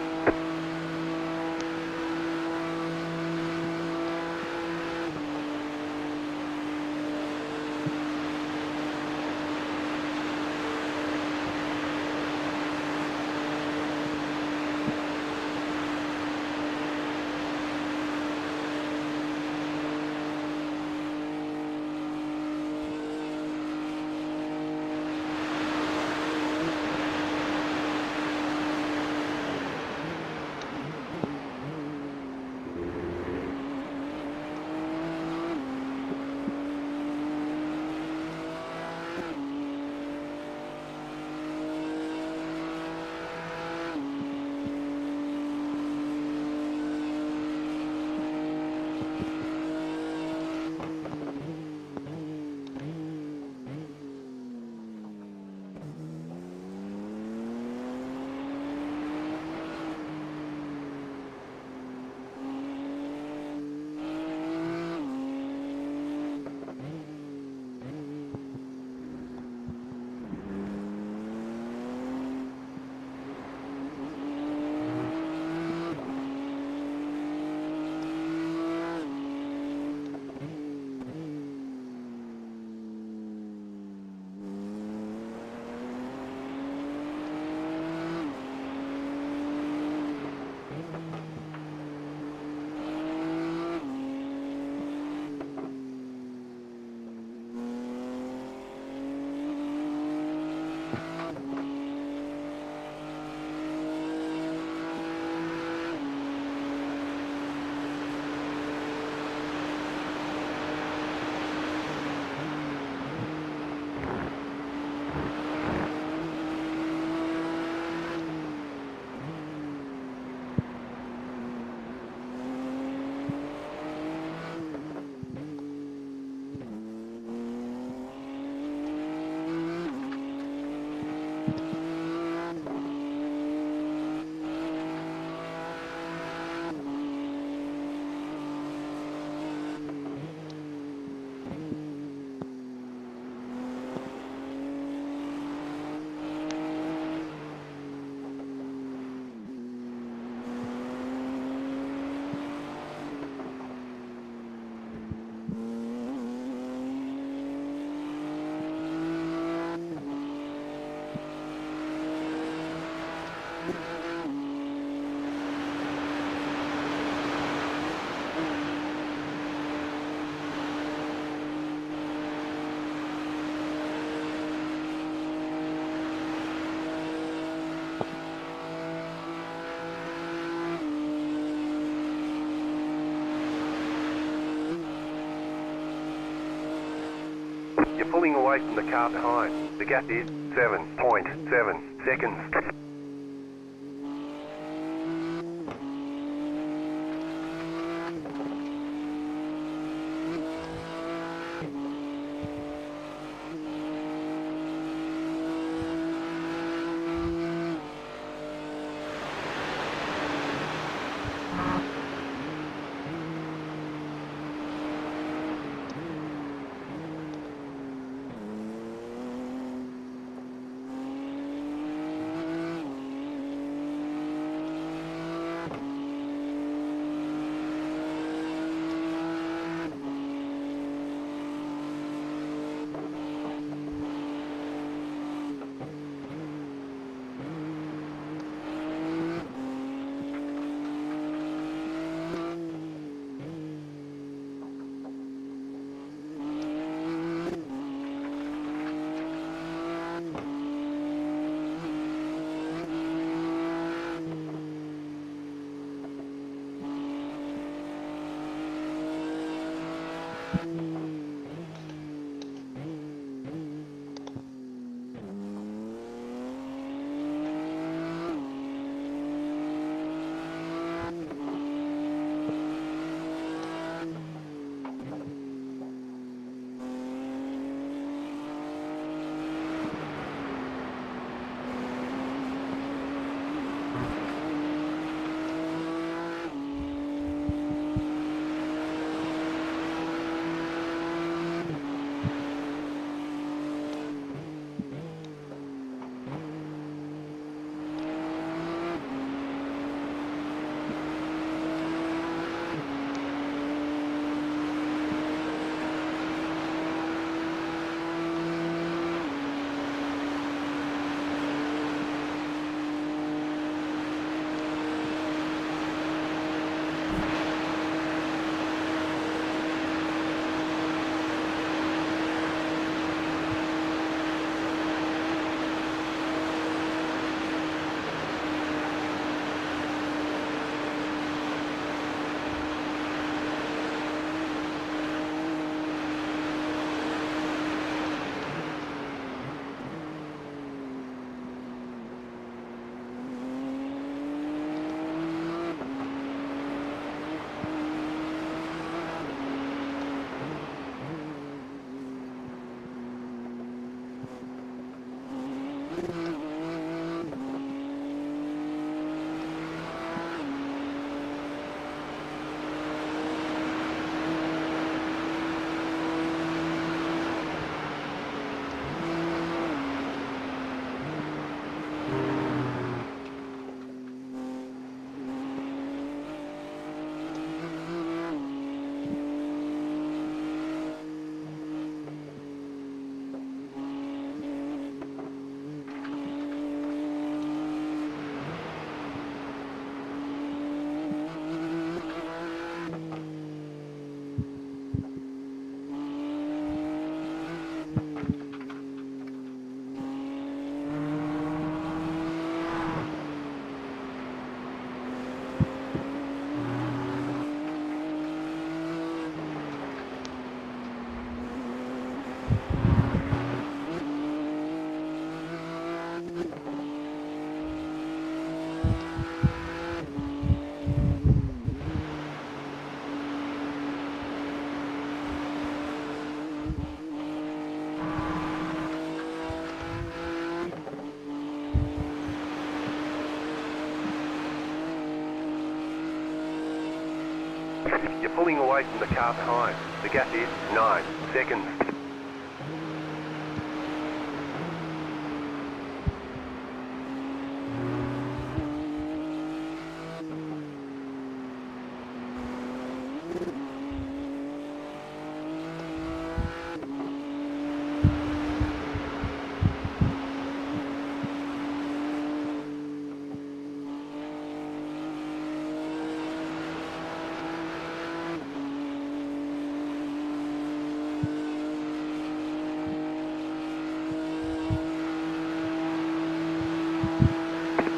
You're pulling away from the car behind. The gap is 7.7 seconds. pulling away from the car behind. The gap is 9 seconds.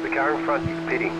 The car in front is pitting.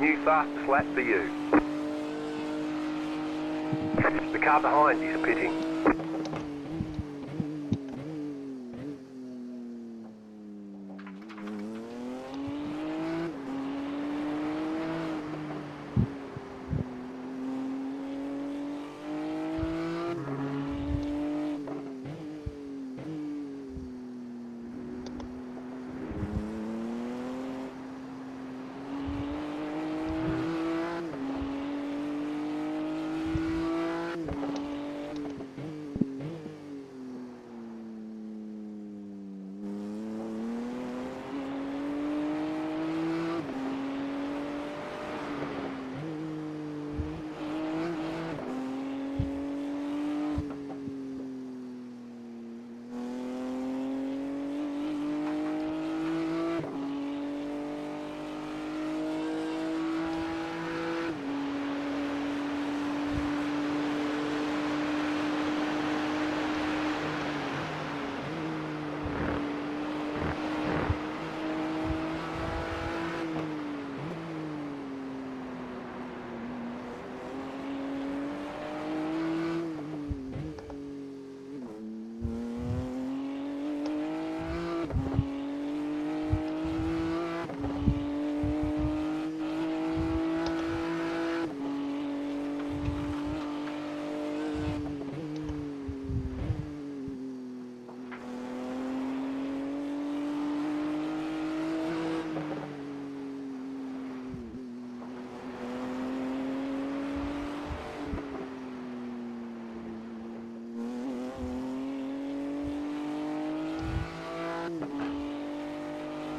New fastest lap for you. The car behind is pitting.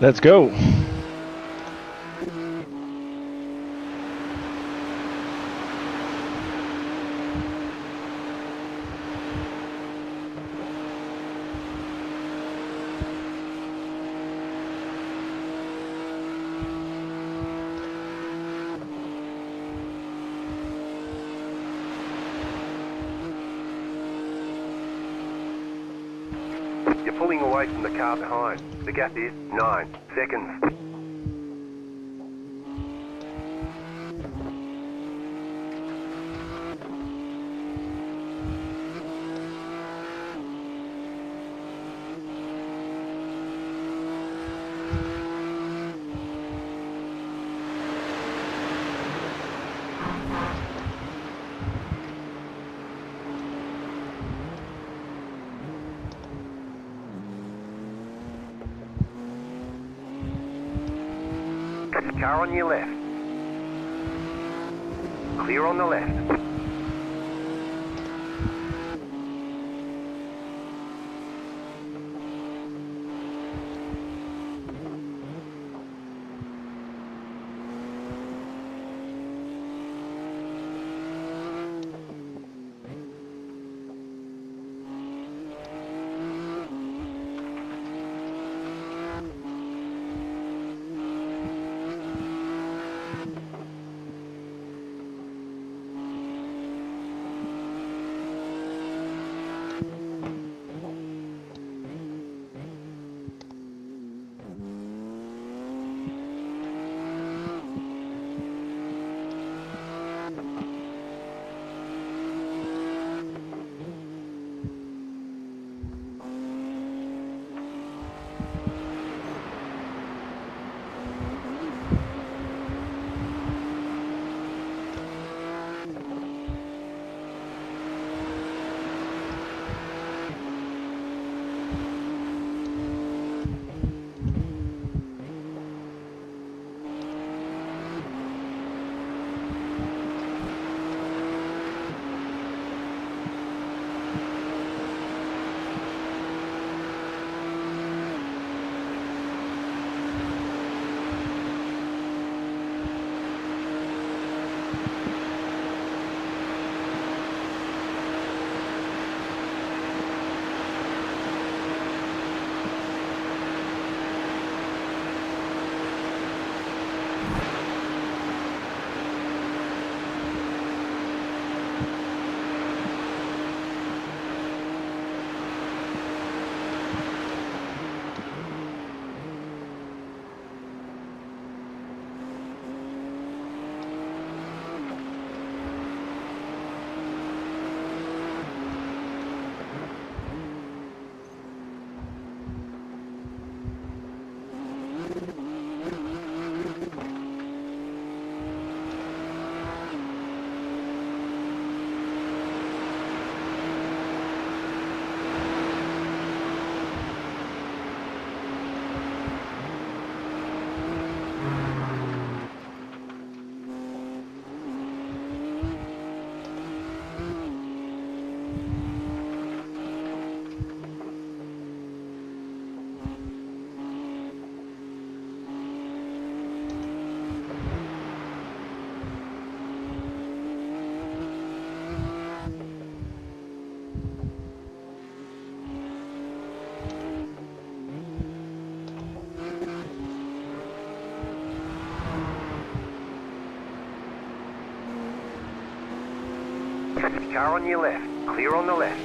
Let's go. You're pulling away from the car behind. The gap is 9 seconds. Car on your left. Clear on the left. Car on your left. Clear on the left.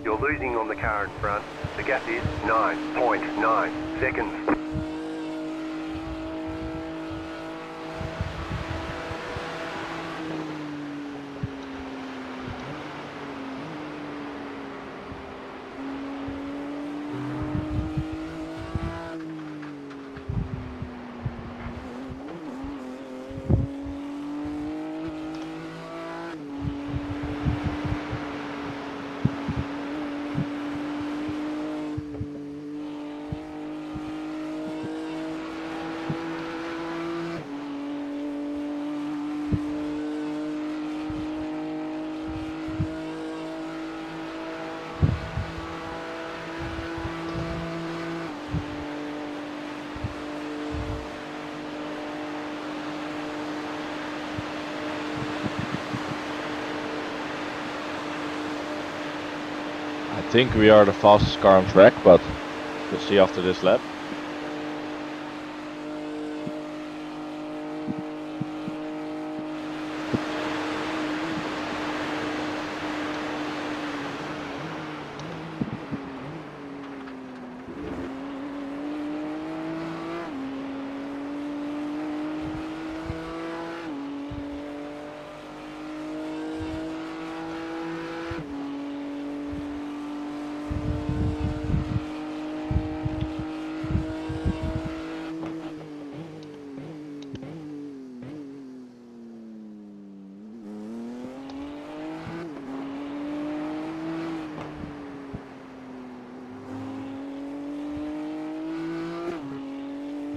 You're losing on the car in front. The gap is 9.9 seconds. I think we are the fastest car on track, but we'll see after this lap.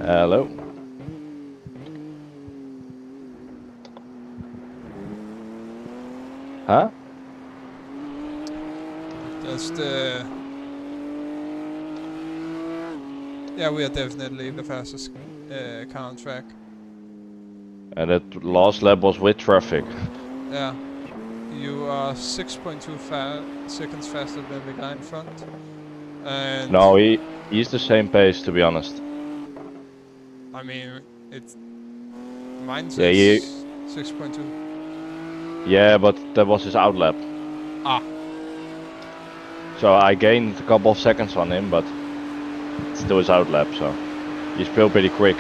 Hello. Huh? That's the... Yeah, we are definitely the fastest car on track. And that last lap was with traffic. Yeah. You are 6.2 seconds faster than the guy in front. And No, he's the same pace, to be honest. I mean, it's... Mine Yeah, says 6.2. Yeah, but that was his out lap. Ah. So I gained a couple of seconds on him, but it's still his out lap, so he's still pretty quick.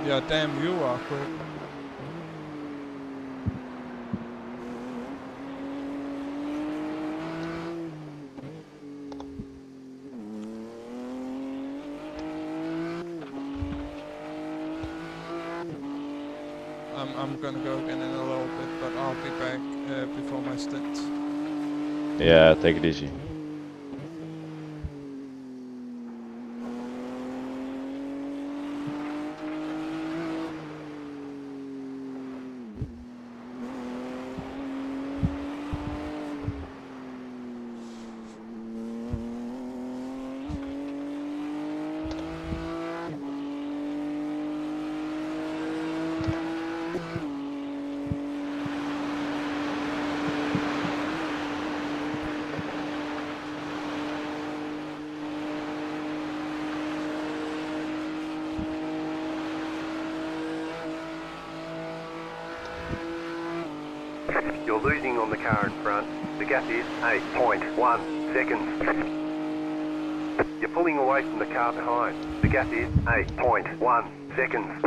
Yeah, damn, you are quick. I'm gonna go again in a little bit, but I'll be back before my stint. Yeah, take it easy. You're losing on the car in front. The gap is 8.1 seconds. You're pulling away from the car behind. The gap is 8.1 seconds.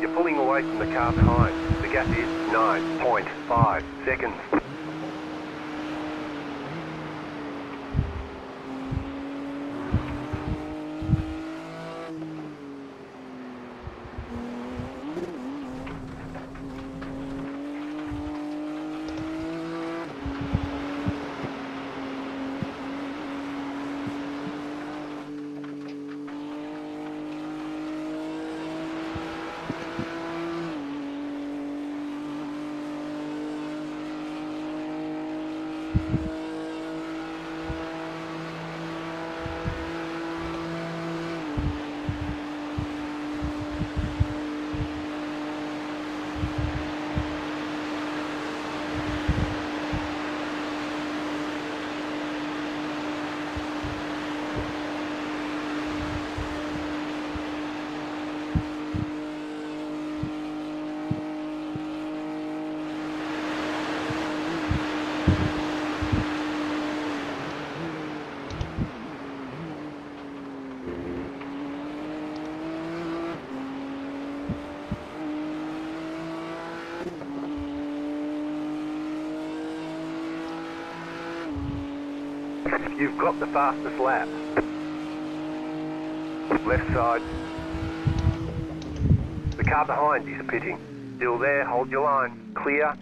You're pulling away from the car behind. The gap is 9.5 seconds. You've got the fastest lap. Left side. The car behind is pitting. Still there, hold your line. Clear.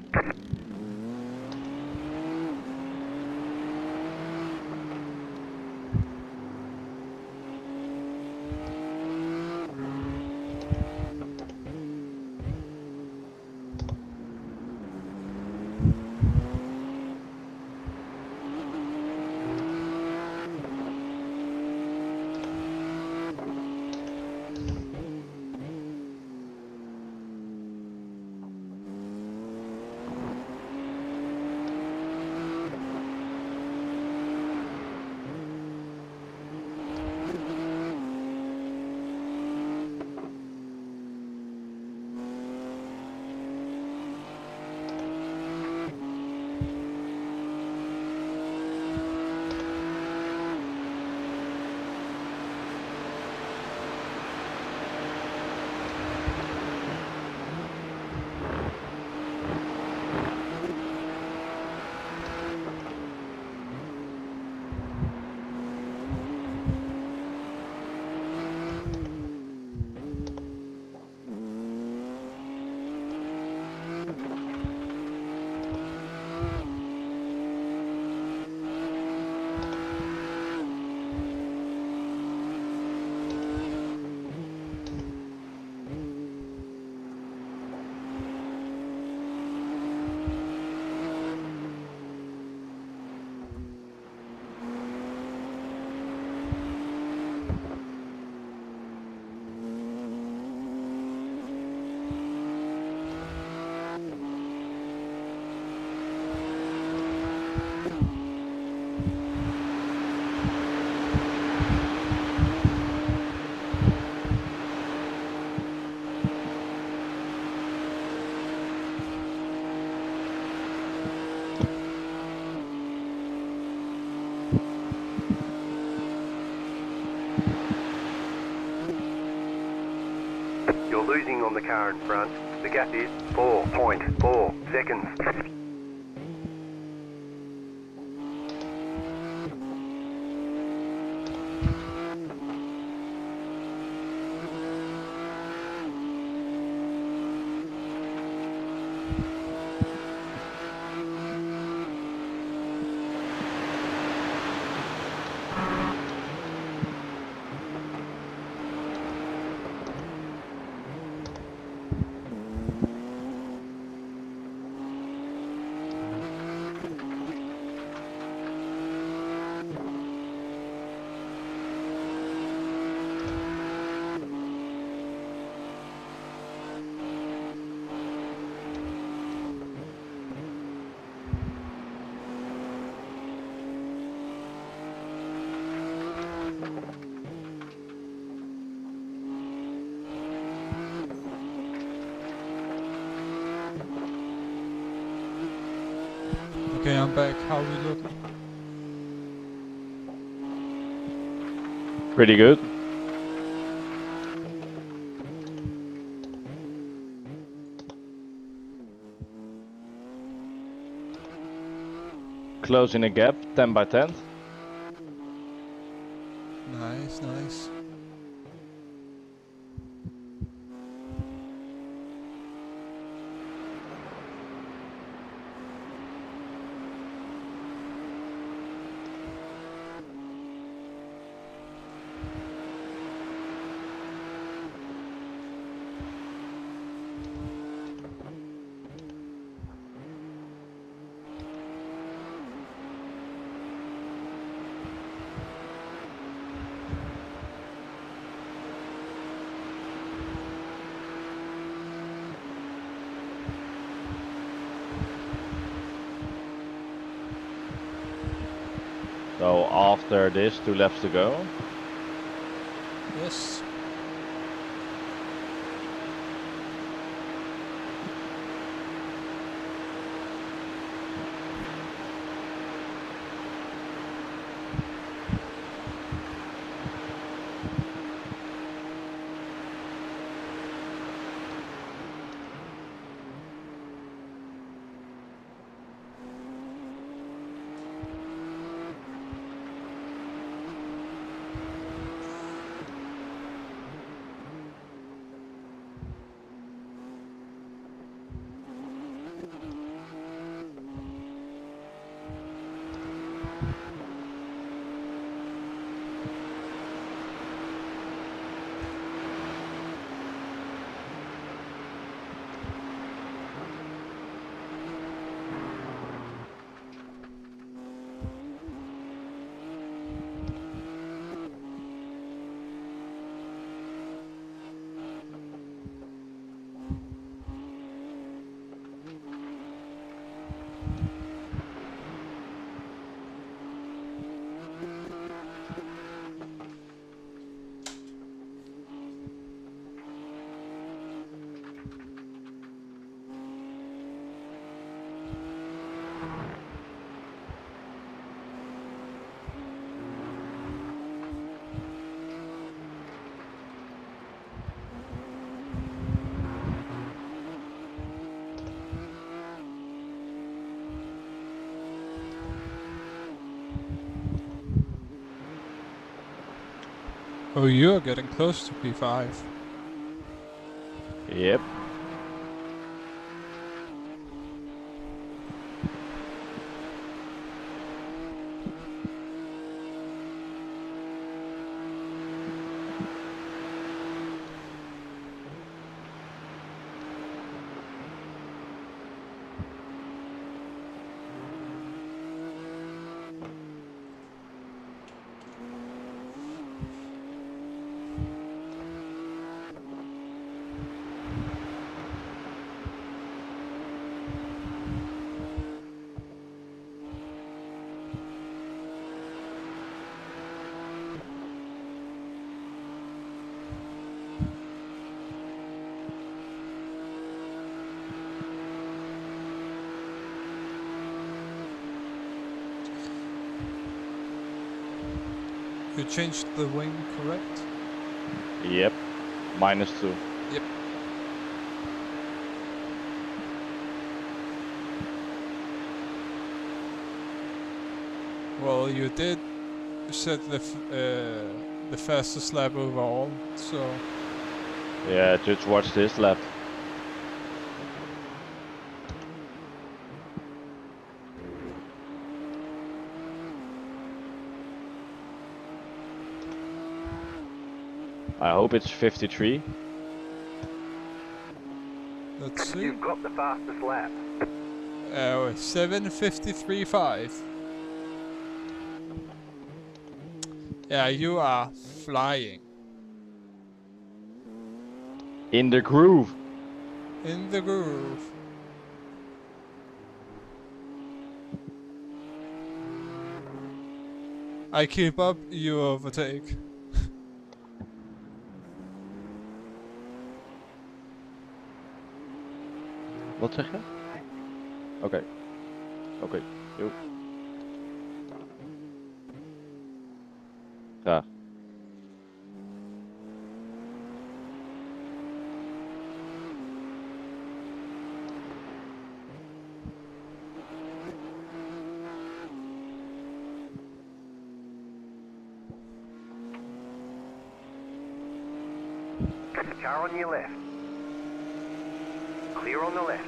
Losing on the car in front. The gap is 4.4 seconds. Okay, I'm back. How are we looking? Pretty good. Closing a gap, 10 by 10. Nice, nice. So after this, 2 laps to go. Yes. Oh, you're getting close to P5. Yep. You changed the wing, correct? Yep. -2. Yep. Well, you did set the fastest lap overall, so Yeah, just watch this lap. I hope it's 53. let's see. You've got the fastest lap. 7:53.5. Yeah, you are flying In the groove. in the groove. I keep up, you overtake. Wat zeg je? Oké. Oké. Jo. Graag. Car on your left. Clear on the left.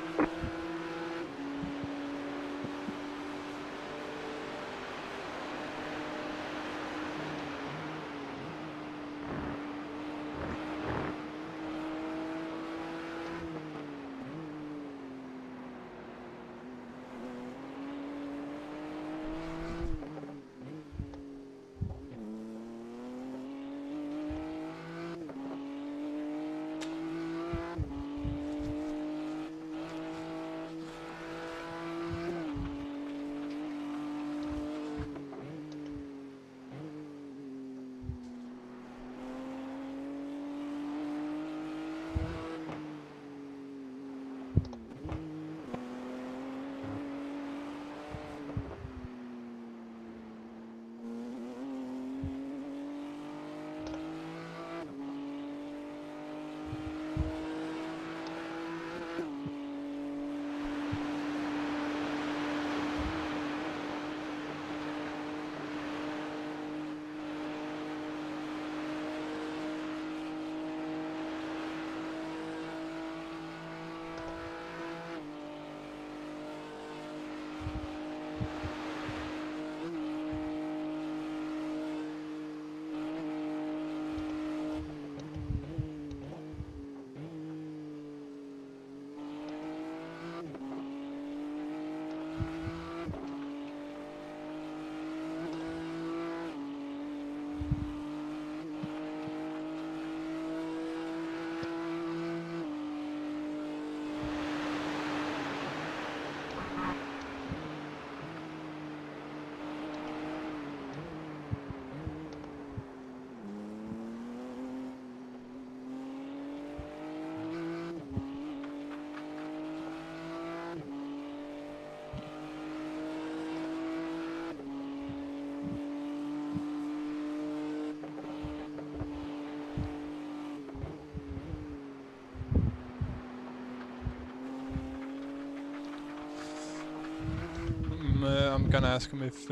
I'm gonna ask him if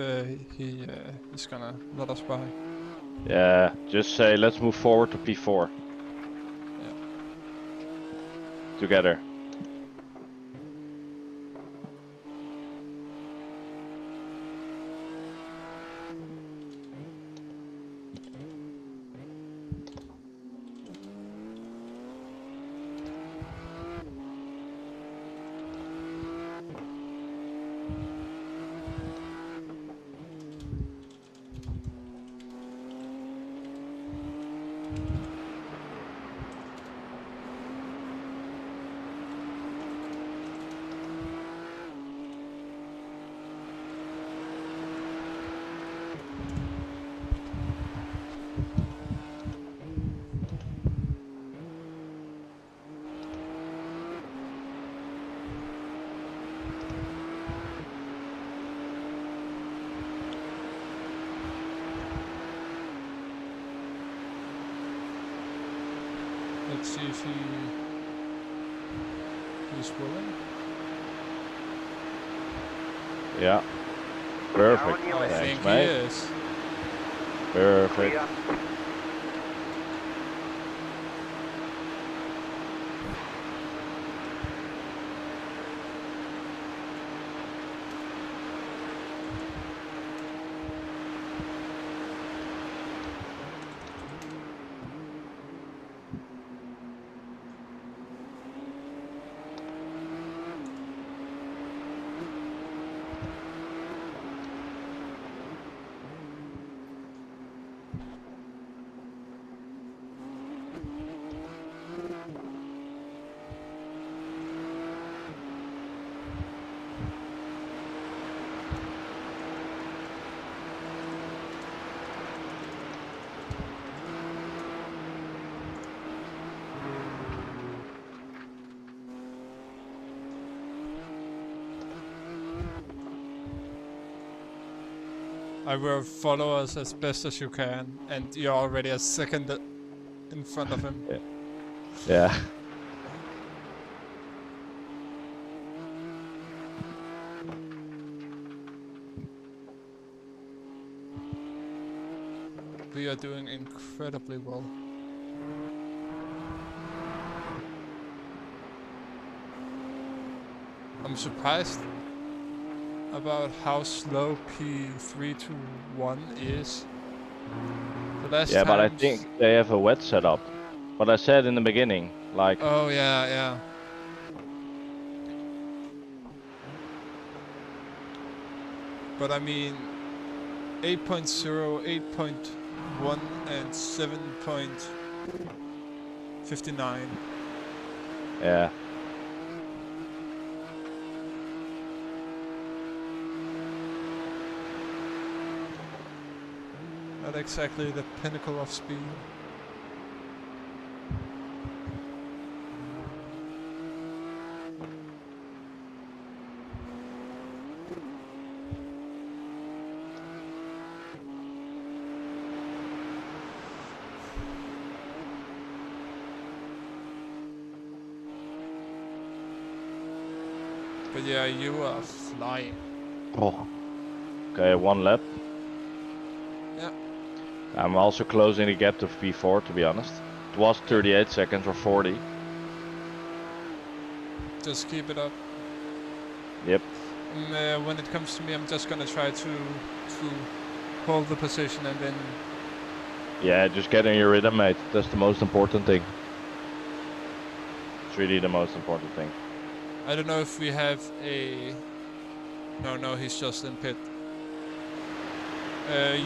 he is gonna let us by. Yeah, just say let's move forward to P4. Yeah. Together. Let's see if he's willing. Yeah. Perfect. Car on your I left. think mate. he is. Perfect. Clear. I will follow us as best as you can, and you're already a second in front of him. Yeah. We are doing incredibly well. I'm surprised about how slow P3 to 1 is. The last Yeah, but I times- think they have a wet setup. What I said in the beginning, like, Oh yeah, yeah. But I mean, 8.0, 8.1, and 7.59. yeah. Not exactly the pinnacle of speed. But yeah, you are flying. Oh. Okay, 1 lap. Yeah. I'm also closing the gap to P4, to be honest. It was 38 seconds or 40. Just keep it up. Yep. When it comes to me, I'm just gonna try to hold the position and then. Yeah, just get in your rhythm, mate. That's the most important thing. It's really the most important thing. I don't know if we have a. No, he's just in pit.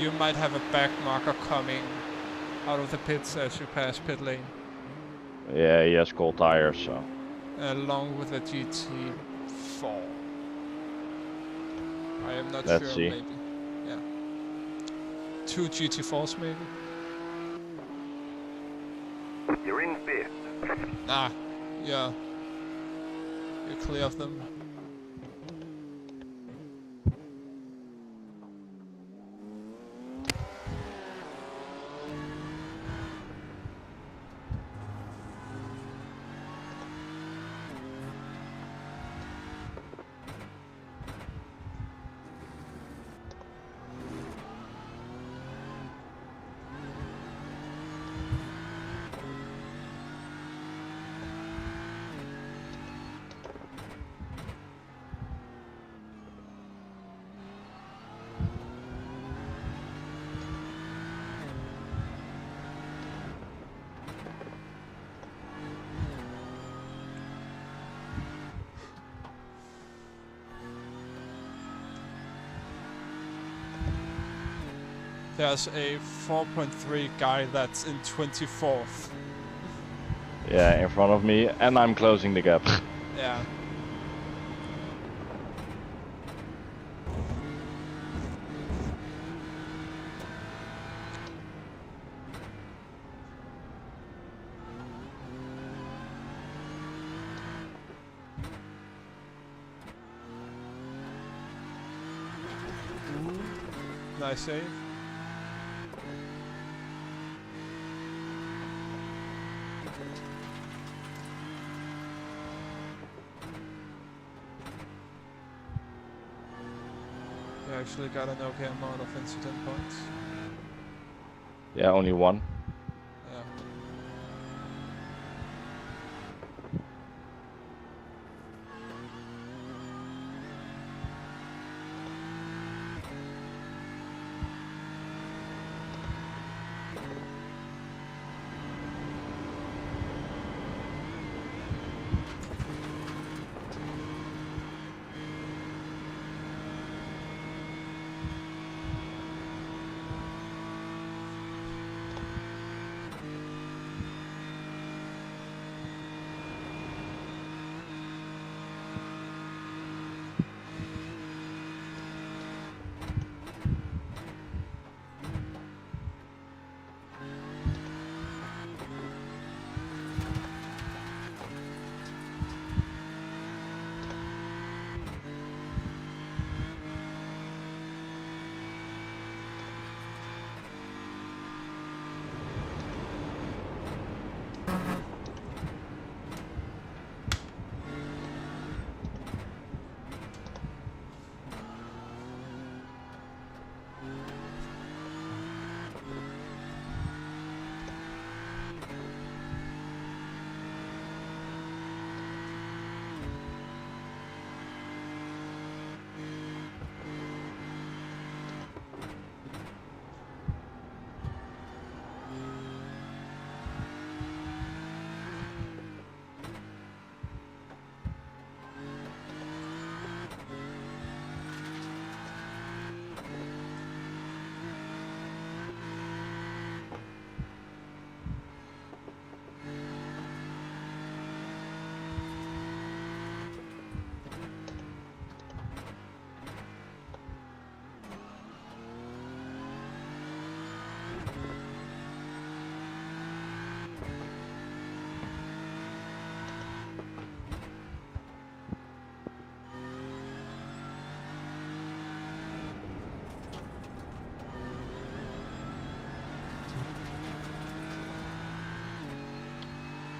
You might have a back marker coming out of the pits as you pass pit lane. Yeah, he has cold tires, so. Along with a GT4. I am not Let's sure, see. maybe. Yeah. 2 GT4s, maybe? You're in fifth. Nah, yeah. You're clear of them. There's a 4.3 guy that's in 24th. Yeah, in front of me, and I'm closing the gap. Yeah. Nice save. You actually got an okay amount of incident points. Yeah, only 1. Yeah.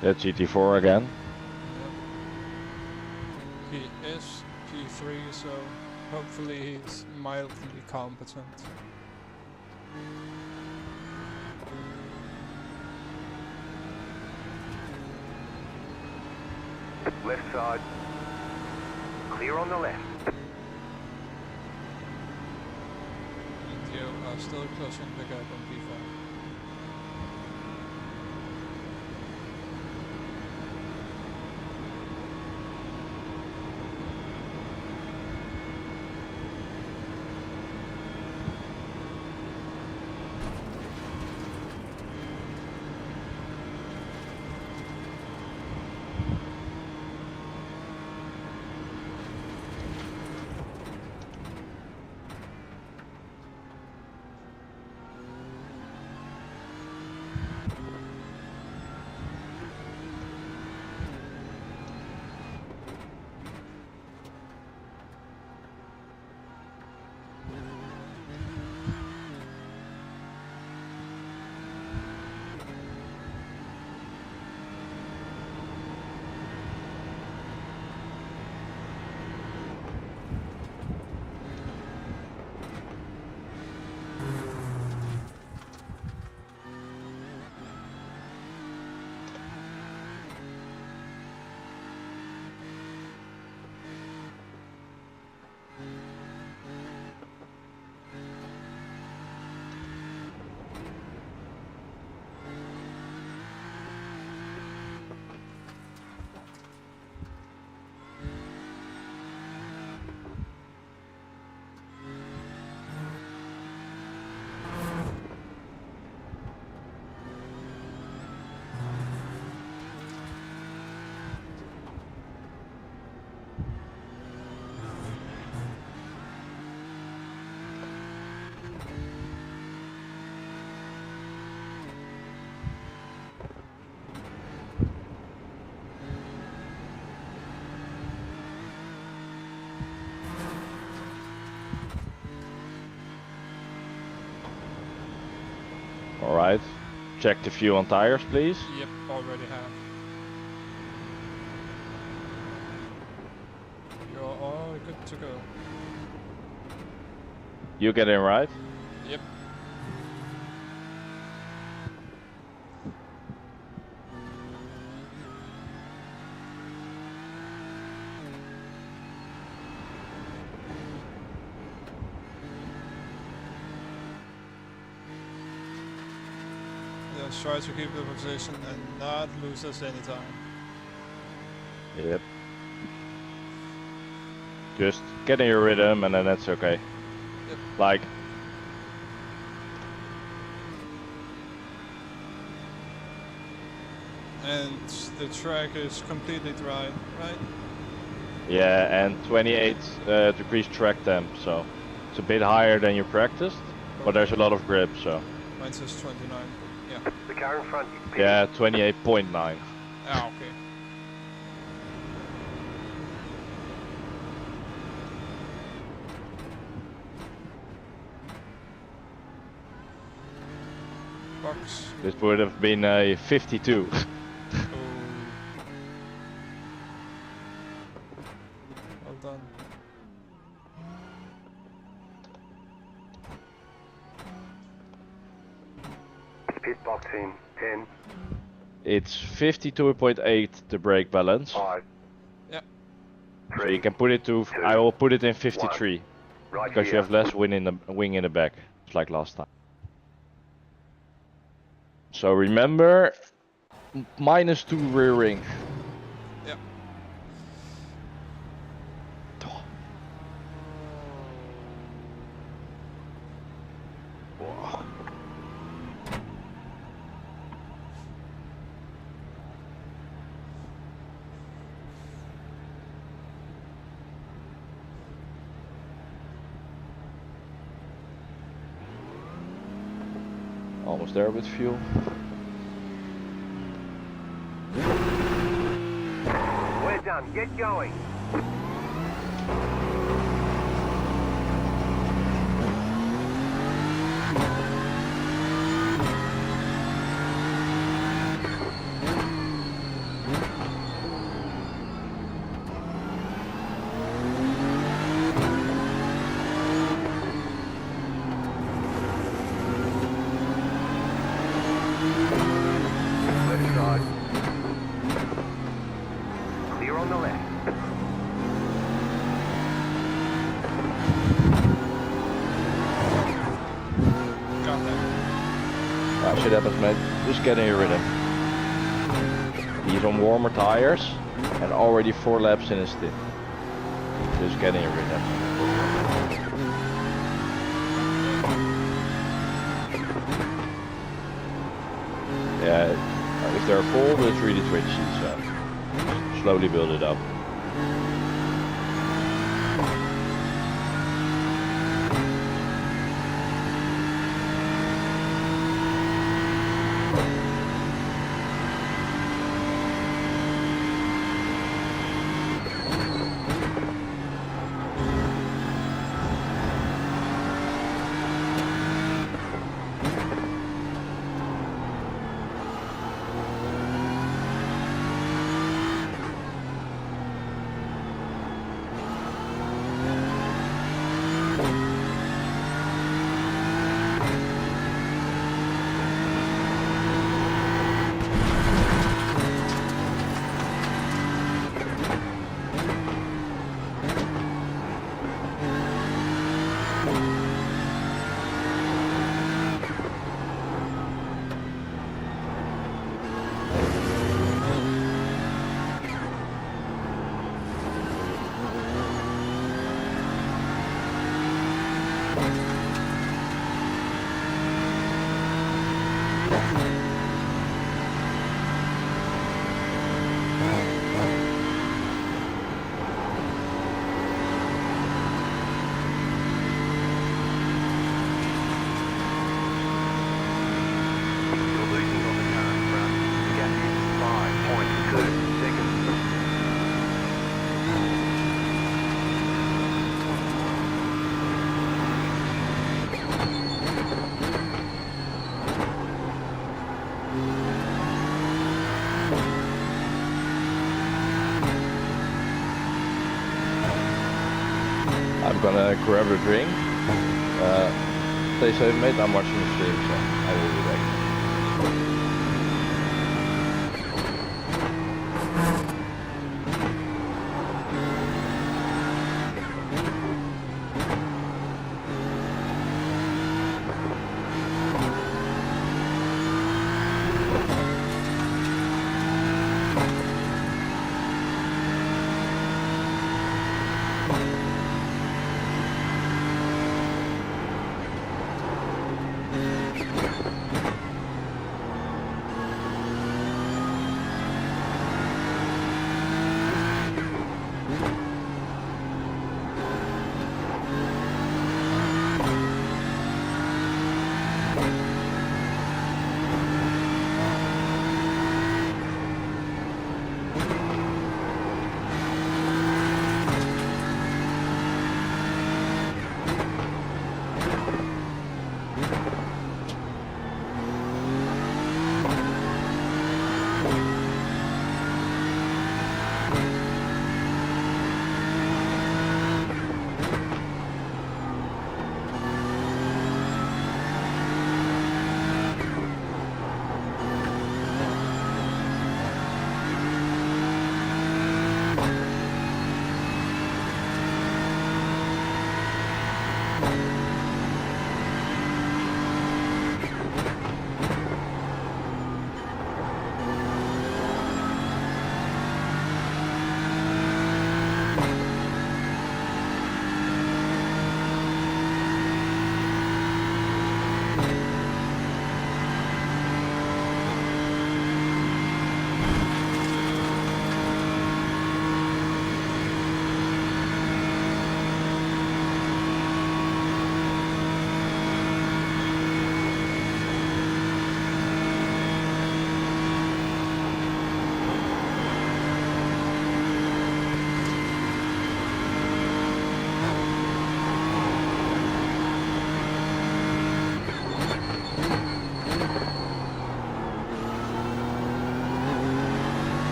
That's GT4 again. Yep. He is P3, so hopefully he's mildly competent. Left side. Clear on the left. And you are still closing the gap on P5. Alright. Check the fuel and tires, please. Yep, already have. You're all good to go. You get in right? Yep. Just try to keep the position and not lose us any time. Yep. Just get in your rhythm and then that's okay. Yep. Like, And the track is completely dry, right? yeah, and 28 degrees track temp, so it's a bit higher than you practiced, but there's a lot of grip, so. Mine says 29. Yeah. The car in front is pitted. Yeah, 28.9. Ah, okay. Box. This would have been a 52. Oh. Well done. Pit box in 10, It's 52.8 the brake balance. 5, Yep. So 3, you can put it to, I will put it in 53. right Because you here. have less wing in the back, just like last time. So remember, -2 rear ring. Yep. Whoa. Almost there with fuel. We're done. Get going. shit happens, mate, just get in your rhythm. He's on warmer tires and already 4 laps in his stint. Just get in your rhythm. Yeah, if they're full, it's really twitchy, so slowly build it up. I'm gonna grab a drink. Stay safe, mate. I'm watching the stream, so I will be back.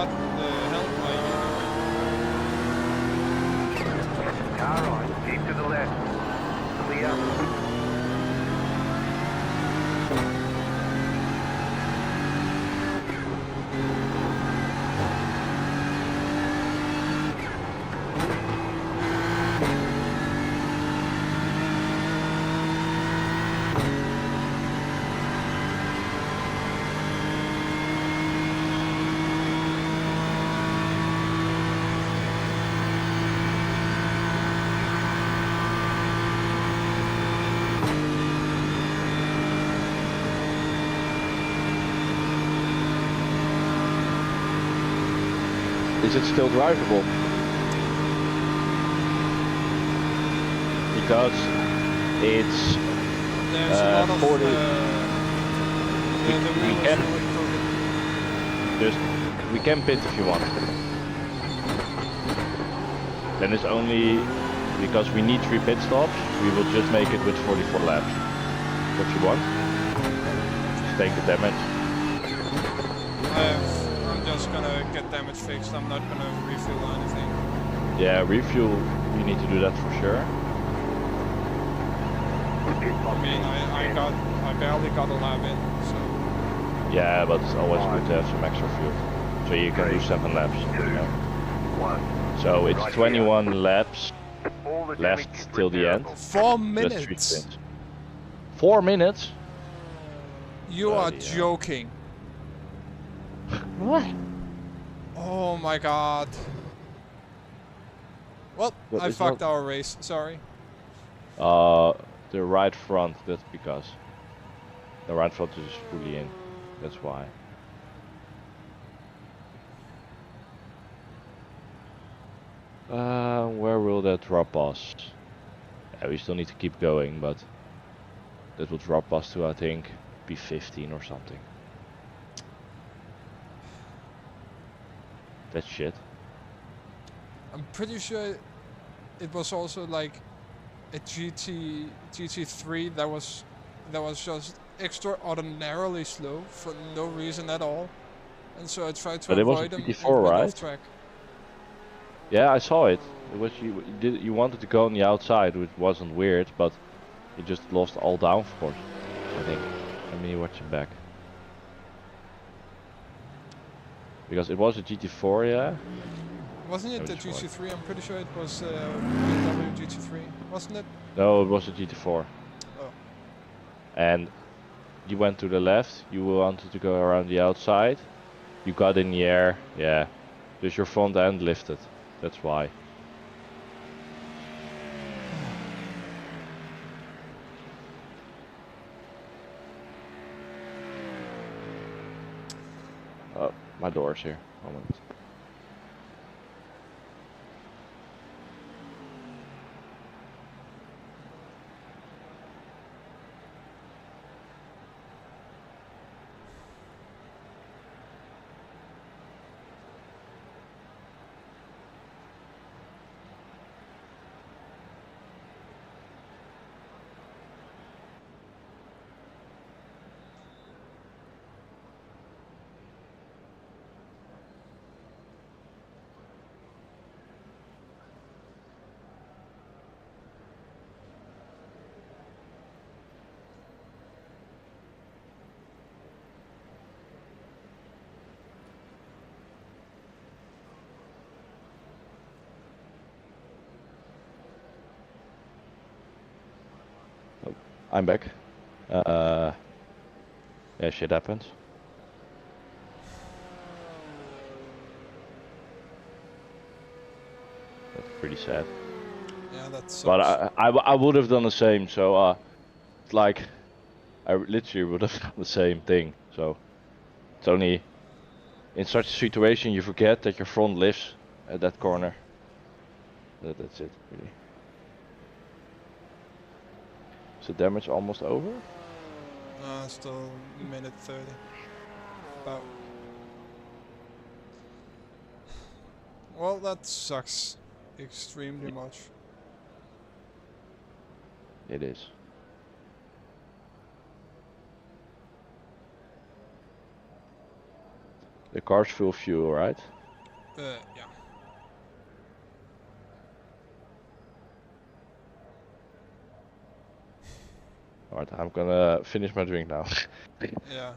what the hell are you doing? Car right, keep to the left. Clear. Is it still drivable? Because it's There's a lot of 40. the wheel we is can really crooked. we can pit if you want. Then it's only because we need 3 pit stops. We will just make it with 44 laps. What you want? Just take the damage. I'm just gonna get damage fixed. I'm not gonna refuel or anything. Yeah, refuel. You need to do that for sure. I mean, I barely got a lap in, so. Yeah, but it's always good to have some extra fuel. So you can do 7 laps. You know? 1. So it's Right 21 laps All the damage is left till the end. repairable. 4 Just 3 minutes? spins. 4 minutes? You are Bloody hell. joking. What? Oh my god. Well, What I is fucked not- our race, sorry. The right front, that's because the right front is fully in. That's why. Where will that drop us? Yeah, we still need to keep going, but that will drop us to, I think, P15 or something. That's shit. I'm pretty sure it was also like a GT3 that was just extraordinarily slow for no reason at all, and so I tried to But it was a avoid him GT4, and went right? off track. Yeah, I saw it. It was you wanted to go on the outside, which wasn't weird, but you just lost all downforce, I think. Let me watch it back. Because it was a GT4, yeah? Wasn't it Oh, the which one? GT3? I'm pretty sure it was BMW GT3, wasn't it? No, it was a GT4. Oh. And you went to the left, you wanted to go around the outside, you got in the air, yeah. Dus your front end lifted, that's why. Oh, my door's here. Moment. I'm back. Yeah, shit happens. That's pretty sad. Yeah, that sucks. But I would have done the same, so it's like I literally would have done the same thing. So it's only in such a situation you forget that your front lifts at that corner. That's it, really. Is the damage almost over? Still minute 30. About. Well, that sucks extremely much. It is. The car's full fuel, right? Yeah. Alright, I'm gonna finish my drink now. Yeah.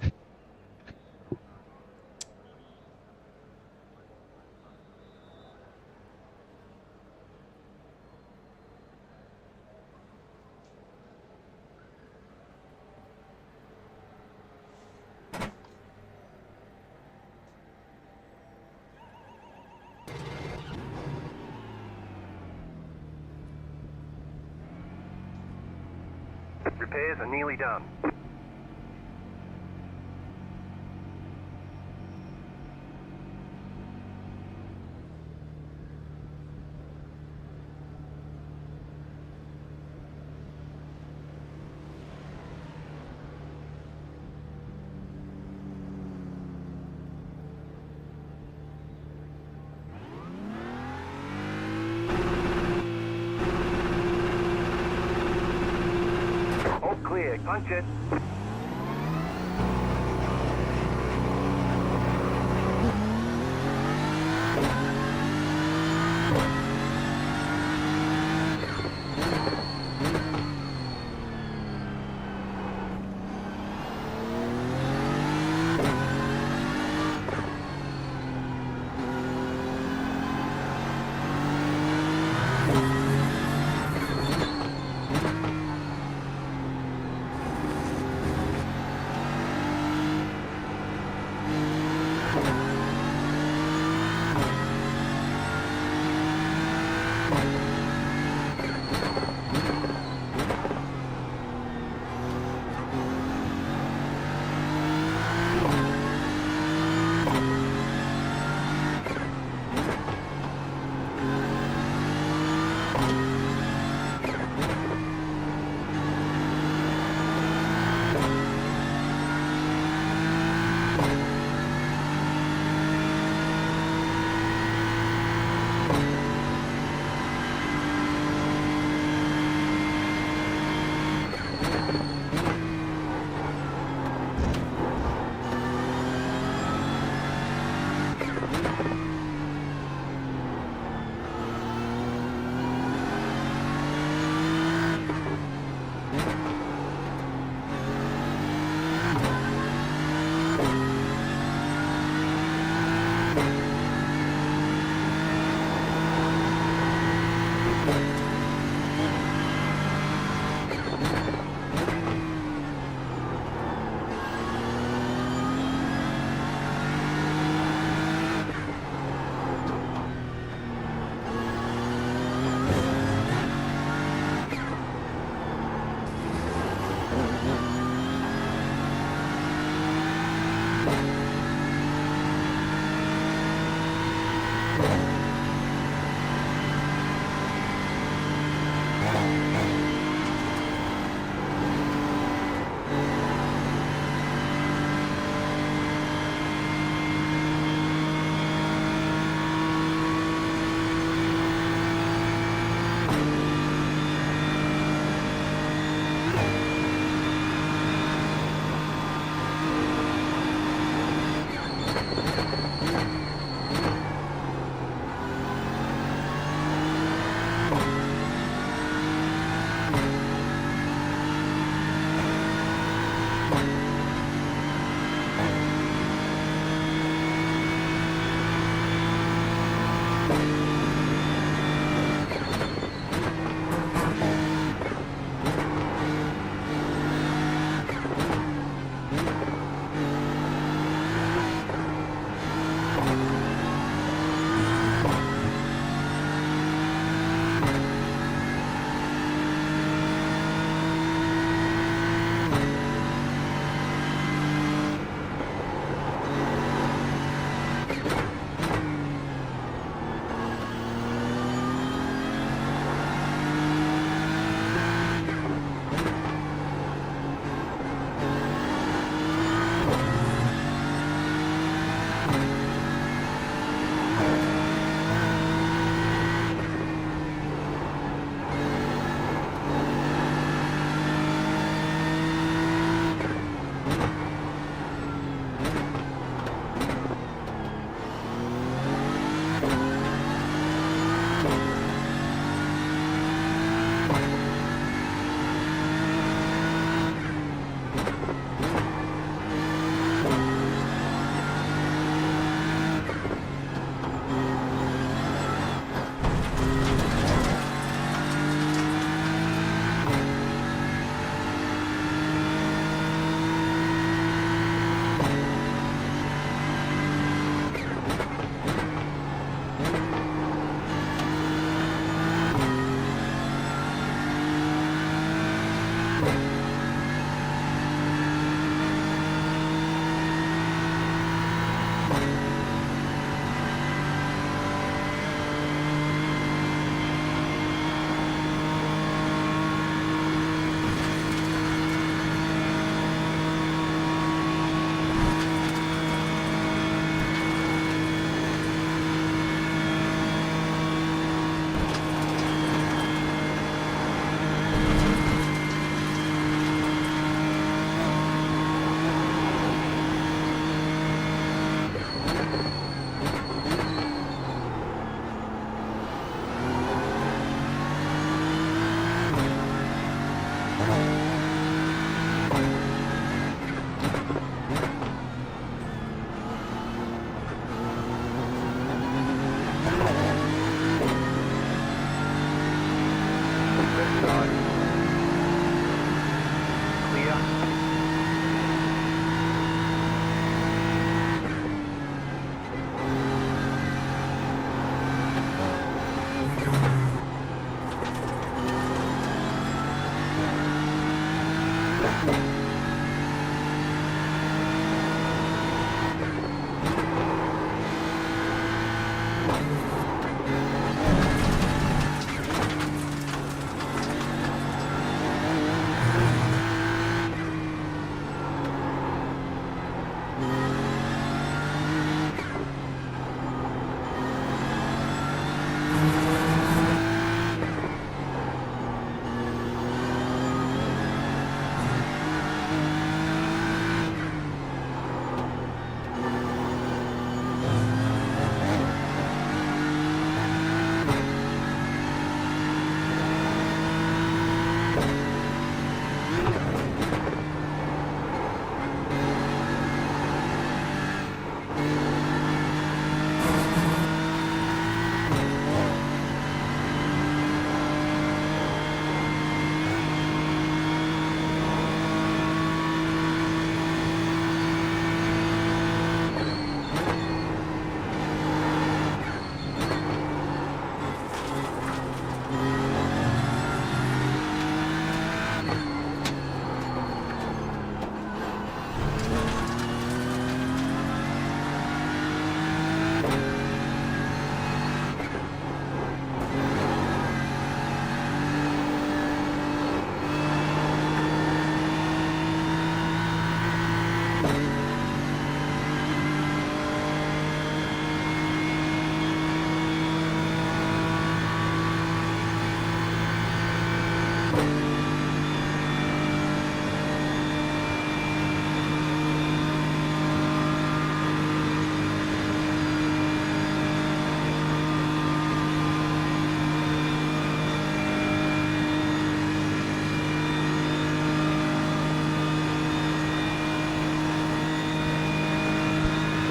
Repairs are nearly done. All clear. Punch it.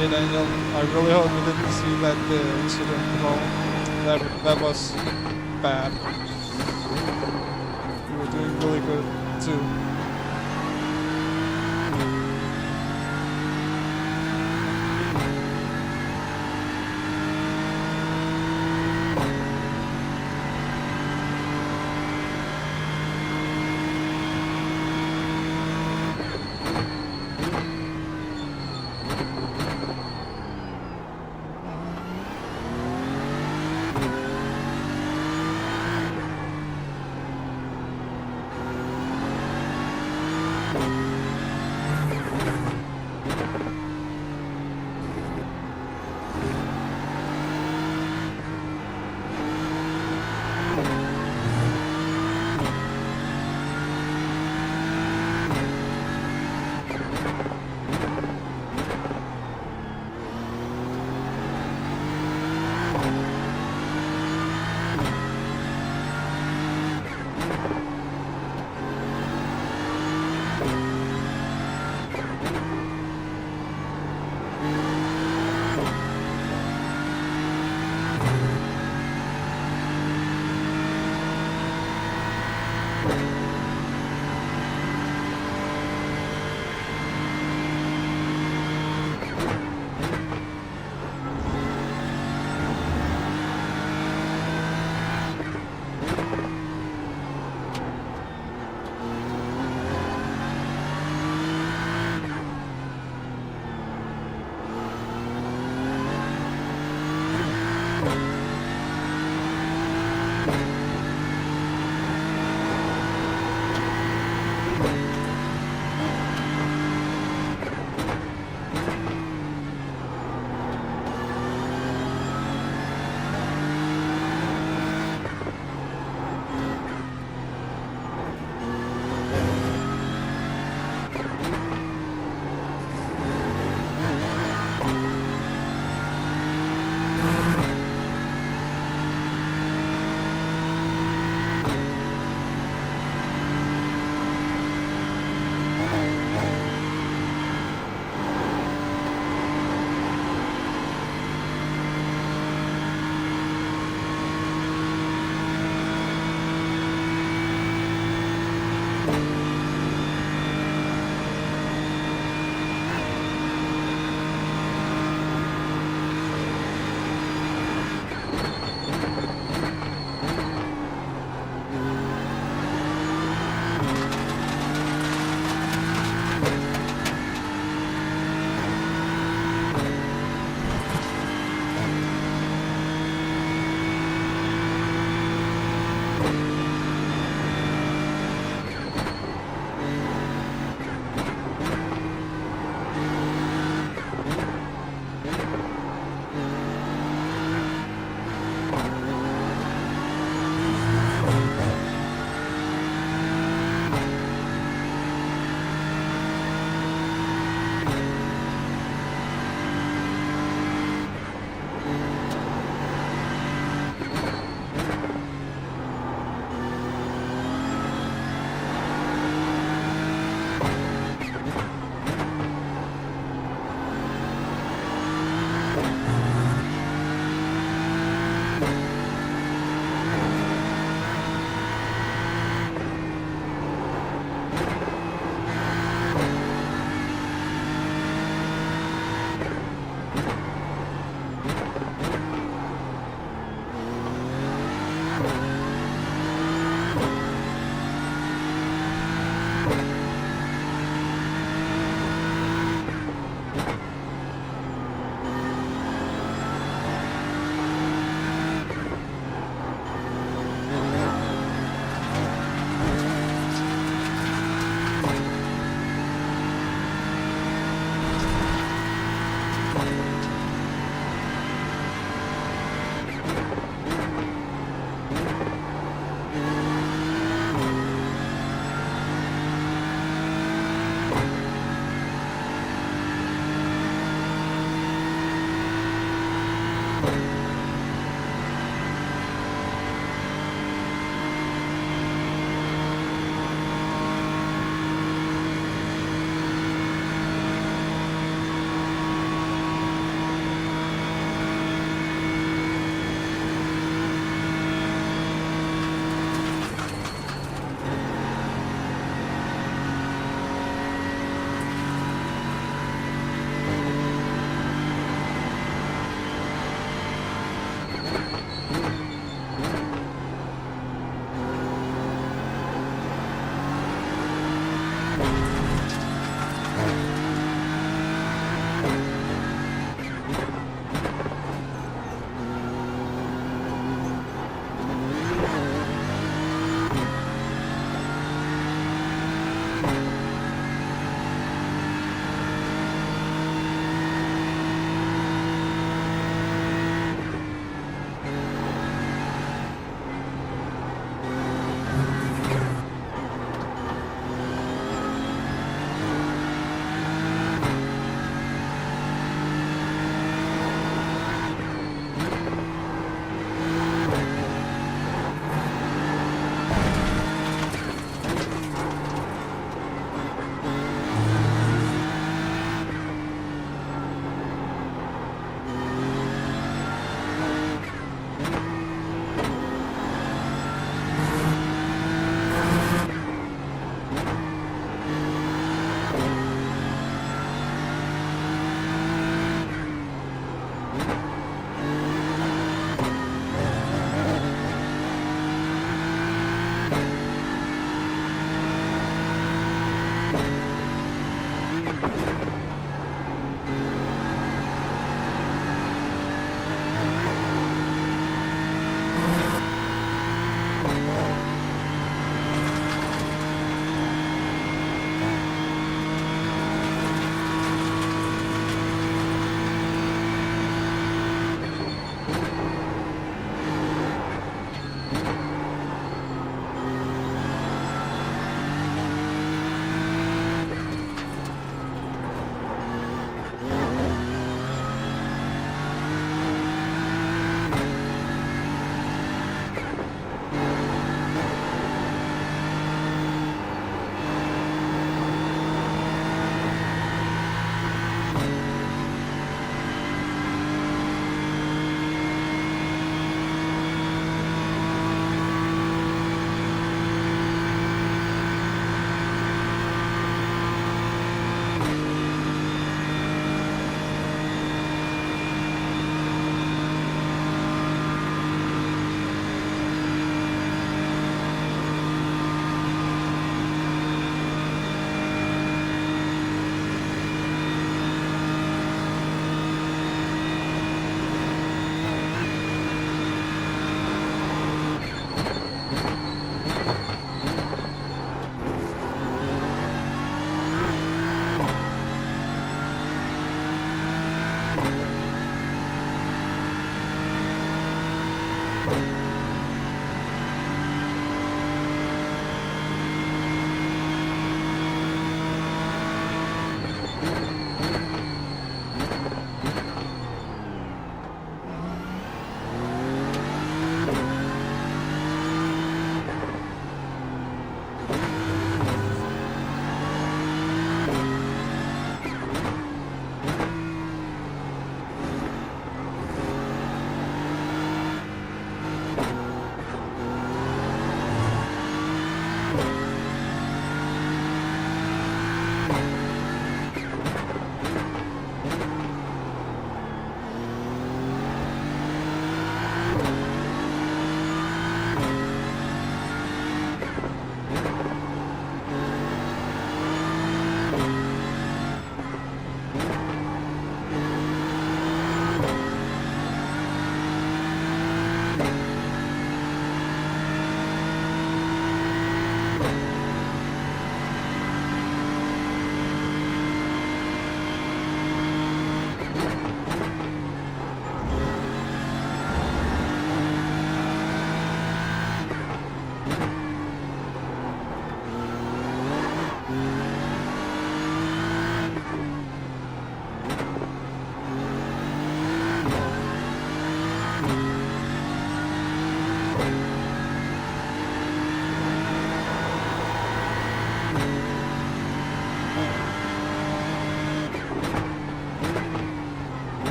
Hey Daniel, I really hope you didn't see that incident at all. That was bad. You were doing really good too.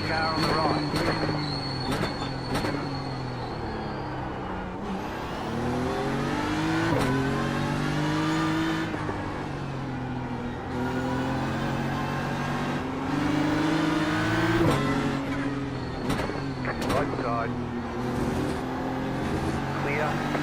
car on the right. Right side. Clear.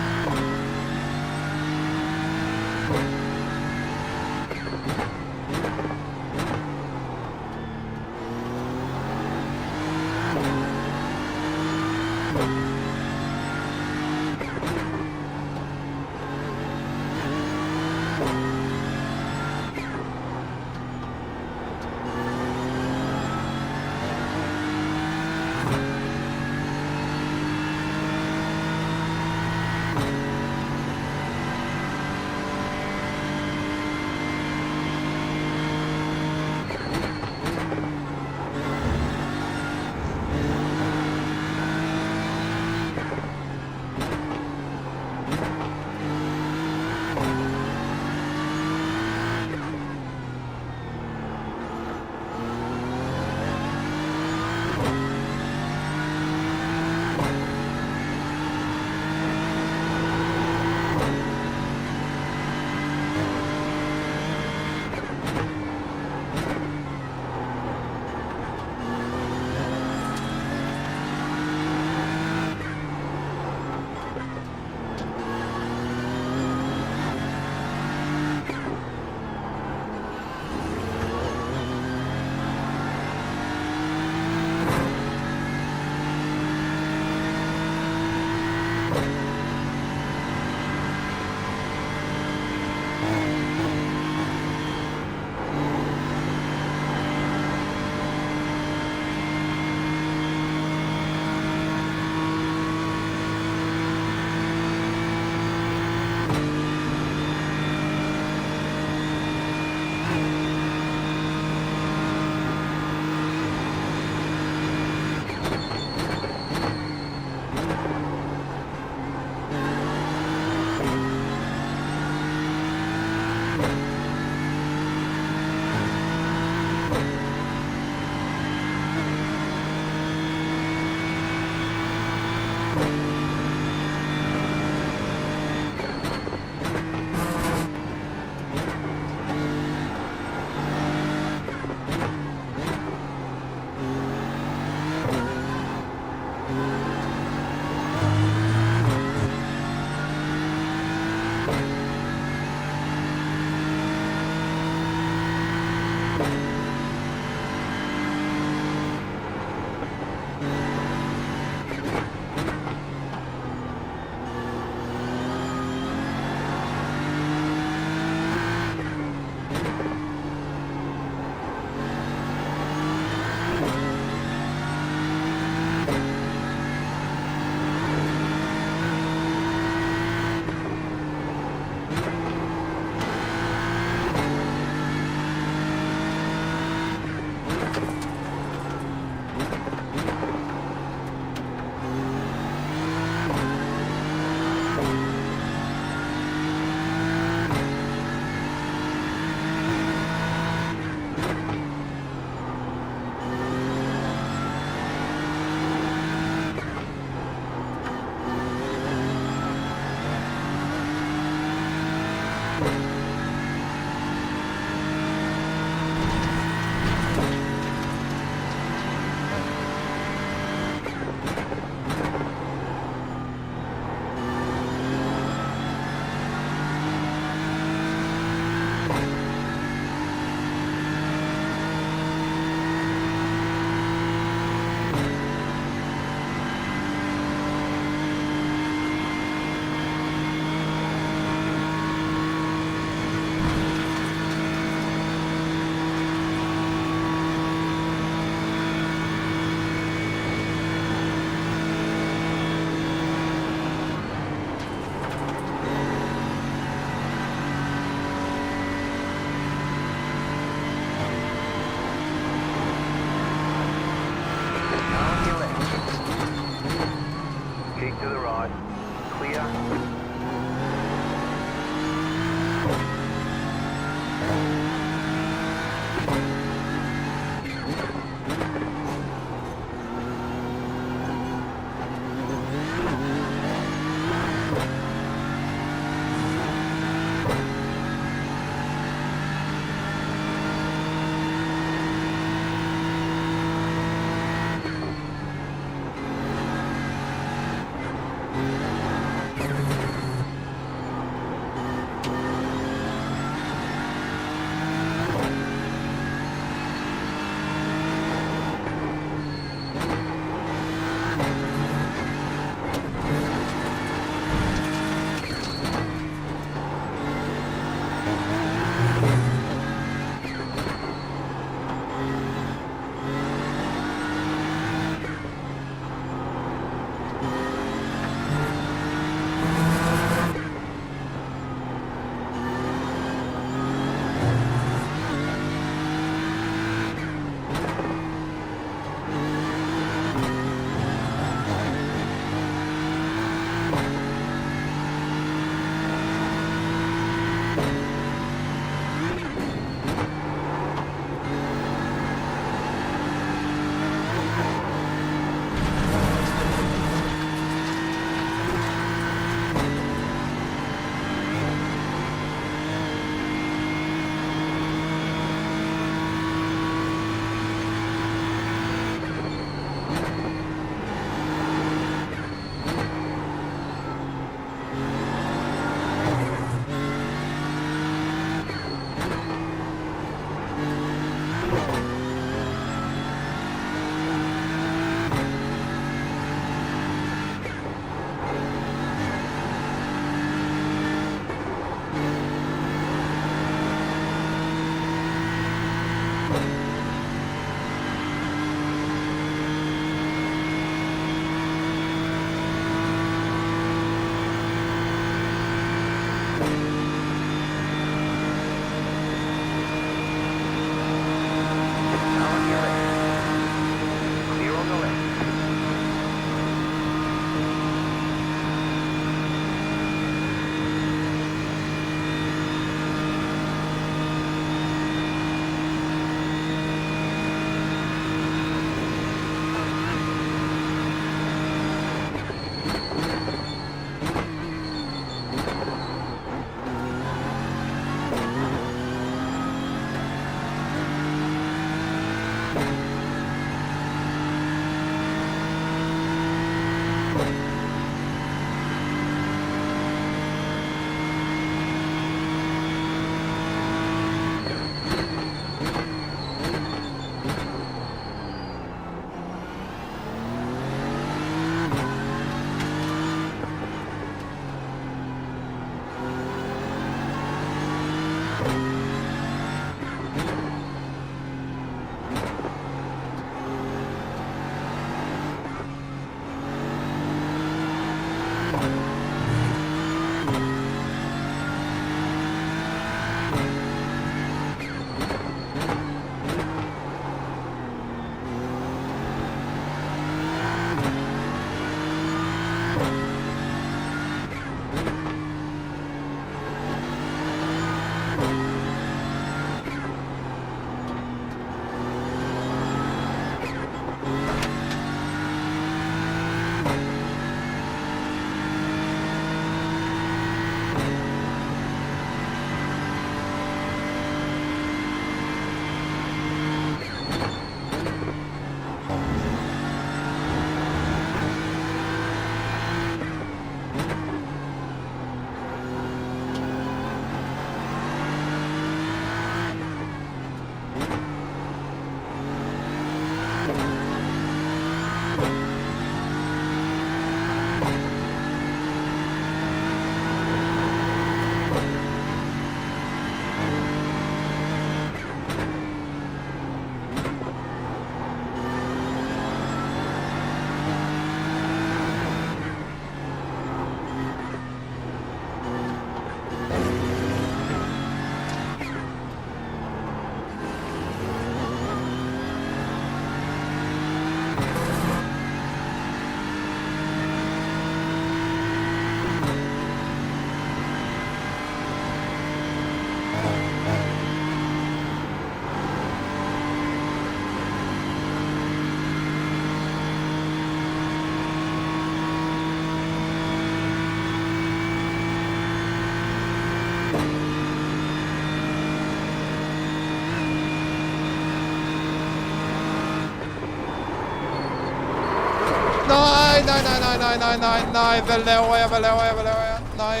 Nej, hvad laver jeg? Nej.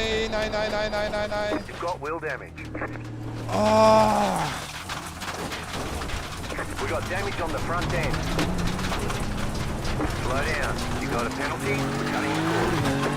You've got wheel damage. We got damage on the front end. Slow down. You got a penalty for cutting the course.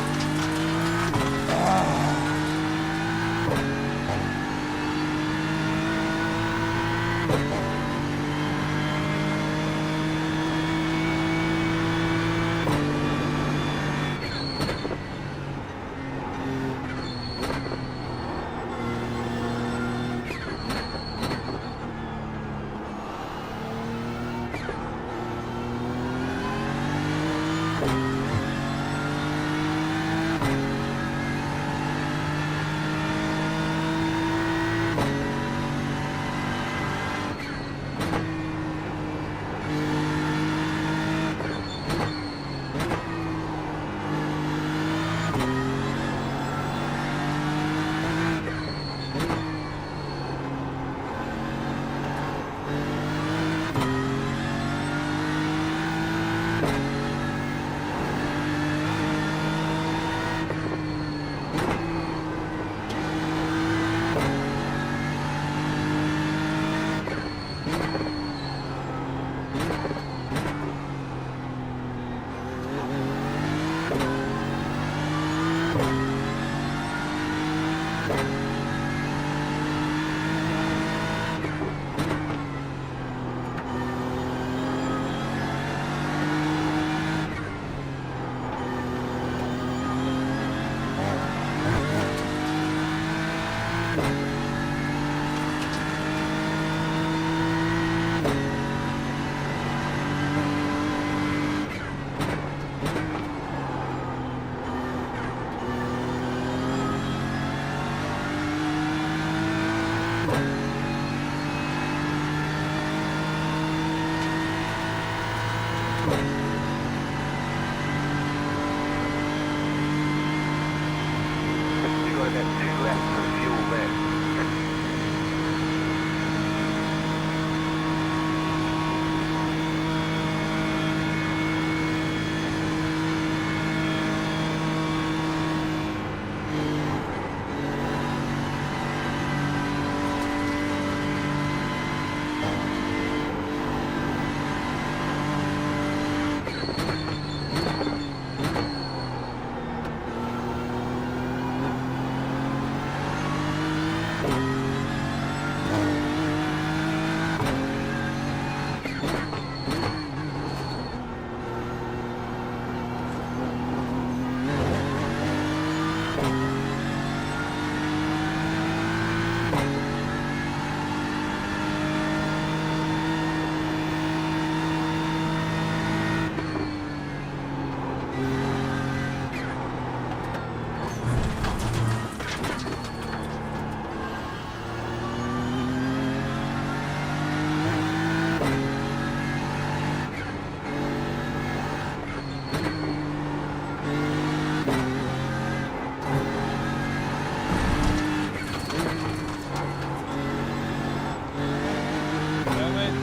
mate.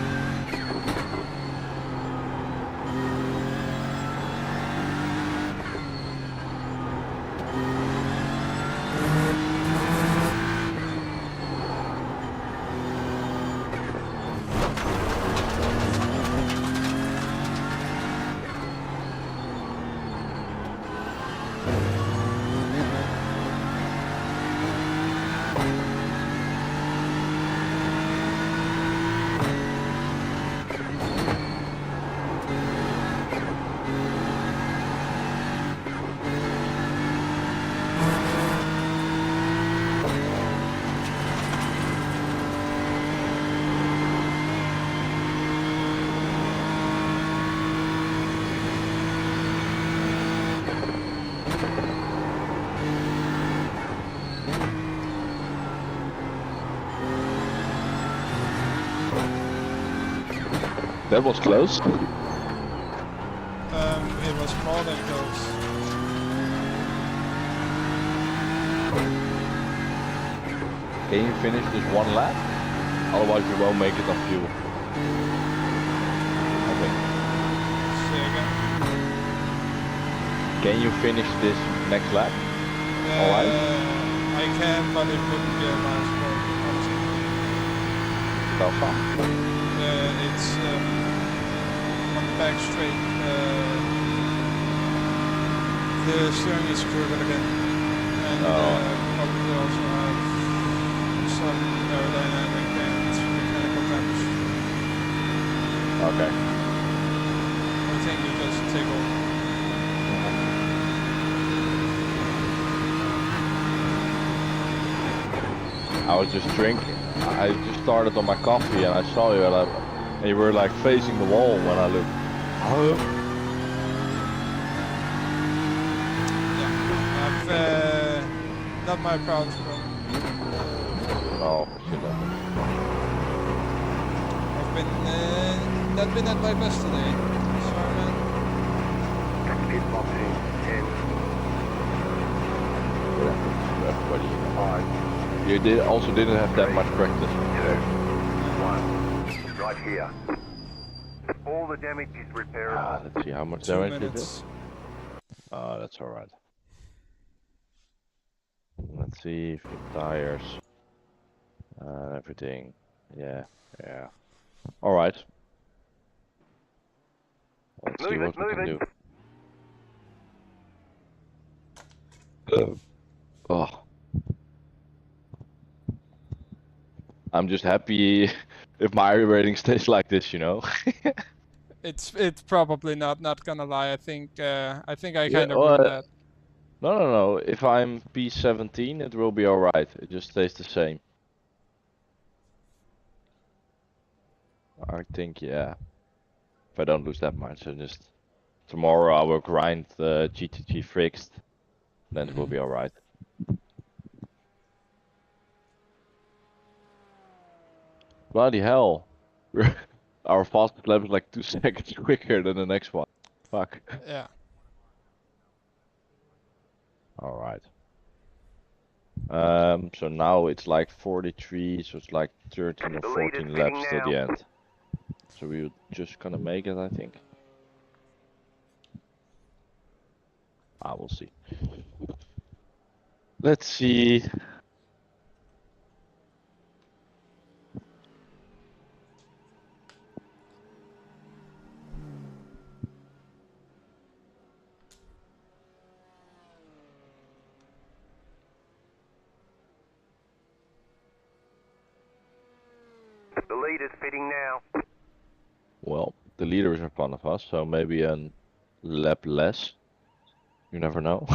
That was close. It was more than close. Can you finish this one lap? Otherwise you won't make it on fuel. I think. Say again. Can you finish this next lap? Alright. I can, but it wouldn't be a nice one, honestly. How far? It's on the back straight. The steering is crooked again, and probably also have some aerodynamic and mechanical damage. Okay. I think you just take over. I was just drinking. I just started on my coffee and I saw you and you were like facing the wall when I looked. Oh. Yeah, I've not my proudest moment. No, shit. I've been not been at my best today. Sorry, man. Pit boxing 10, Everybody. 5, You also didn't have that much practice. 2, 1. Right here. All the damage is repairable. Let's see how much 2 damage did minutes. it. Oh, that's alright. Let's see if the tires everything. Yeah. Alright. Let's see what we can do. Oh. I'm just happy if my rating stays like this, you know. It's probably not gonna lie. I think I Yeah, kind of ruined that. No. If I'm P17, it will be alright. It just stays the same. I think, yeah. If I don't lose that much, I just tomorrow I will grind the GTG fixed. Then it will be alright. Bloody hell. Our fastest lap is like 2 seconds quicker than the next one. Fuck. Yeah. Alright. So now it's like 43, so it's like 13 or 14 laps till the end. So we're just gonna make it, I think. I will see. Let's see. The lead is fitting now. Well, the leader is in front of us, so maybe a lap less. You never know.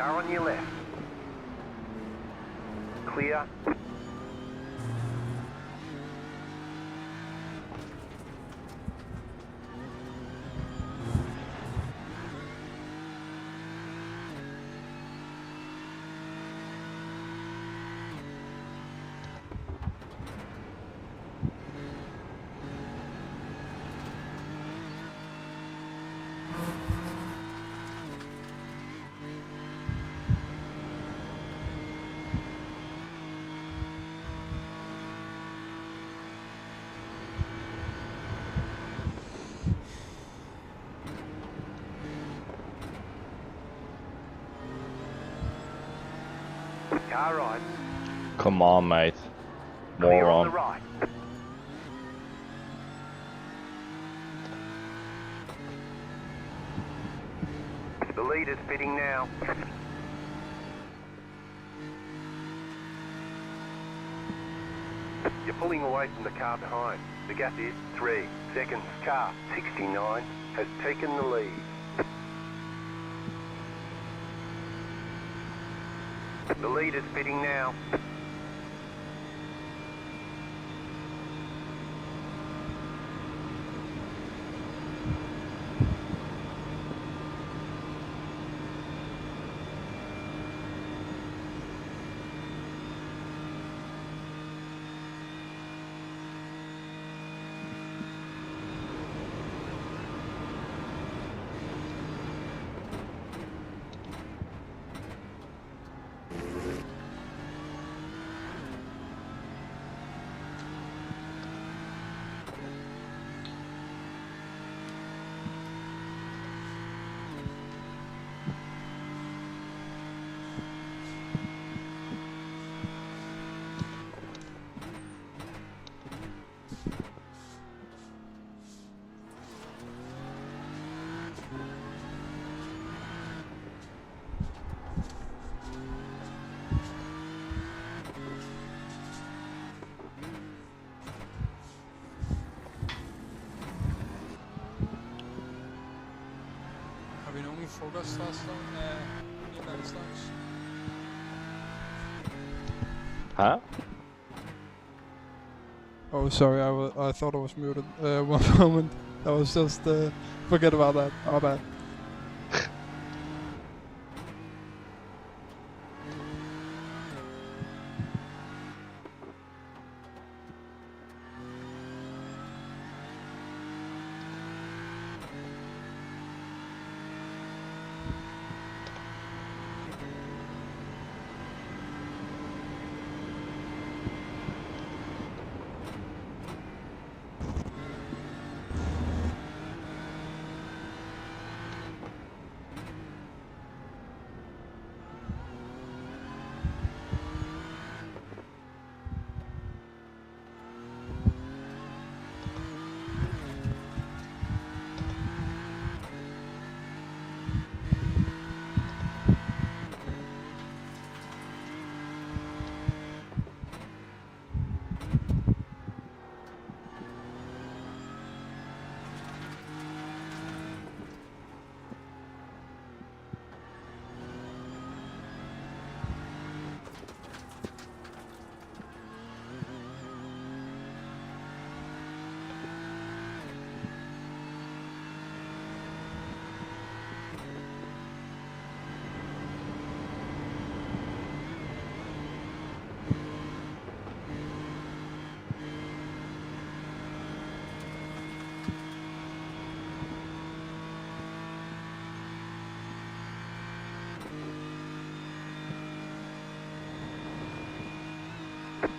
Car on your left. Clear. Car right. Come on, mate. Clear More on the on. right. The lead is fitting now. You're pulling away from the car behind. The gap is 3 seconds. Car 69 has taken the lead. The lead is fitting now. Har vi nogen frokostfaster af en eller anden slags? Huh? Oh, sorry, I thought I was muted. One moment. That was just, forget about that. Our bad.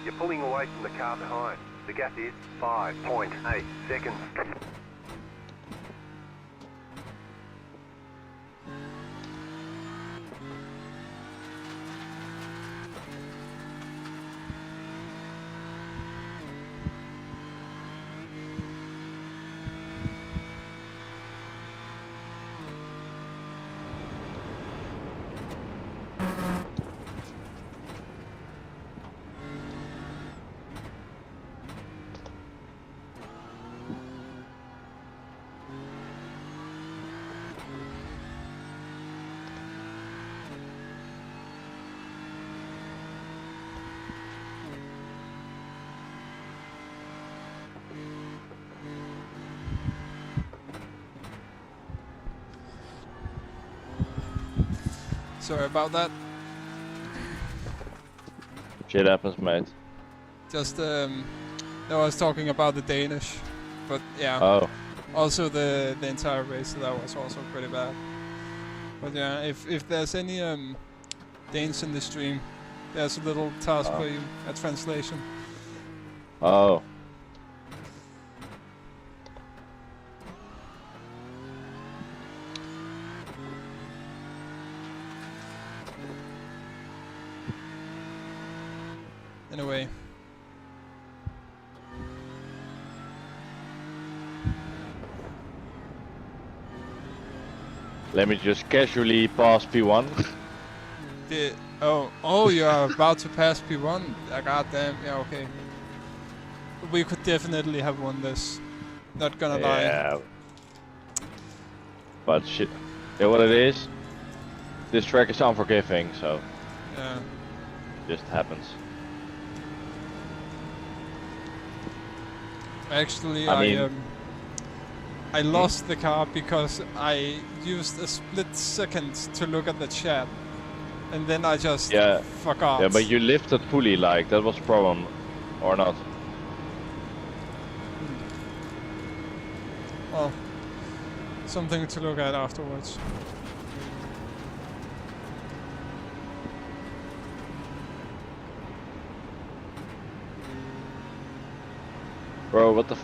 You're pulling away from the car behind. The gap is 5.8 seconds. Sorry about that. Shit happens, mate. Just I was talking about the Danish, but yeah. Oh. Also the entire race that was also pretty bad. But yeah, if there's any Danes in the stream, there's a little task for you, a translation. Oh. Anyway. Let me just casually pass P1. Oh, you are about to pass P1? Goddamn, yeah, okay. We could definitely have won this. Not gonna lie. Yeah. But shit. You know what it is? This track is unforgiving, so. Yeah. Just happens. Actually, I mean, I lost the car because I used a split second to look at the chat, and then I just forgot. Yeah, but you lifted fully, like that was a problem, or not? Well, something to look at afterwards. Bro, what the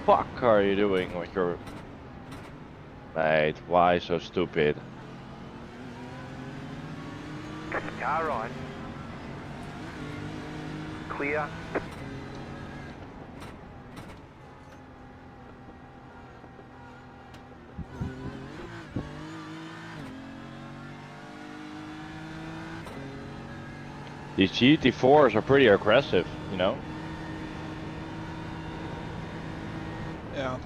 fuck are you doing with your... Mate, why so stupid? Car right. Clear. These GT4s are pretty aggressive, you know? Yeah.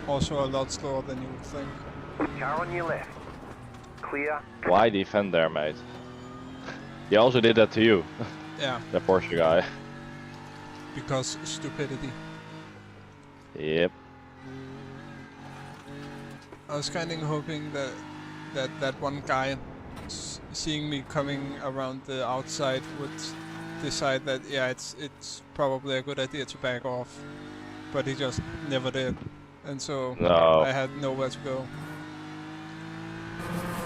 Also a lot slower than you would think. Car on your left. Clear. Why defend there, mate? He also did that to you. Yeah. The Porsche guy. Because stupidity. Yep. I was kind of hoping that one guy seeing me coming around the outside would decide that yeah, it's probably a good idea to back off, but he just never did, and so I had nowhere to go.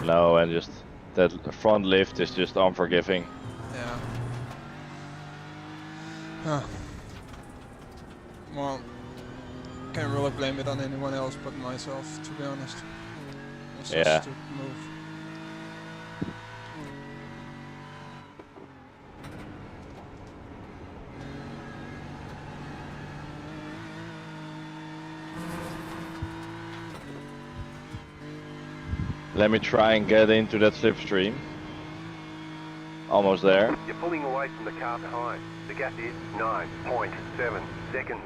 No, and just that front lift is just unforgiving. Yeah. Huh. Well, can't really blame it on anyone else but myself, to be honest. It's just a stupid move. Let me try and get into that slipstream. Almost there. You're pulling away from the car behind. The gap is 9.7 seconds.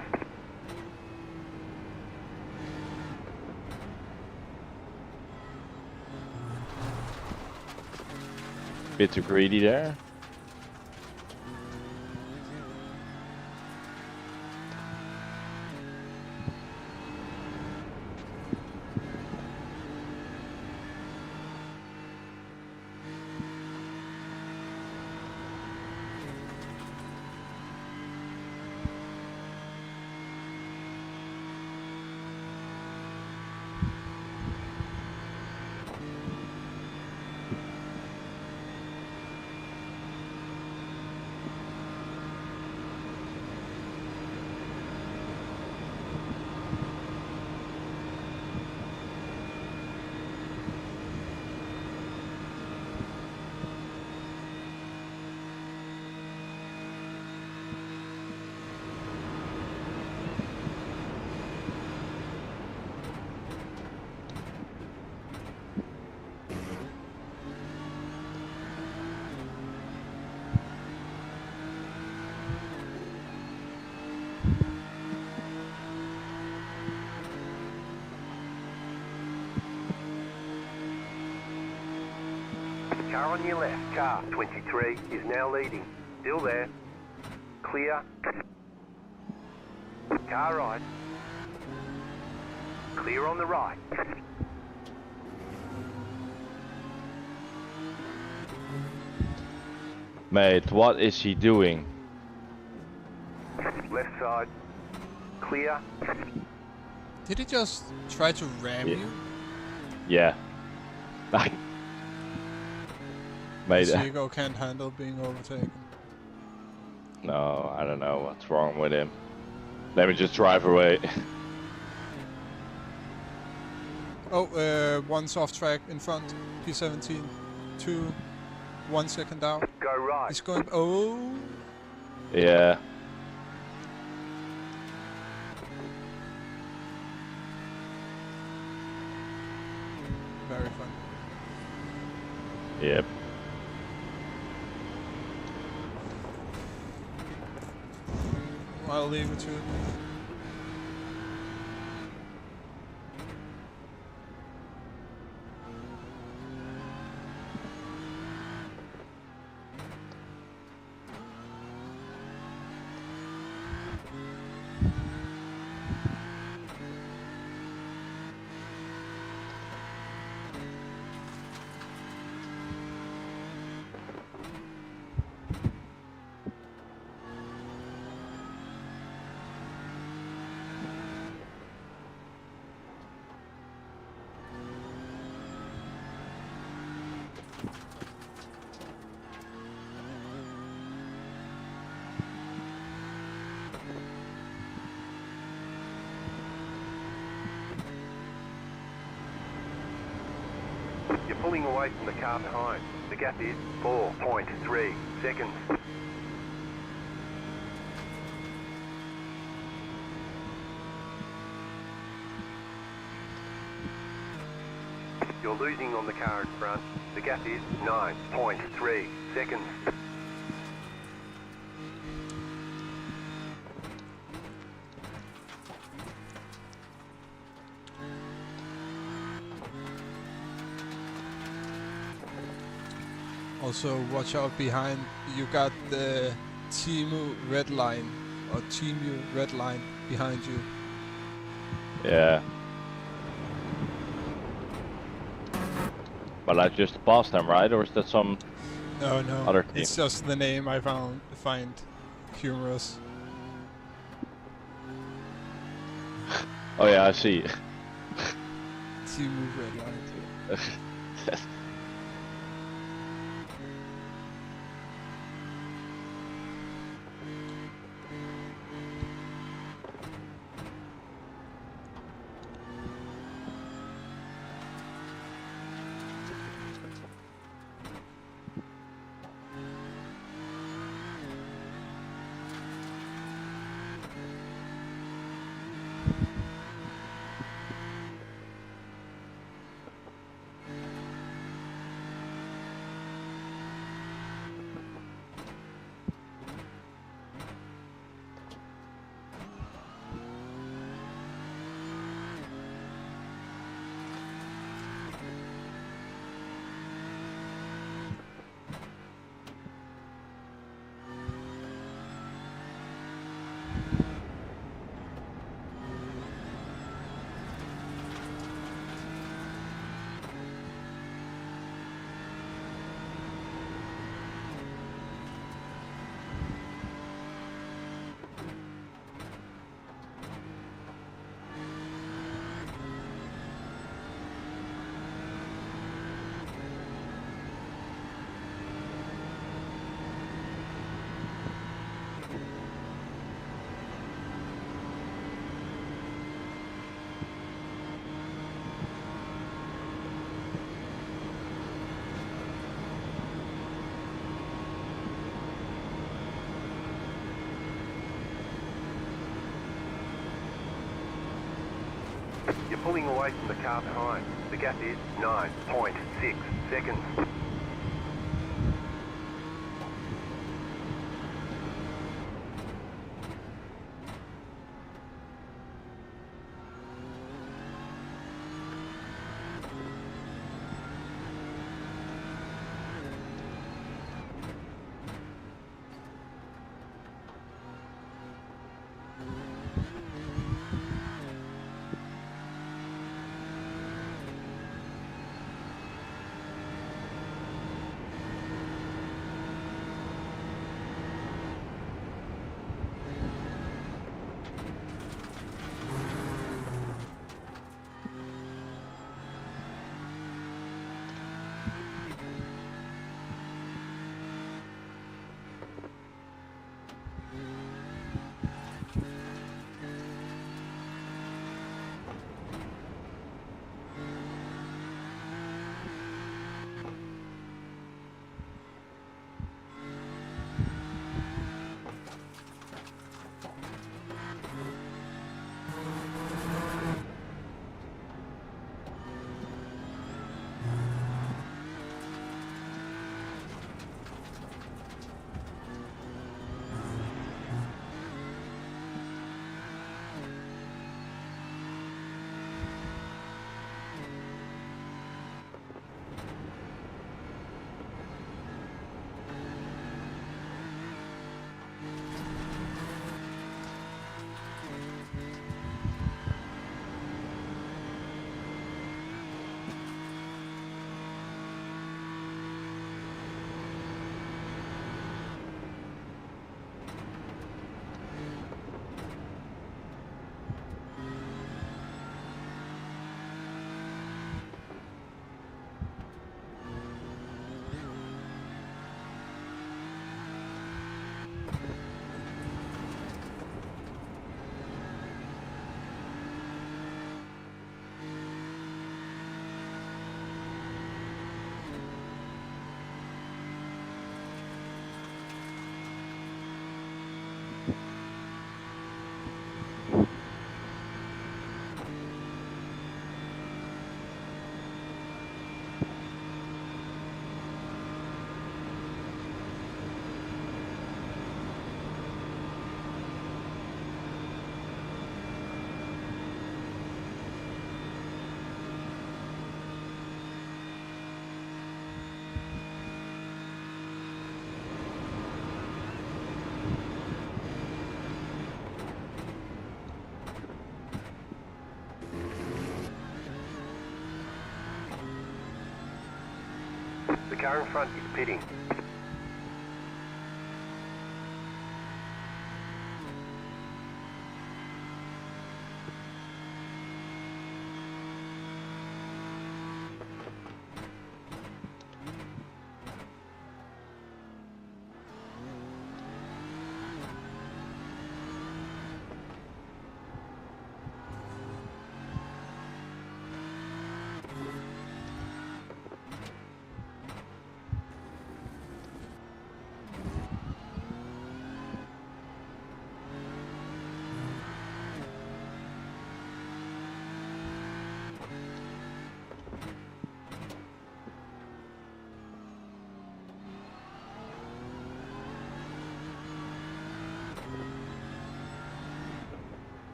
Bit too greedy there. Car on your left. Car 23 is now leading. Still there. Clear. Car right. Clear on the right. Mate, what is he doing? Left side. Clear. Did he just try to ram Yeah. you? Yeah. Mate, Diego can't handle being overtaken. no, I don't know what's wrong with him. Let me just drive away. Oh, one's off track in front. P17. 2. 1 second out. Go right. He's going. Oh. Yeah. Very fun. Yep. I'll leave it to it. You're pulling away from the car behind. The gap is 4.3 seconds. You're losing on the car in front. The gap is 9.3 seconds. Also, watch out behind. You got the Timu red line or Timu red line behind you. Yeah. But I just passed them, right? Or is that some No, no. other team? It's just the name I find humorous. Oh yeah, I see. Timu red line. You're pulling away from the car behind. The gap is 9.6 seconds. car in front is pitting.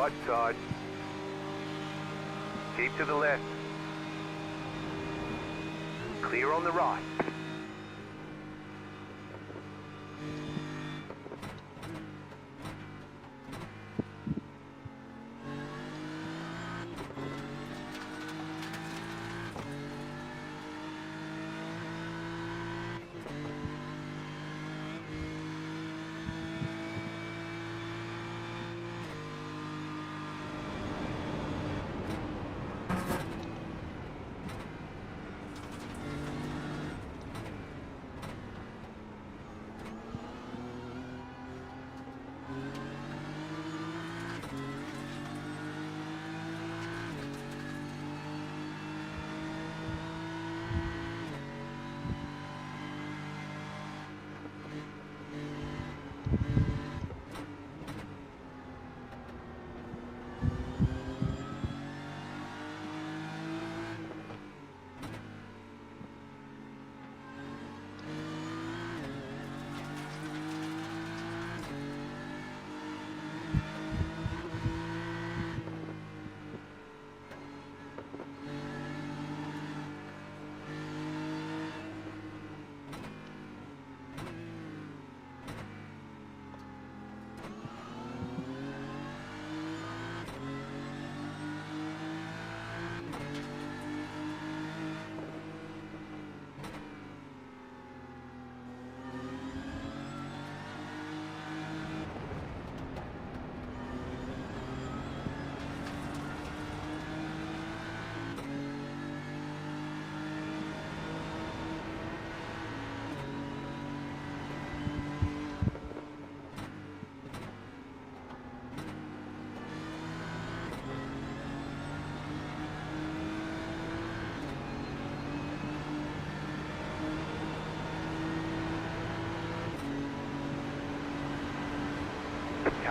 Right side. Keep to the left. Clear on the right.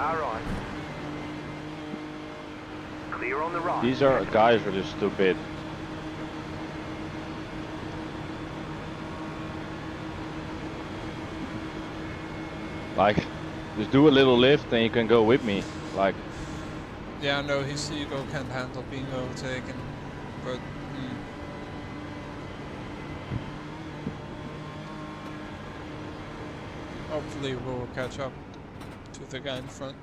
Car right. Clear on the right. These are guys are just stupid. Like, just do a little lift and you can go with me. Like, Yeah, no, his ego can't handle being overtaken, but Hopefully we'll catch up to the guy in front.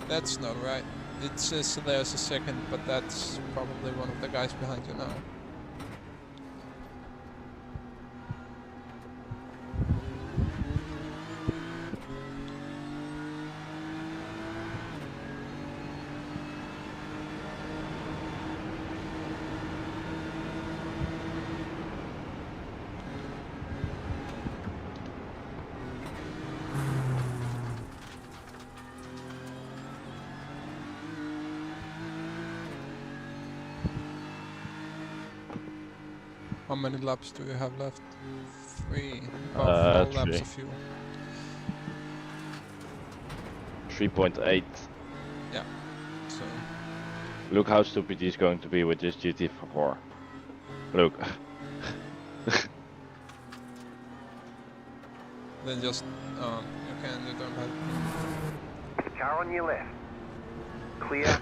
That's not right. It says there's a second, but that's probably one of the guys behind you now. How many laps do you have left? 3. About 4 laps of fuel. 3.8. Yeah. So. Look how stupid he's going to be with this GT4. Look. Then just you don't have. Car on your left. Clear.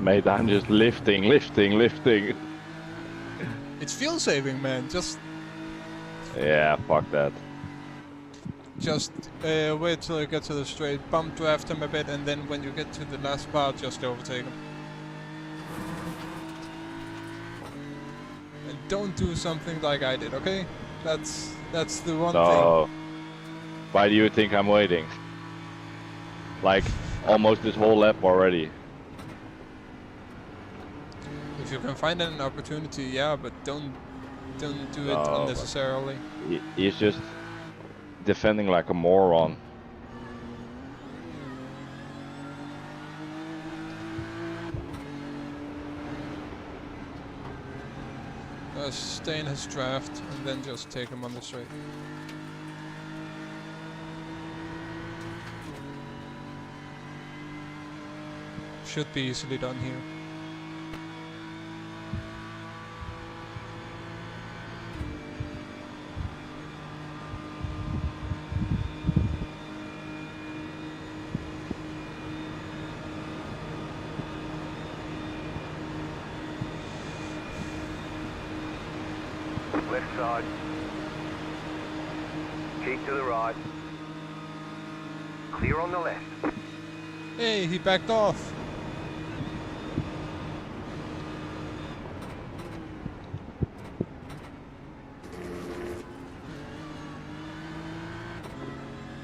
Mate, I'm just lifting. It's fuel saving, man. Just Yeah, fuck that. wait till you get to the straight, bump draft him a bit, and then when you get to the last part, just overtake him. And don't do something like I did, okay? That's the one thing. Why do you think I'm waiting? Like, almost this whole lap already. If you can find an opportunity, yeah, but don't do it unnecessarily. He's just defending like a moron. Stay in his draft and then just take him on the straight. Should be easily done here. Left side. Keep to the right. Clear on the left. Hey, he backed off.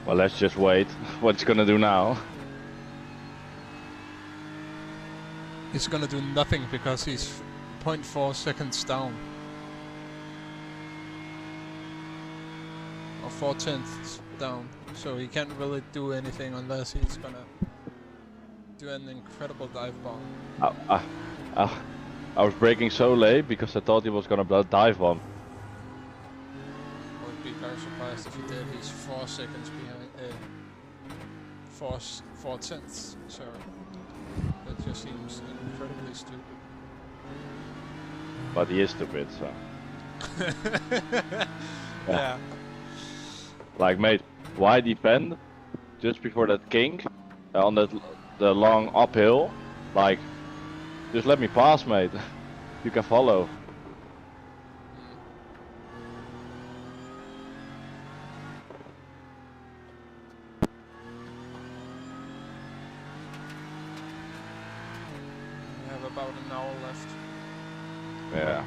Well, let's just wait. What's he gonna do now? He's gonna do nothing because he's 0.4 seconds down. Or 4/10ths down. So he can't really do anything unless he's gonna do an incredible dive bomb. I was braking so late because I thought he was gonna dive bomb. I would be very surprised if he did. He's 4 seconds behind. 4/10ths. So that just seems incredibly stupid. But he is stupid, so. Yeah. Like, mate, why defend just before that kink on the long uphill? Like, just let me pass, mate. You can follow. We have about an hour left. Yeah.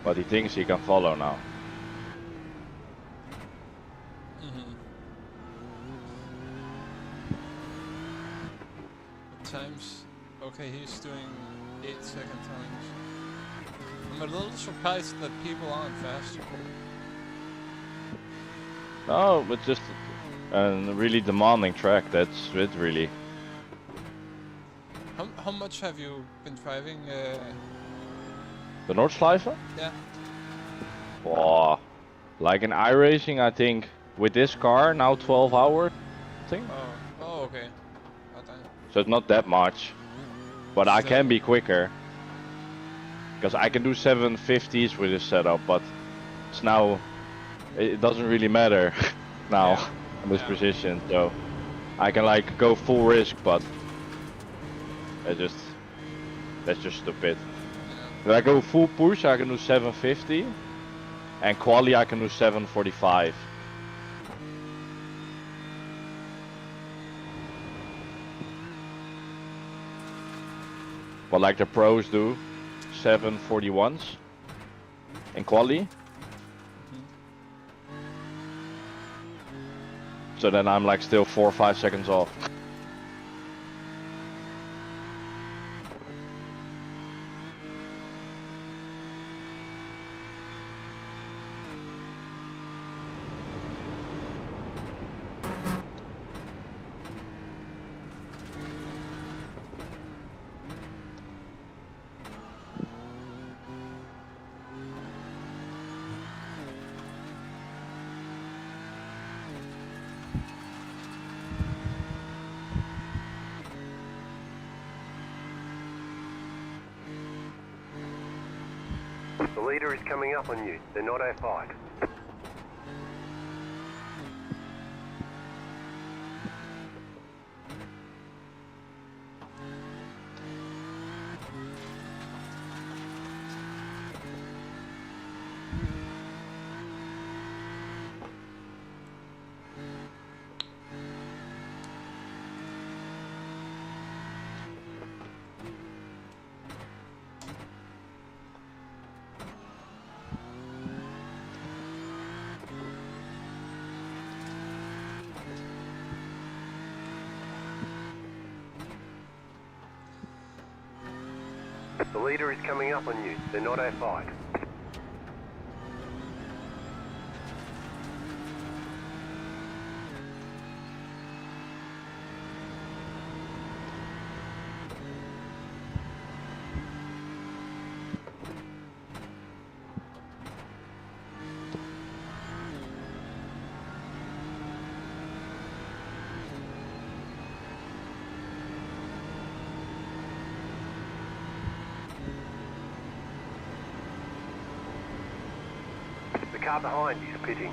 But he thinks he can follow now. Times. Okay, he's doing 8-second times. I'm a little surprised that people aren't faster. No, but just a really demanding track. That's it, really. How much have you been driving? The Nordschleife? Yeah. Oh, like in iRacing, I think with this car now 12 hours. I think. Oh, okay. So it's not that much, but I can be quicker. Because I can do 750s with this setup, but it's now it doesn't really matter now Yeah. in this Yeah. position. So I can like go full risk, but that's just stupid. If I go full push, I can do 750, and quali I can do 745. But like the pros do, 741s in quali. So then I'm like still 4 or 5 seconds off. The leader is coming up on you. They're not our fight. The leader is coming up on you. They're not our fight. The car behind you is pitting.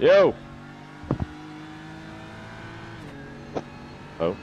Yo! Oh.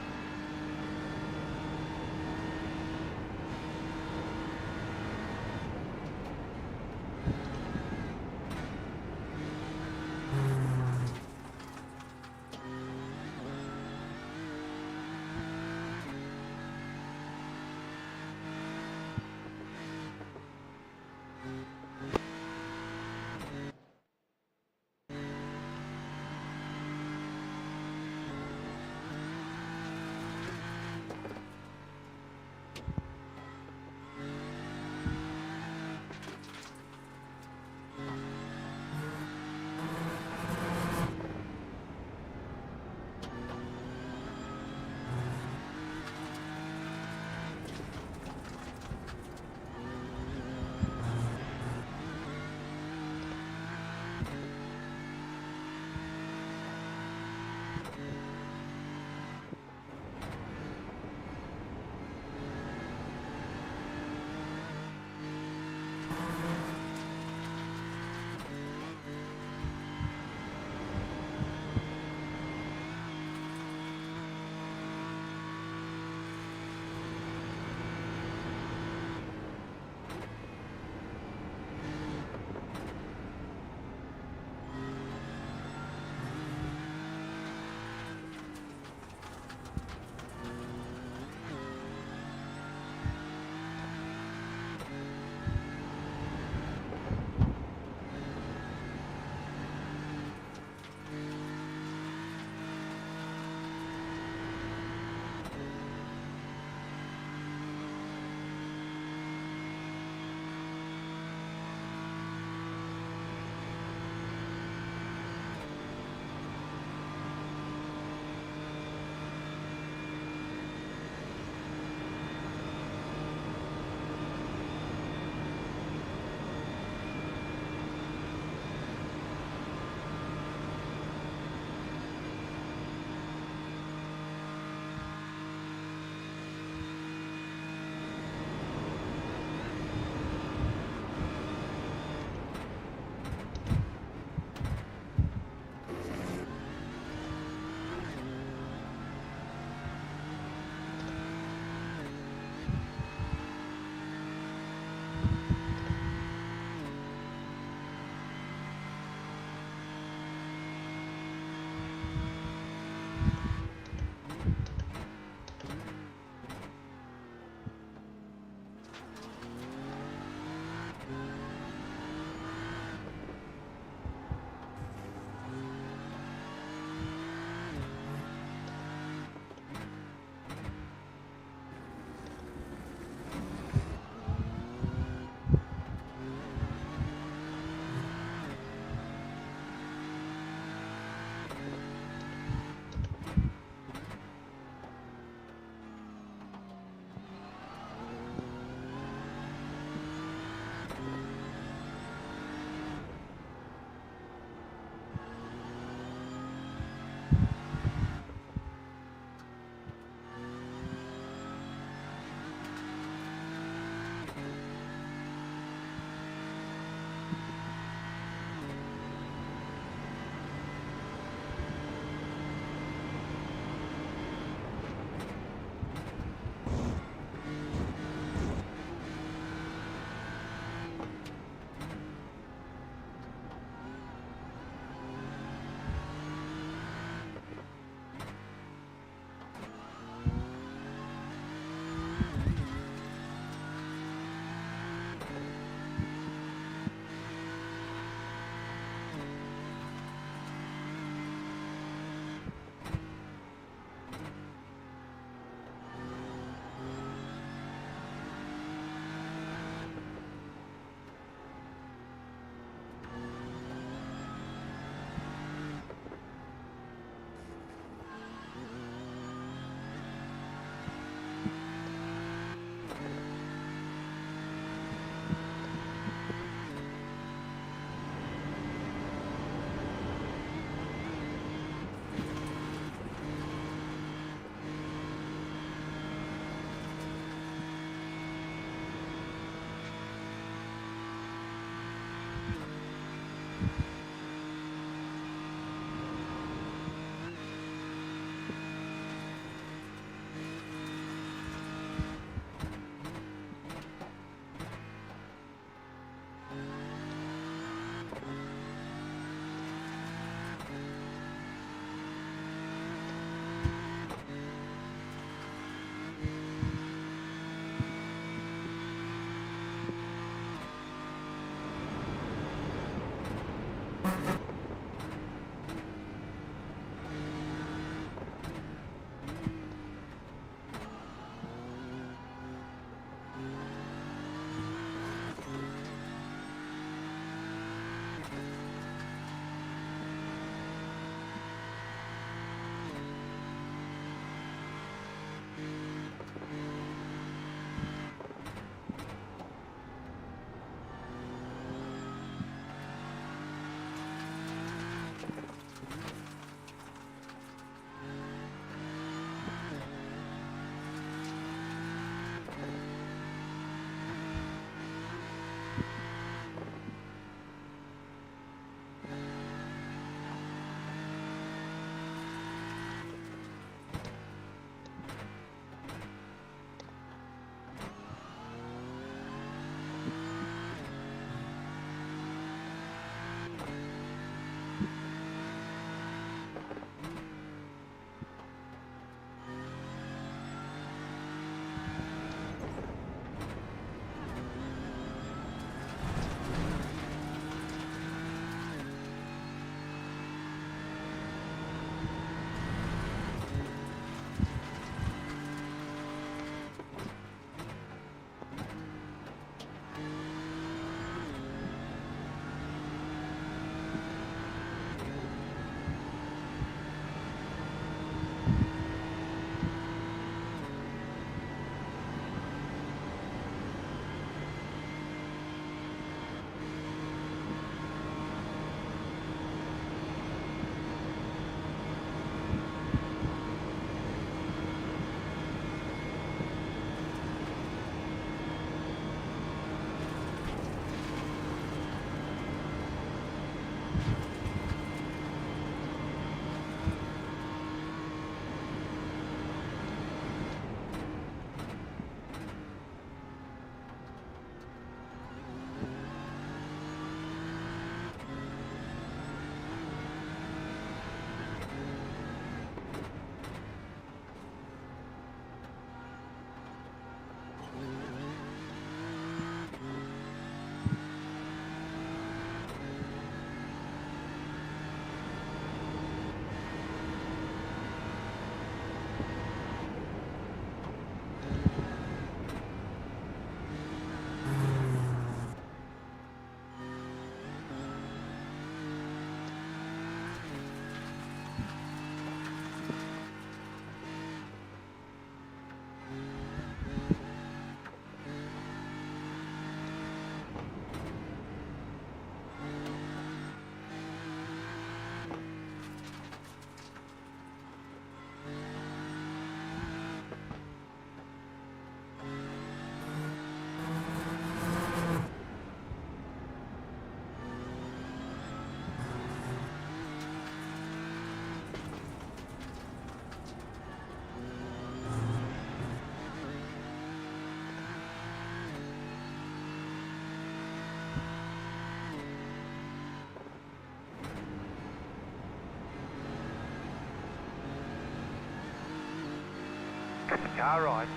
Car right.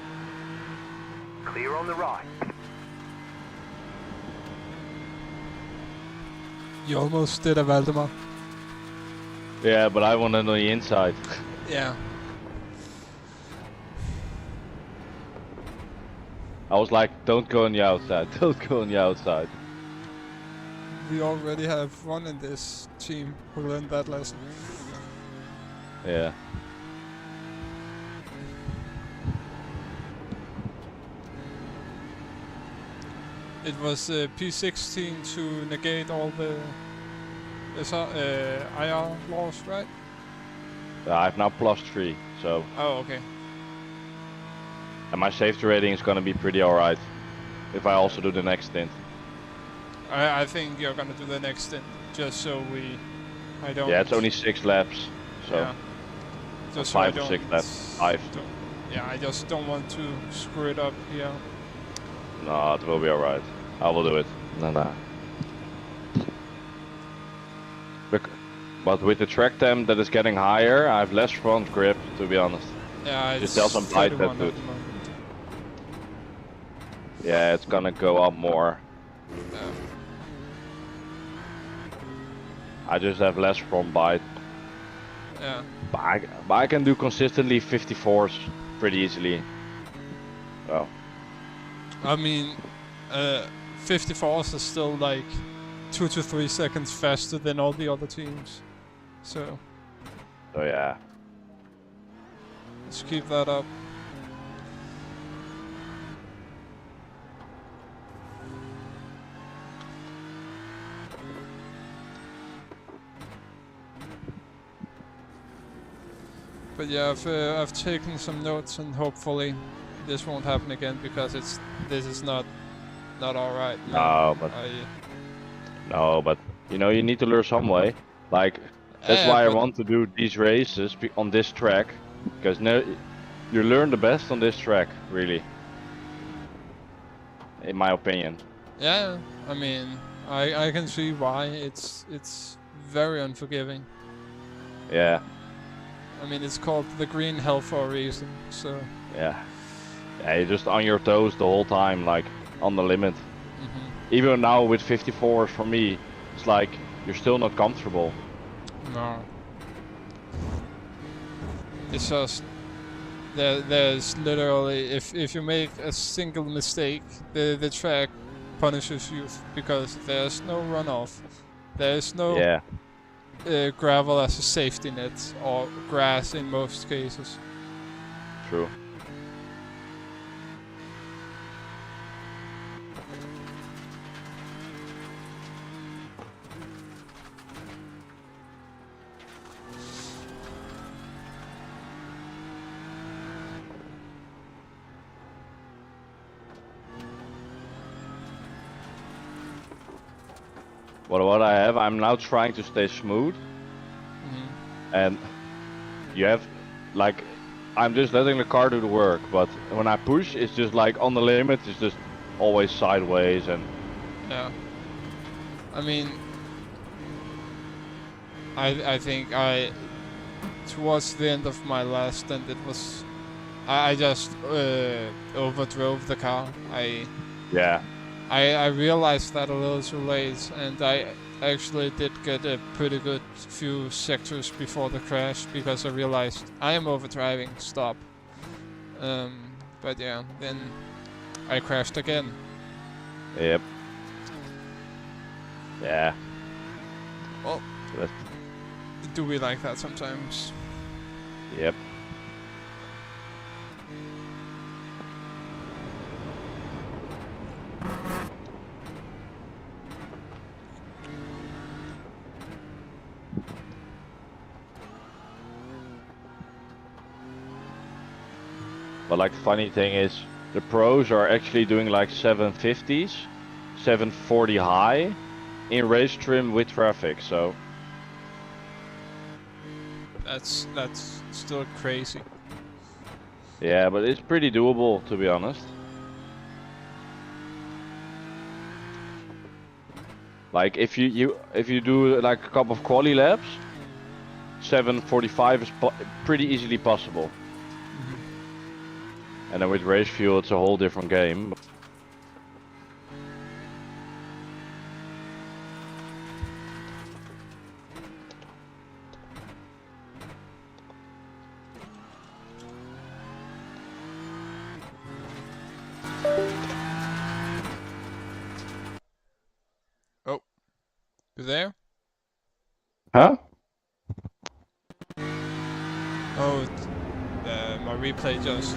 Clear on the right. You almost did a Valdemar. Yeah, but I want it on the inside. Yeah. I was like, don't go on the outside, don't go on the outside. We already have one in this team who learned that lesson. Yeah. It was P16 to negate all the IR laws, right? I have now +3, so... Oh, okay. And my safety rating is gonna be pretty alright. If I also do the next stint. I think you're gonna do the next stint, just so I don't... Yeah, it's only 6 laps, so... Yeah. Just 5 so or 6 laps. 5. Yeah, I just don't want to screw it up here. No, it will be alright. I will do it. Nah. But with the track temp that is getting higher, I have less front grip, to be honest. Yeah, Just tell some bite that dude. Yeah, it's gonna go up more. Yeah. I just have less front bite. Yeah. But I can do consistently 54s pretty easily. So. I mean, 54s is still like 2 to 3 seconds faster than all the other teams. So Yeah. let's keep that up. But yeah, I've taken some notes, and hopefully this won't happen again, because this is not alright. No, but you know, you need to learn some way. Like that's why I want to do these races on this track, because you learn the best on this track, really. In my opinion. Yeah, I mean, I can see why. It's very unforgiving. Yeah. I mean, it's called the green hell for a reason, so... Yeah. Yeah, you're just on your toes the whole time, like, on the limit. Even now with 54s for me, it's like, you're still not comfortable. No. It's just... There's literally... If you make a single mistake, the track punishes you, because there's no runoff. There's no... Yeah. gravel as a safety net, or grass in most cases. True. What I have, I'm now trying to stay smooth, and you have, like, I'm just letting the car do the work, but when I push, it's just like on the limit, it's just always sideways and... Yeah. I mean, I think towards the end of my last stint, it was, I just overdrove the car. Yeah. I realized that a little too late, and I actually did get a pretty good few sectors before the crash, because I realized I am overdriving, stop. But yeah, then I crashed again. Yep. Yeah. Well, do we like that sometimes? Yep. But like the funny thing is, the pros are actually doing like 750s, 740 high, in race trim with traffic, so... That's still crazy. Yeah, but it's pretty doable, to be honest. Like if you do like a couple of quali laps, 745 is pretty easily possible. And then with race fuel, it's a whole different game. Oh, you there? Huh? Oh, my replay just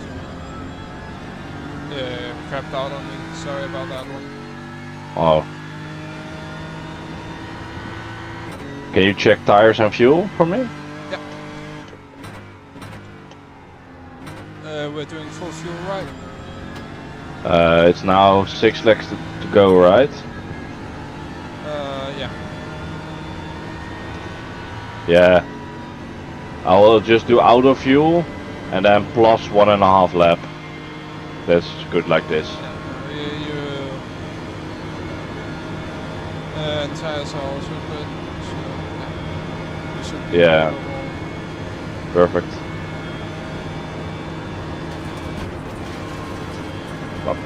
crapped out on me. Sorry about that one. Oh. Can you check tires and fuel for me? Yeah. We're doing full fuel, right? It's now 6 legs to go, right? Yeah. Yeah. I will just do auto fuel and then plus 1.5 lap. That's good like this. Yeah, and tires are also good. So, yeah. We should be Yeah. Perfect. Stop.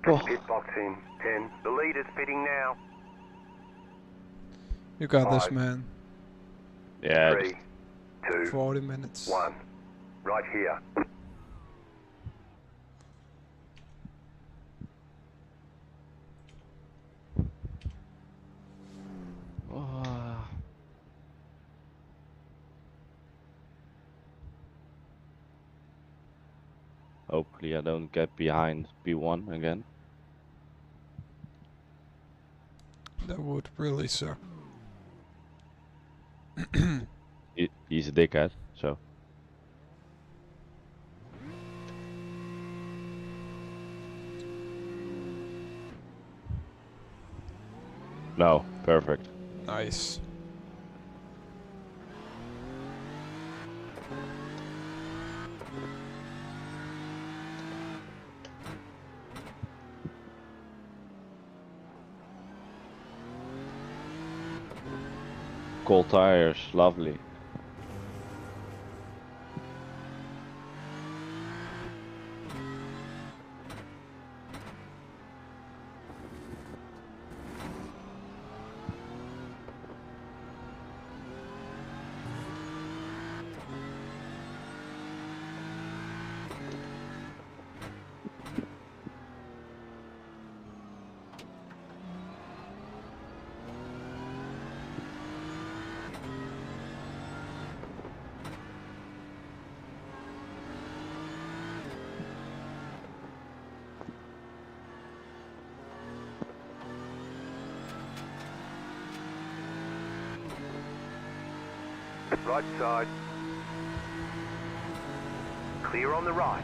Oh. Pit box in 10. The leader's pitting now. You got this, 5, man. Yeah. 3, 2, 40 minutes. 1. Right here. Oh. Hopefully I don't get behind P1 again. That would really suck. He's a dickhead, so. No, perfect. Nice. Cold tires, lovely. Right side. Clear on the right.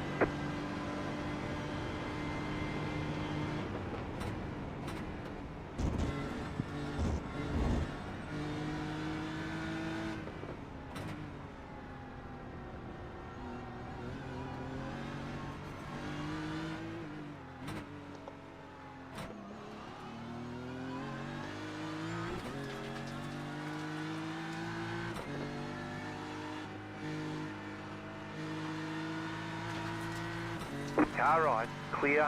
Car right, clear.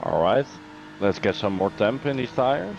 Alright, let's get some more temp in these tires.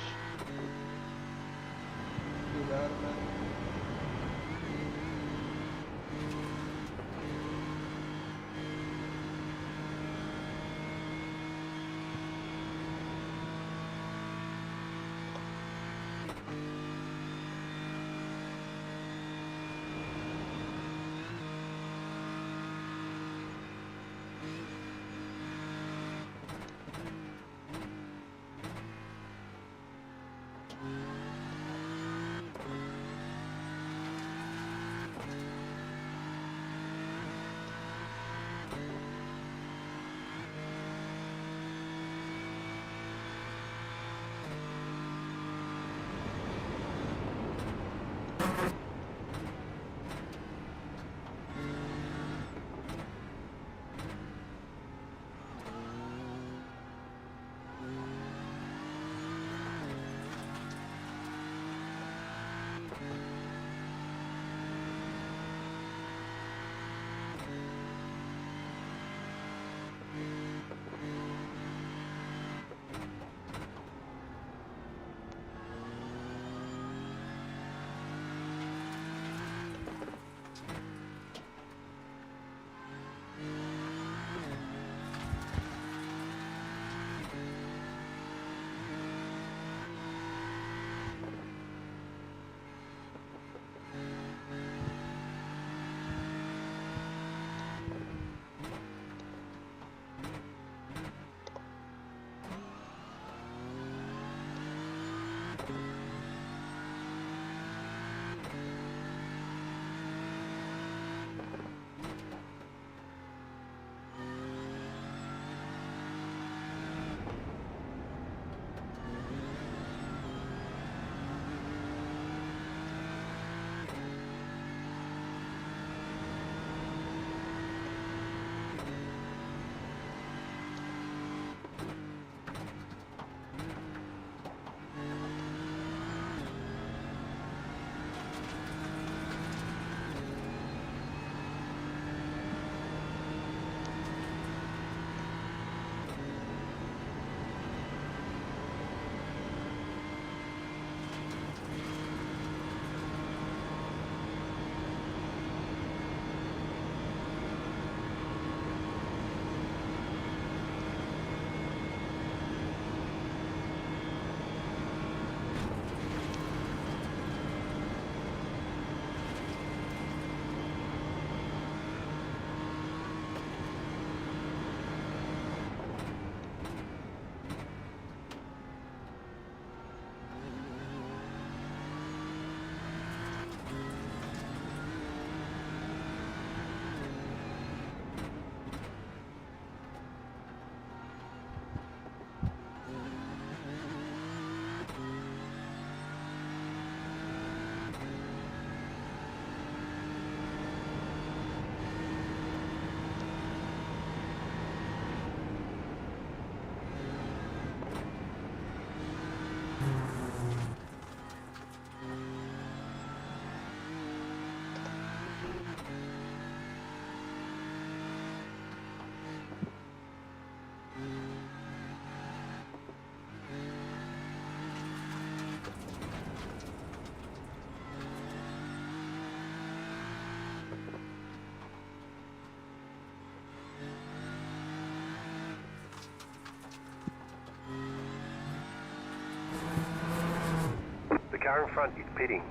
car in front is pitting.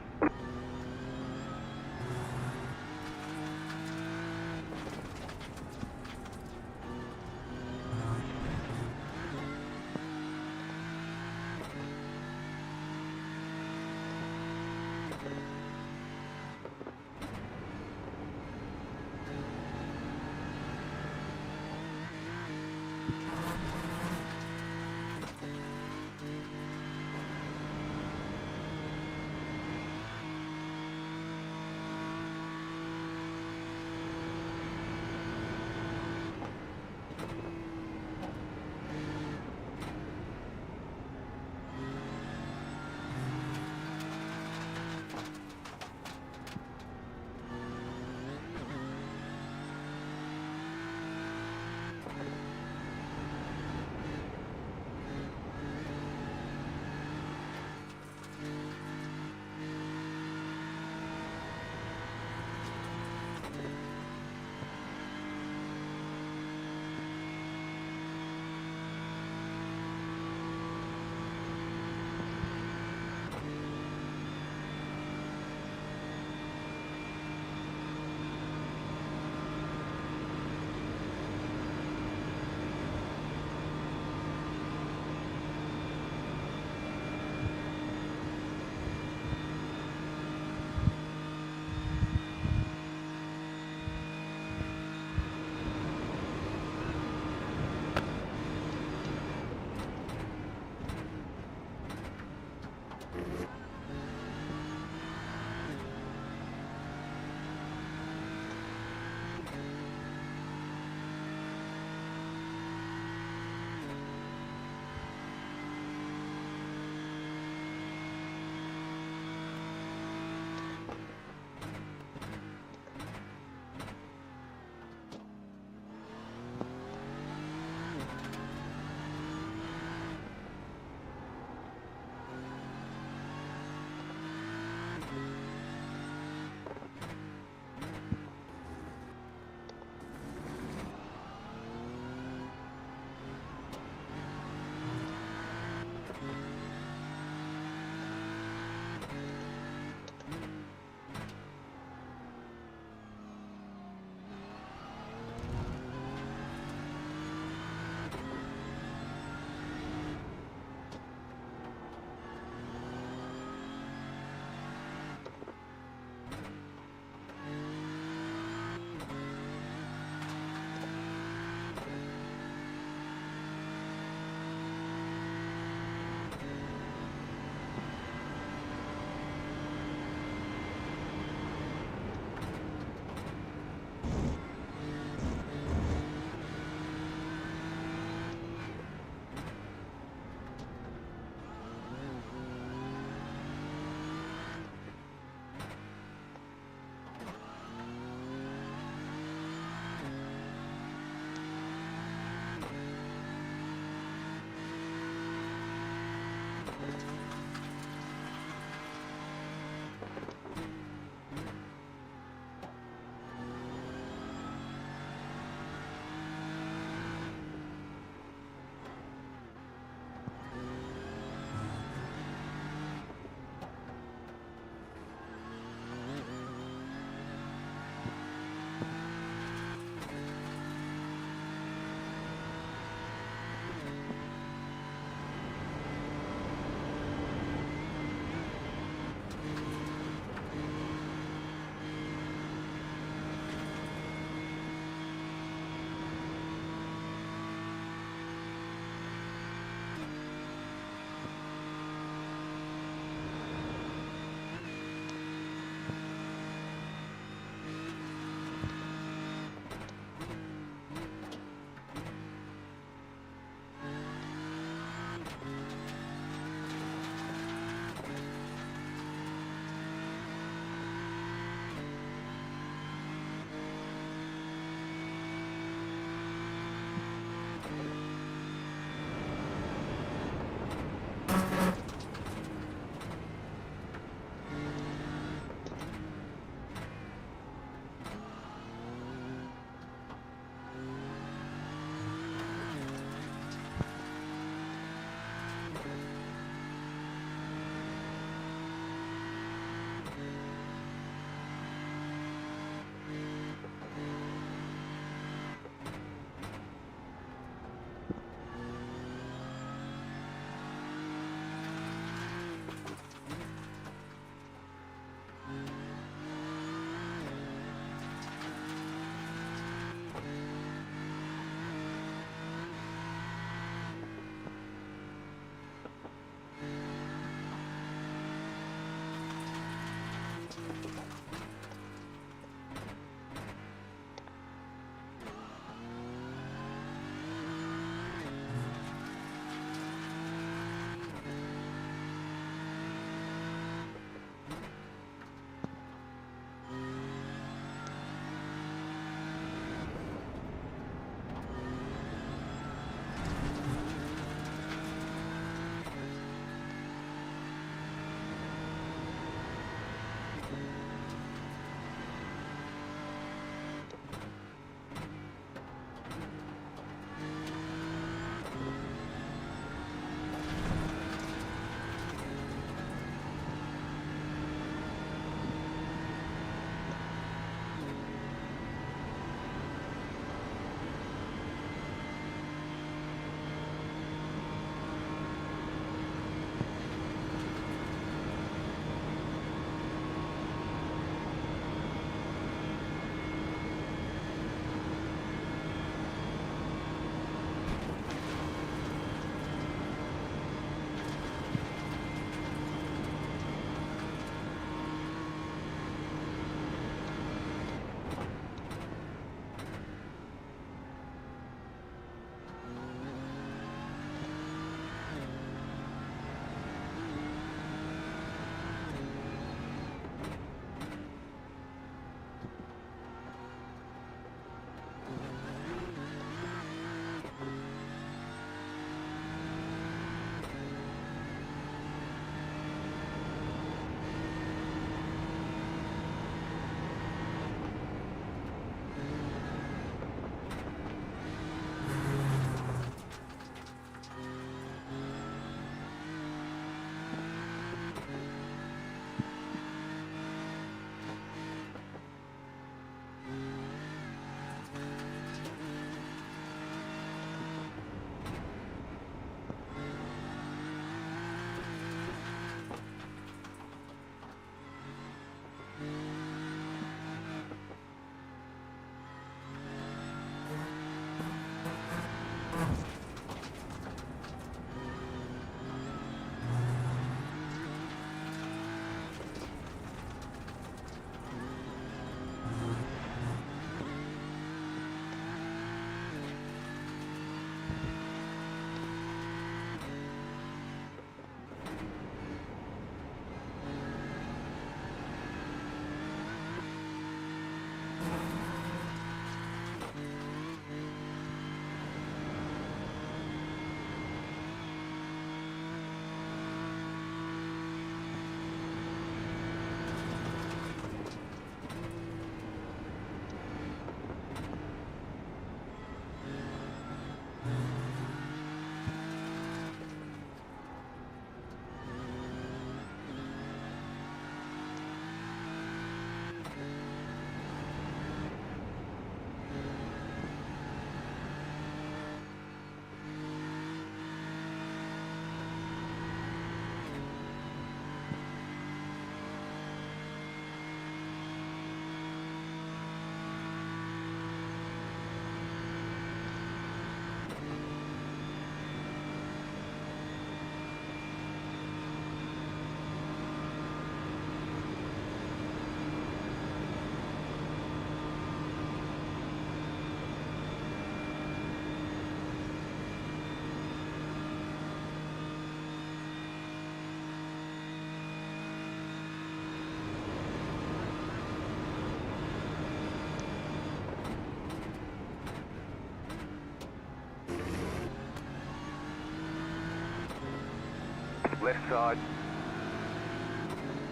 Left side.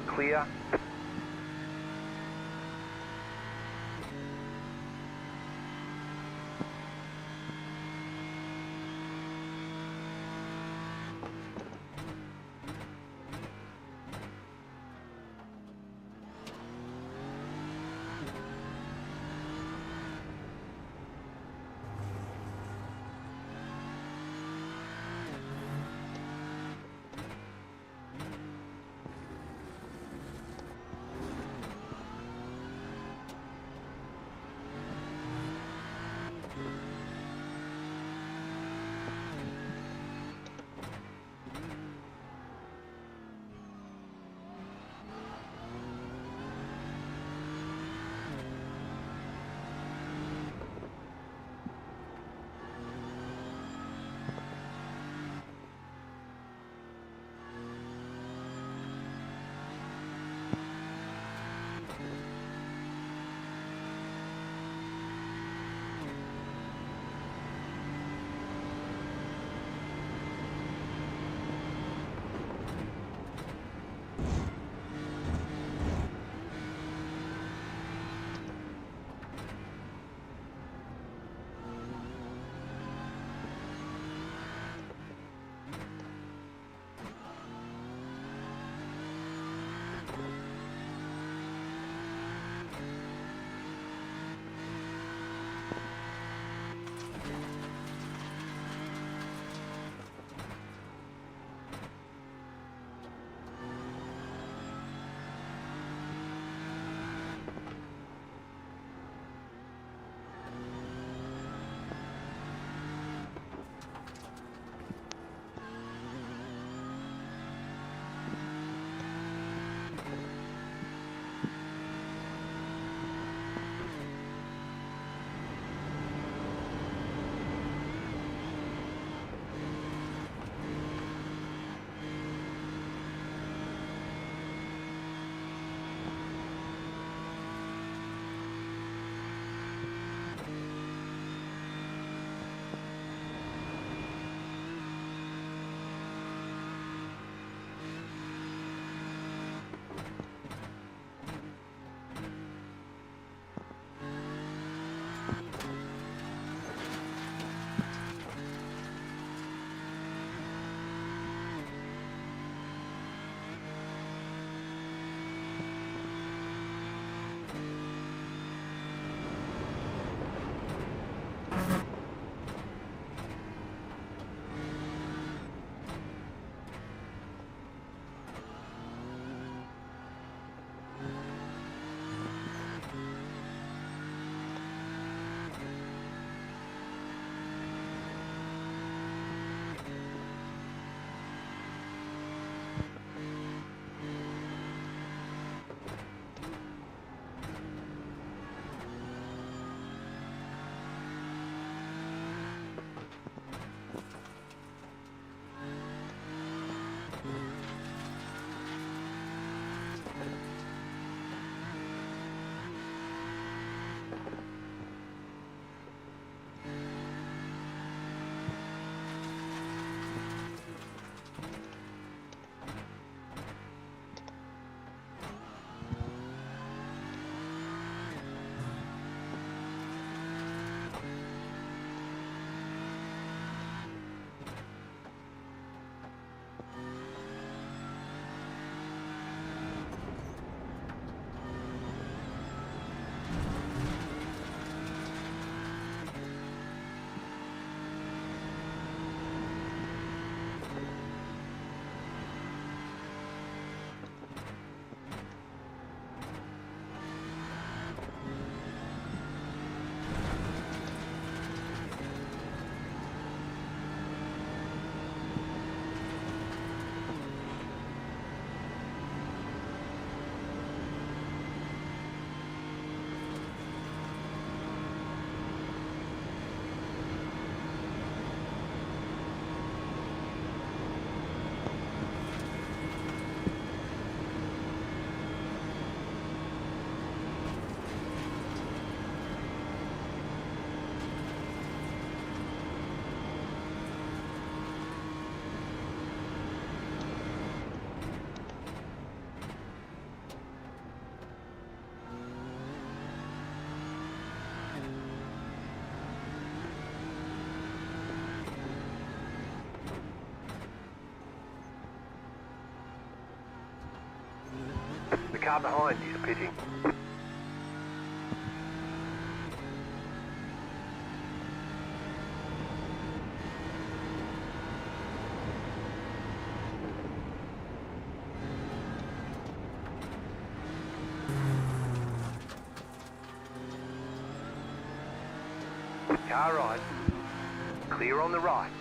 Clear. car behind is pitting. Car right. Clear on the right.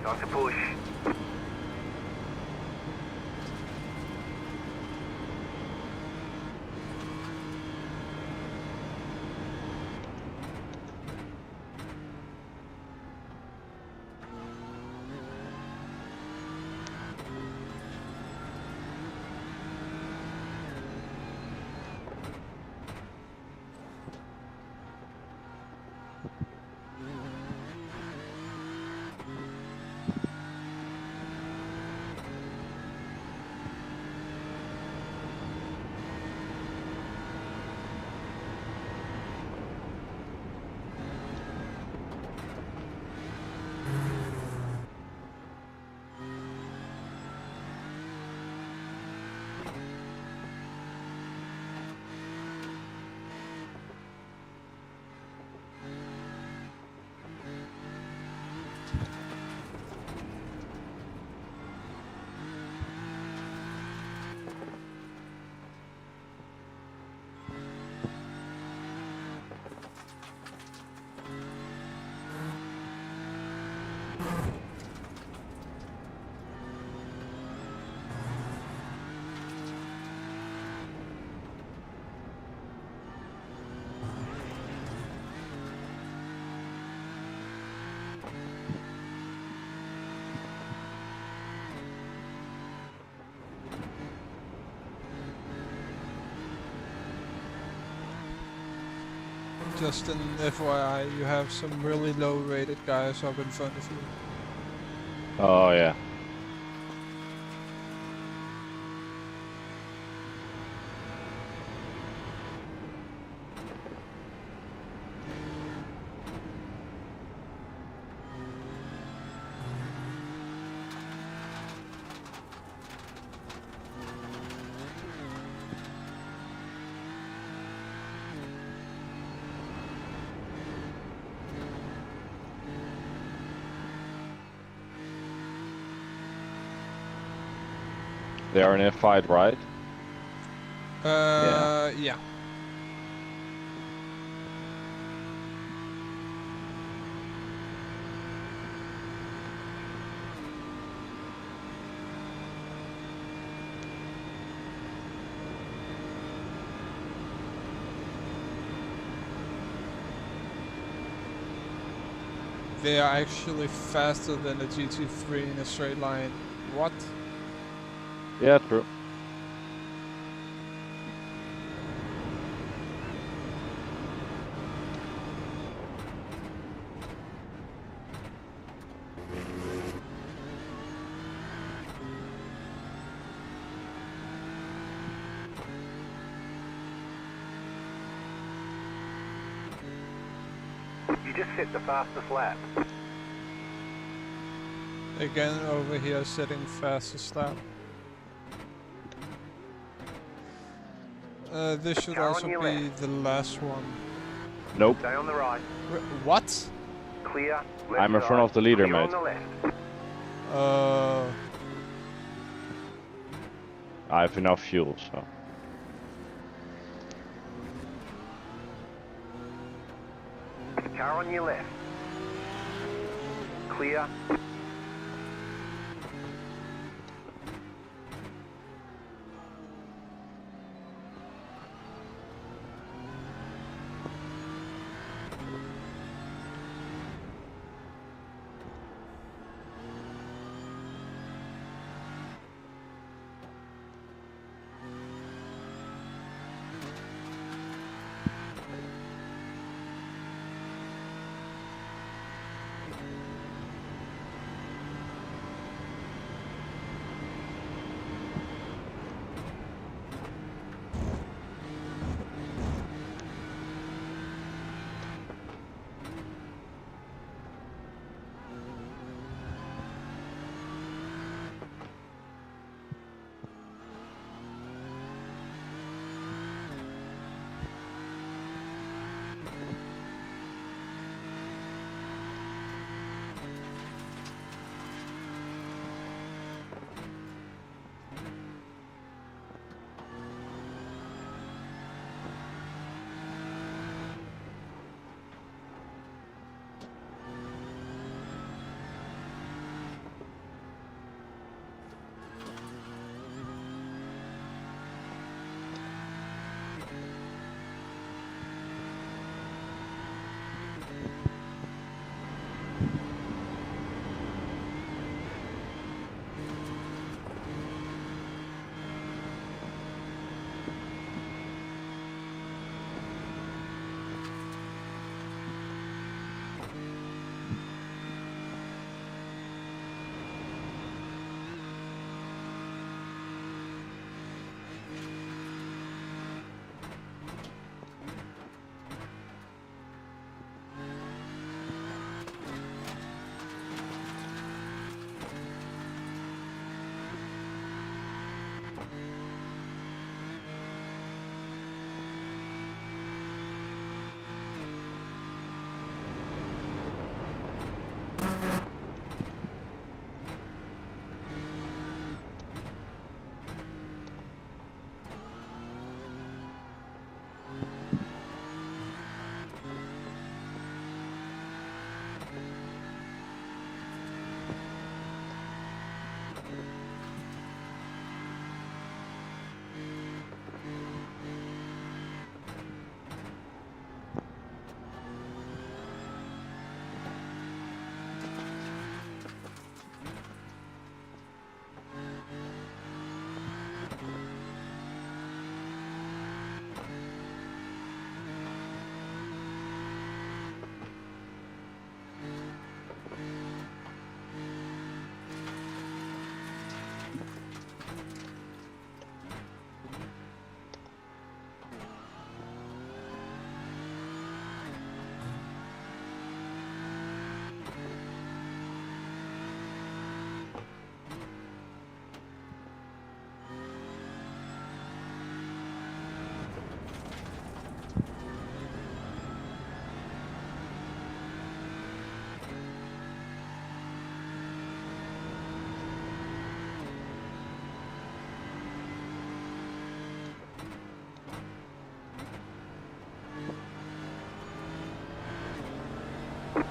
Time to push. Just an FYI, you have some really low rated guys up in front of you. Oh yeah. They are in a fight, right? Yeah. They are actually faster than a GT3 in a straight line. What? Yeah, true. You just set the fastest lap. Again over here setting fastest lap. This should Car on also your be left. the last one. Nope. Stay on the right. What? Clear. Left I'm in front side. of the leader, Clear on mate. the left. I have enough fuel, so. Car on your left. Clear.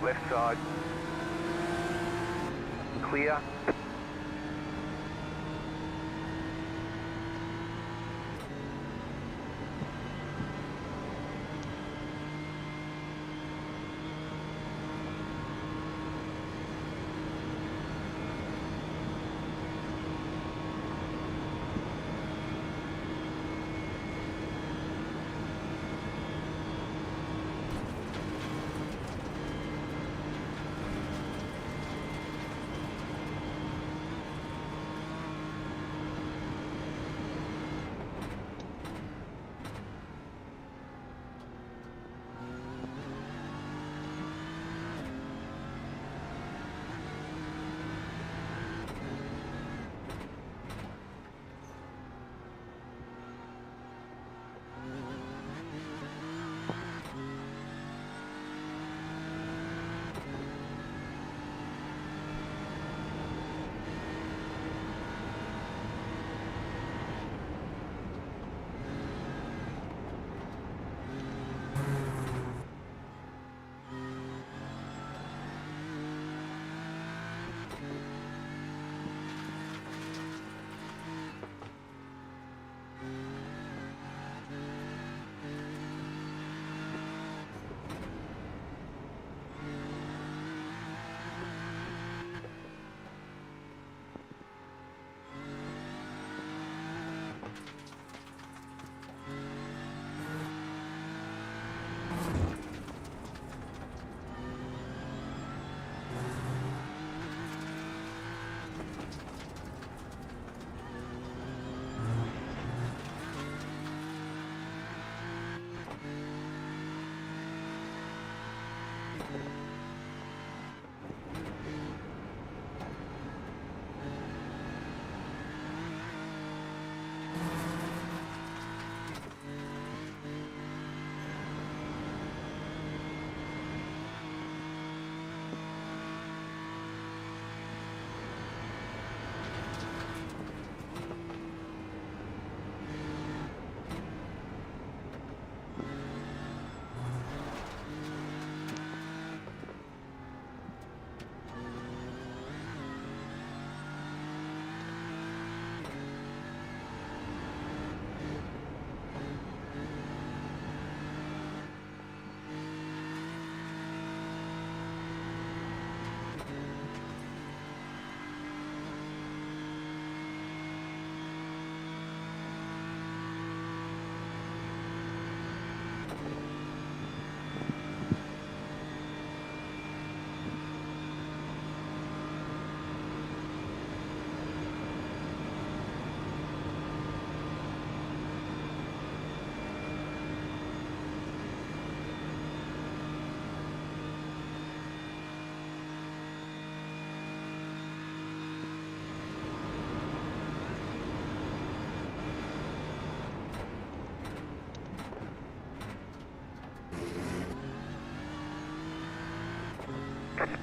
Left side. Clear.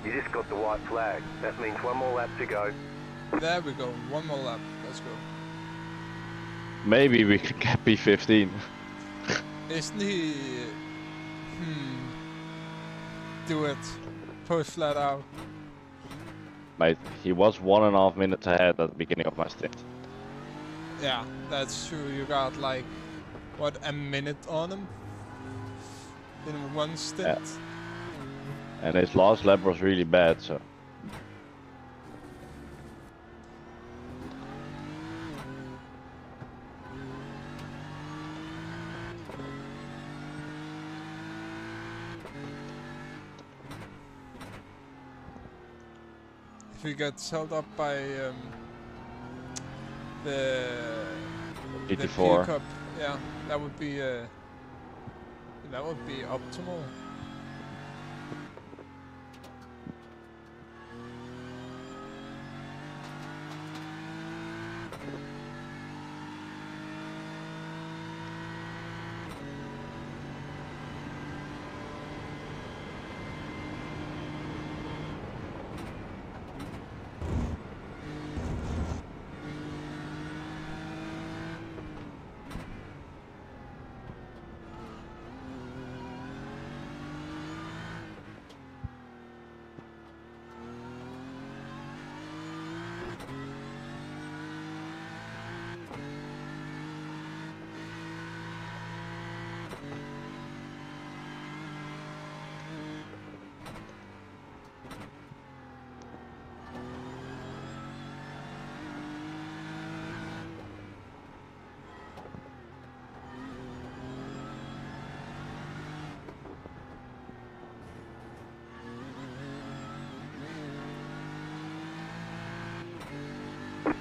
You just got the white flag. That means one more lap to go. There we go. One more lap. Let's go. Maybe we can get P15. Isn't he... Do it. Push flat out. Mate, he was 1.5 minutes ahead at the beginning of my stint. Yeah, that's true. You got like, what, a minute on him? In one stint? Yeah. And his last lap was really bad, so... If he gets held up by the GT4. Cup, yeah, that would be optimal.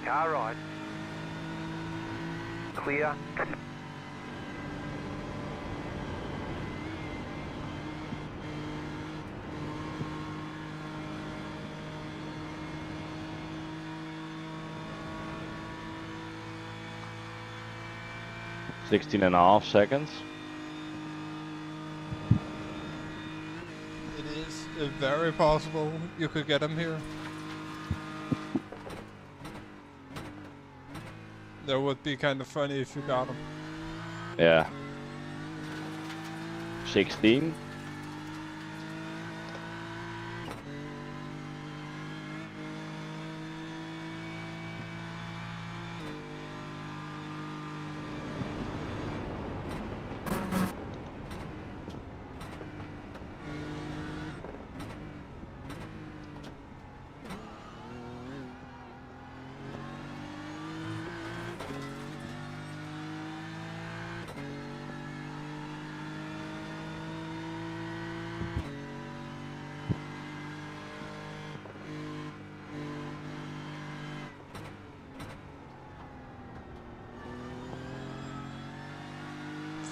Car right. Clear. Sixteen and a half seconds. It is very possible you could get him here. That would be kind of funny if you got him. Yeah. 16.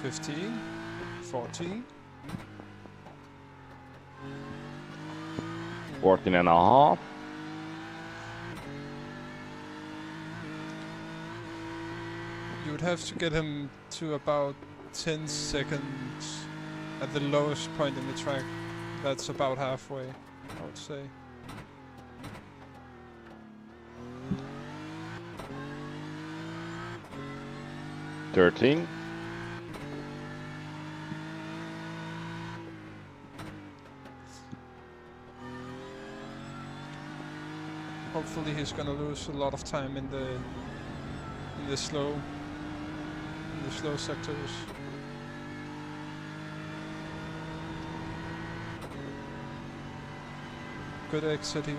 $15, $14. 14 and a half. You would have to get him to about 10 seconds at the lowest point in the track. That's about halfway, I would say. $13. Hopefully he's gonna lose a lot of time in the slow sectors. Good exit here.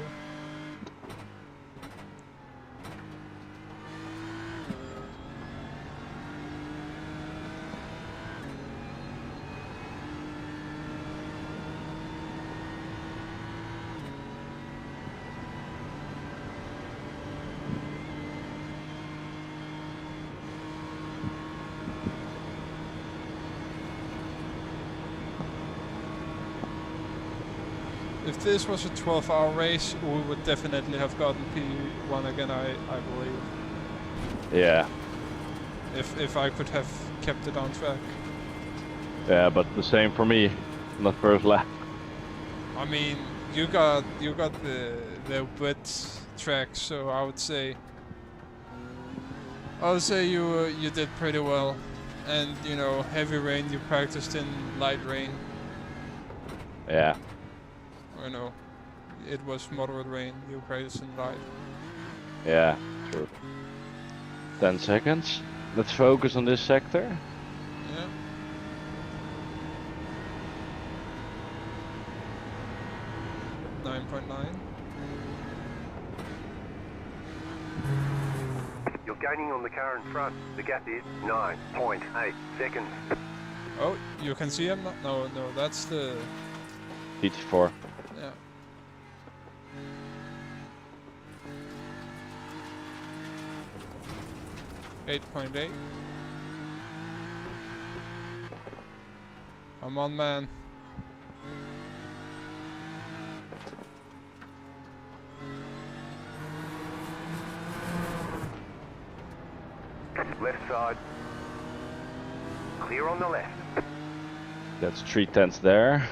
If this was a 12-hour race, we would definitely have gotten P1 again, I believe. Yeah. If I could have kept it on track. Yeah, but the same for me on the first lap. I mean, you got the wet track, so I would say you did pretty well, and you know, heavy rain you practiced in light rain. Yeah. Or no, it was moderate rain you practiced in light. Yeah. True. 10 seconds. Let's focus on this sector. Yeah. .9. You're gaining on the car in front. The gap is 9.8 seconds. Oh, you can see him? No, that's the... PT4. Yeah. .8. Come on, man. Left side. Clear on the left. That's 3/10 there.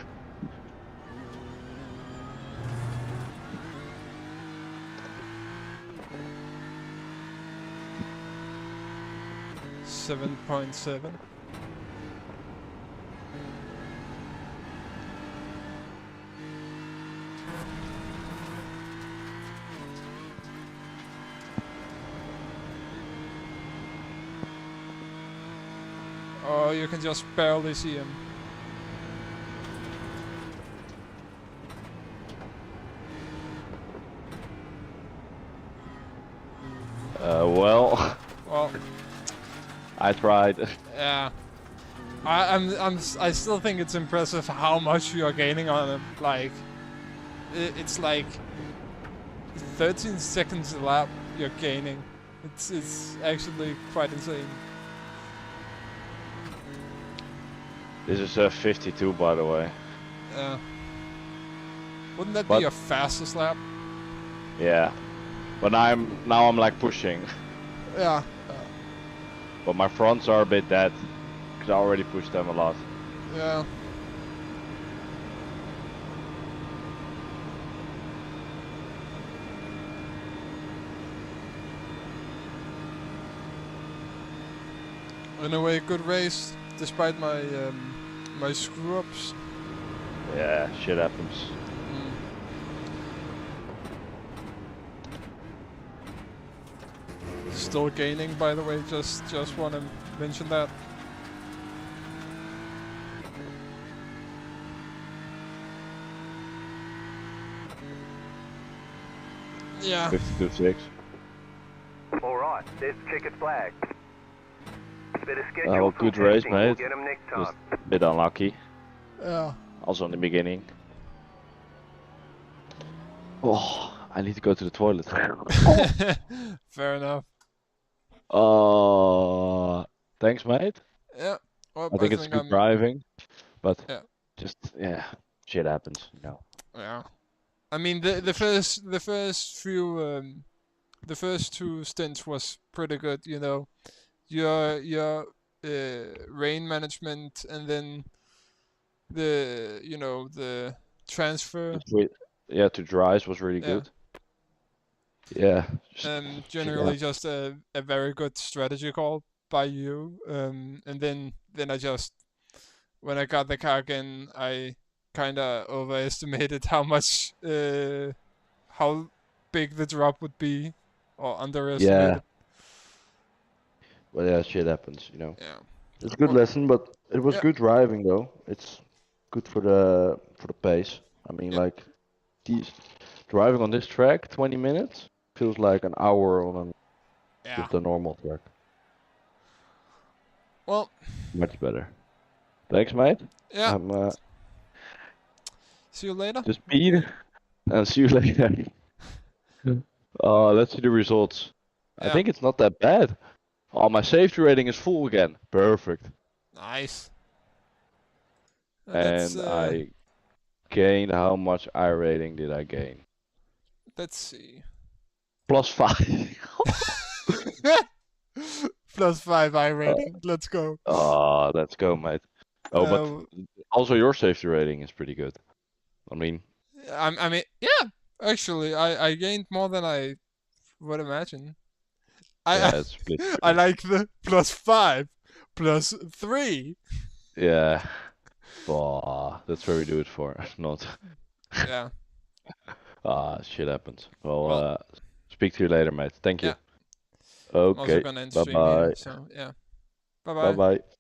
.7. Oh, you can just barely see him. Well, Well, I tried. yeah. I still think it's impressive how much you are gaining on him. Like, it's like 13 seconds a lap you're gaining. It's actually quite insane. This is a 52, by the way. Yeah. Wouldn't that But- be your fastest lap? Yeah. But now I'm like pushing. Yeah. But my fronts are a bit dead. Because I already pushed them a lot. Yeah. Anyway, good race, despite my my screw-ups. Yeah, shit happens. Still gaining, by the way. Just want to mention that. Yeah. 52.6. Alright, there's the checkered flag. Better schedule Well, some good race, testing. We'll mate. get 'em next Just time. a bit unlucky. Yeah. Also in the beginning. Oh, I need to go to the toilet. Fair enough. Thanks, mate. Yeah. Well, I think it's good driving, but Yeah. just shit happens, you know. Yeah. I mean, the first few the first two stints was pretty good. You know, your rain management, and then the transfer. Yeah, to dries was really Yeah. good. Yeah. Generally just a very good strategy call by you. And then I just, when I got the car again, I kind of overestimated how much, how big the drop would be, or underestimated. Well, yeah, shit happens, you know. Yeah. It's a good Well, lesson, but it was yeah. good driving though. It's good for the pace. I mean, Yeah. like these driving on this track, 20 minutes feels like an hour on Yeah. just a normal track. Well. Much better. Thanks, mate. Yeah. See you later. The speed, and see you later. Let's see the results. I Yeah. think it's not that bad. Oh, my safety rating is full again. Perfect. Nice. And I gained, how much I rating did I gain? Let's see. +5. +5 I rating. Let's go. Let's go, mate. Oh, but also your safety rating is pretty good. I mean, I mean, yeah. Actually, I gained more than I would imagine. Yeah, it's split. I like the +5, +3. Yeah. That's where we do it for, not. Yeah. Shit happens. Well, Well, speak to you later, mate. Thank you. yeah. I'm also Okay. gonna end Bye stream here. bye. So yeah. Bye Bye-bye. bye.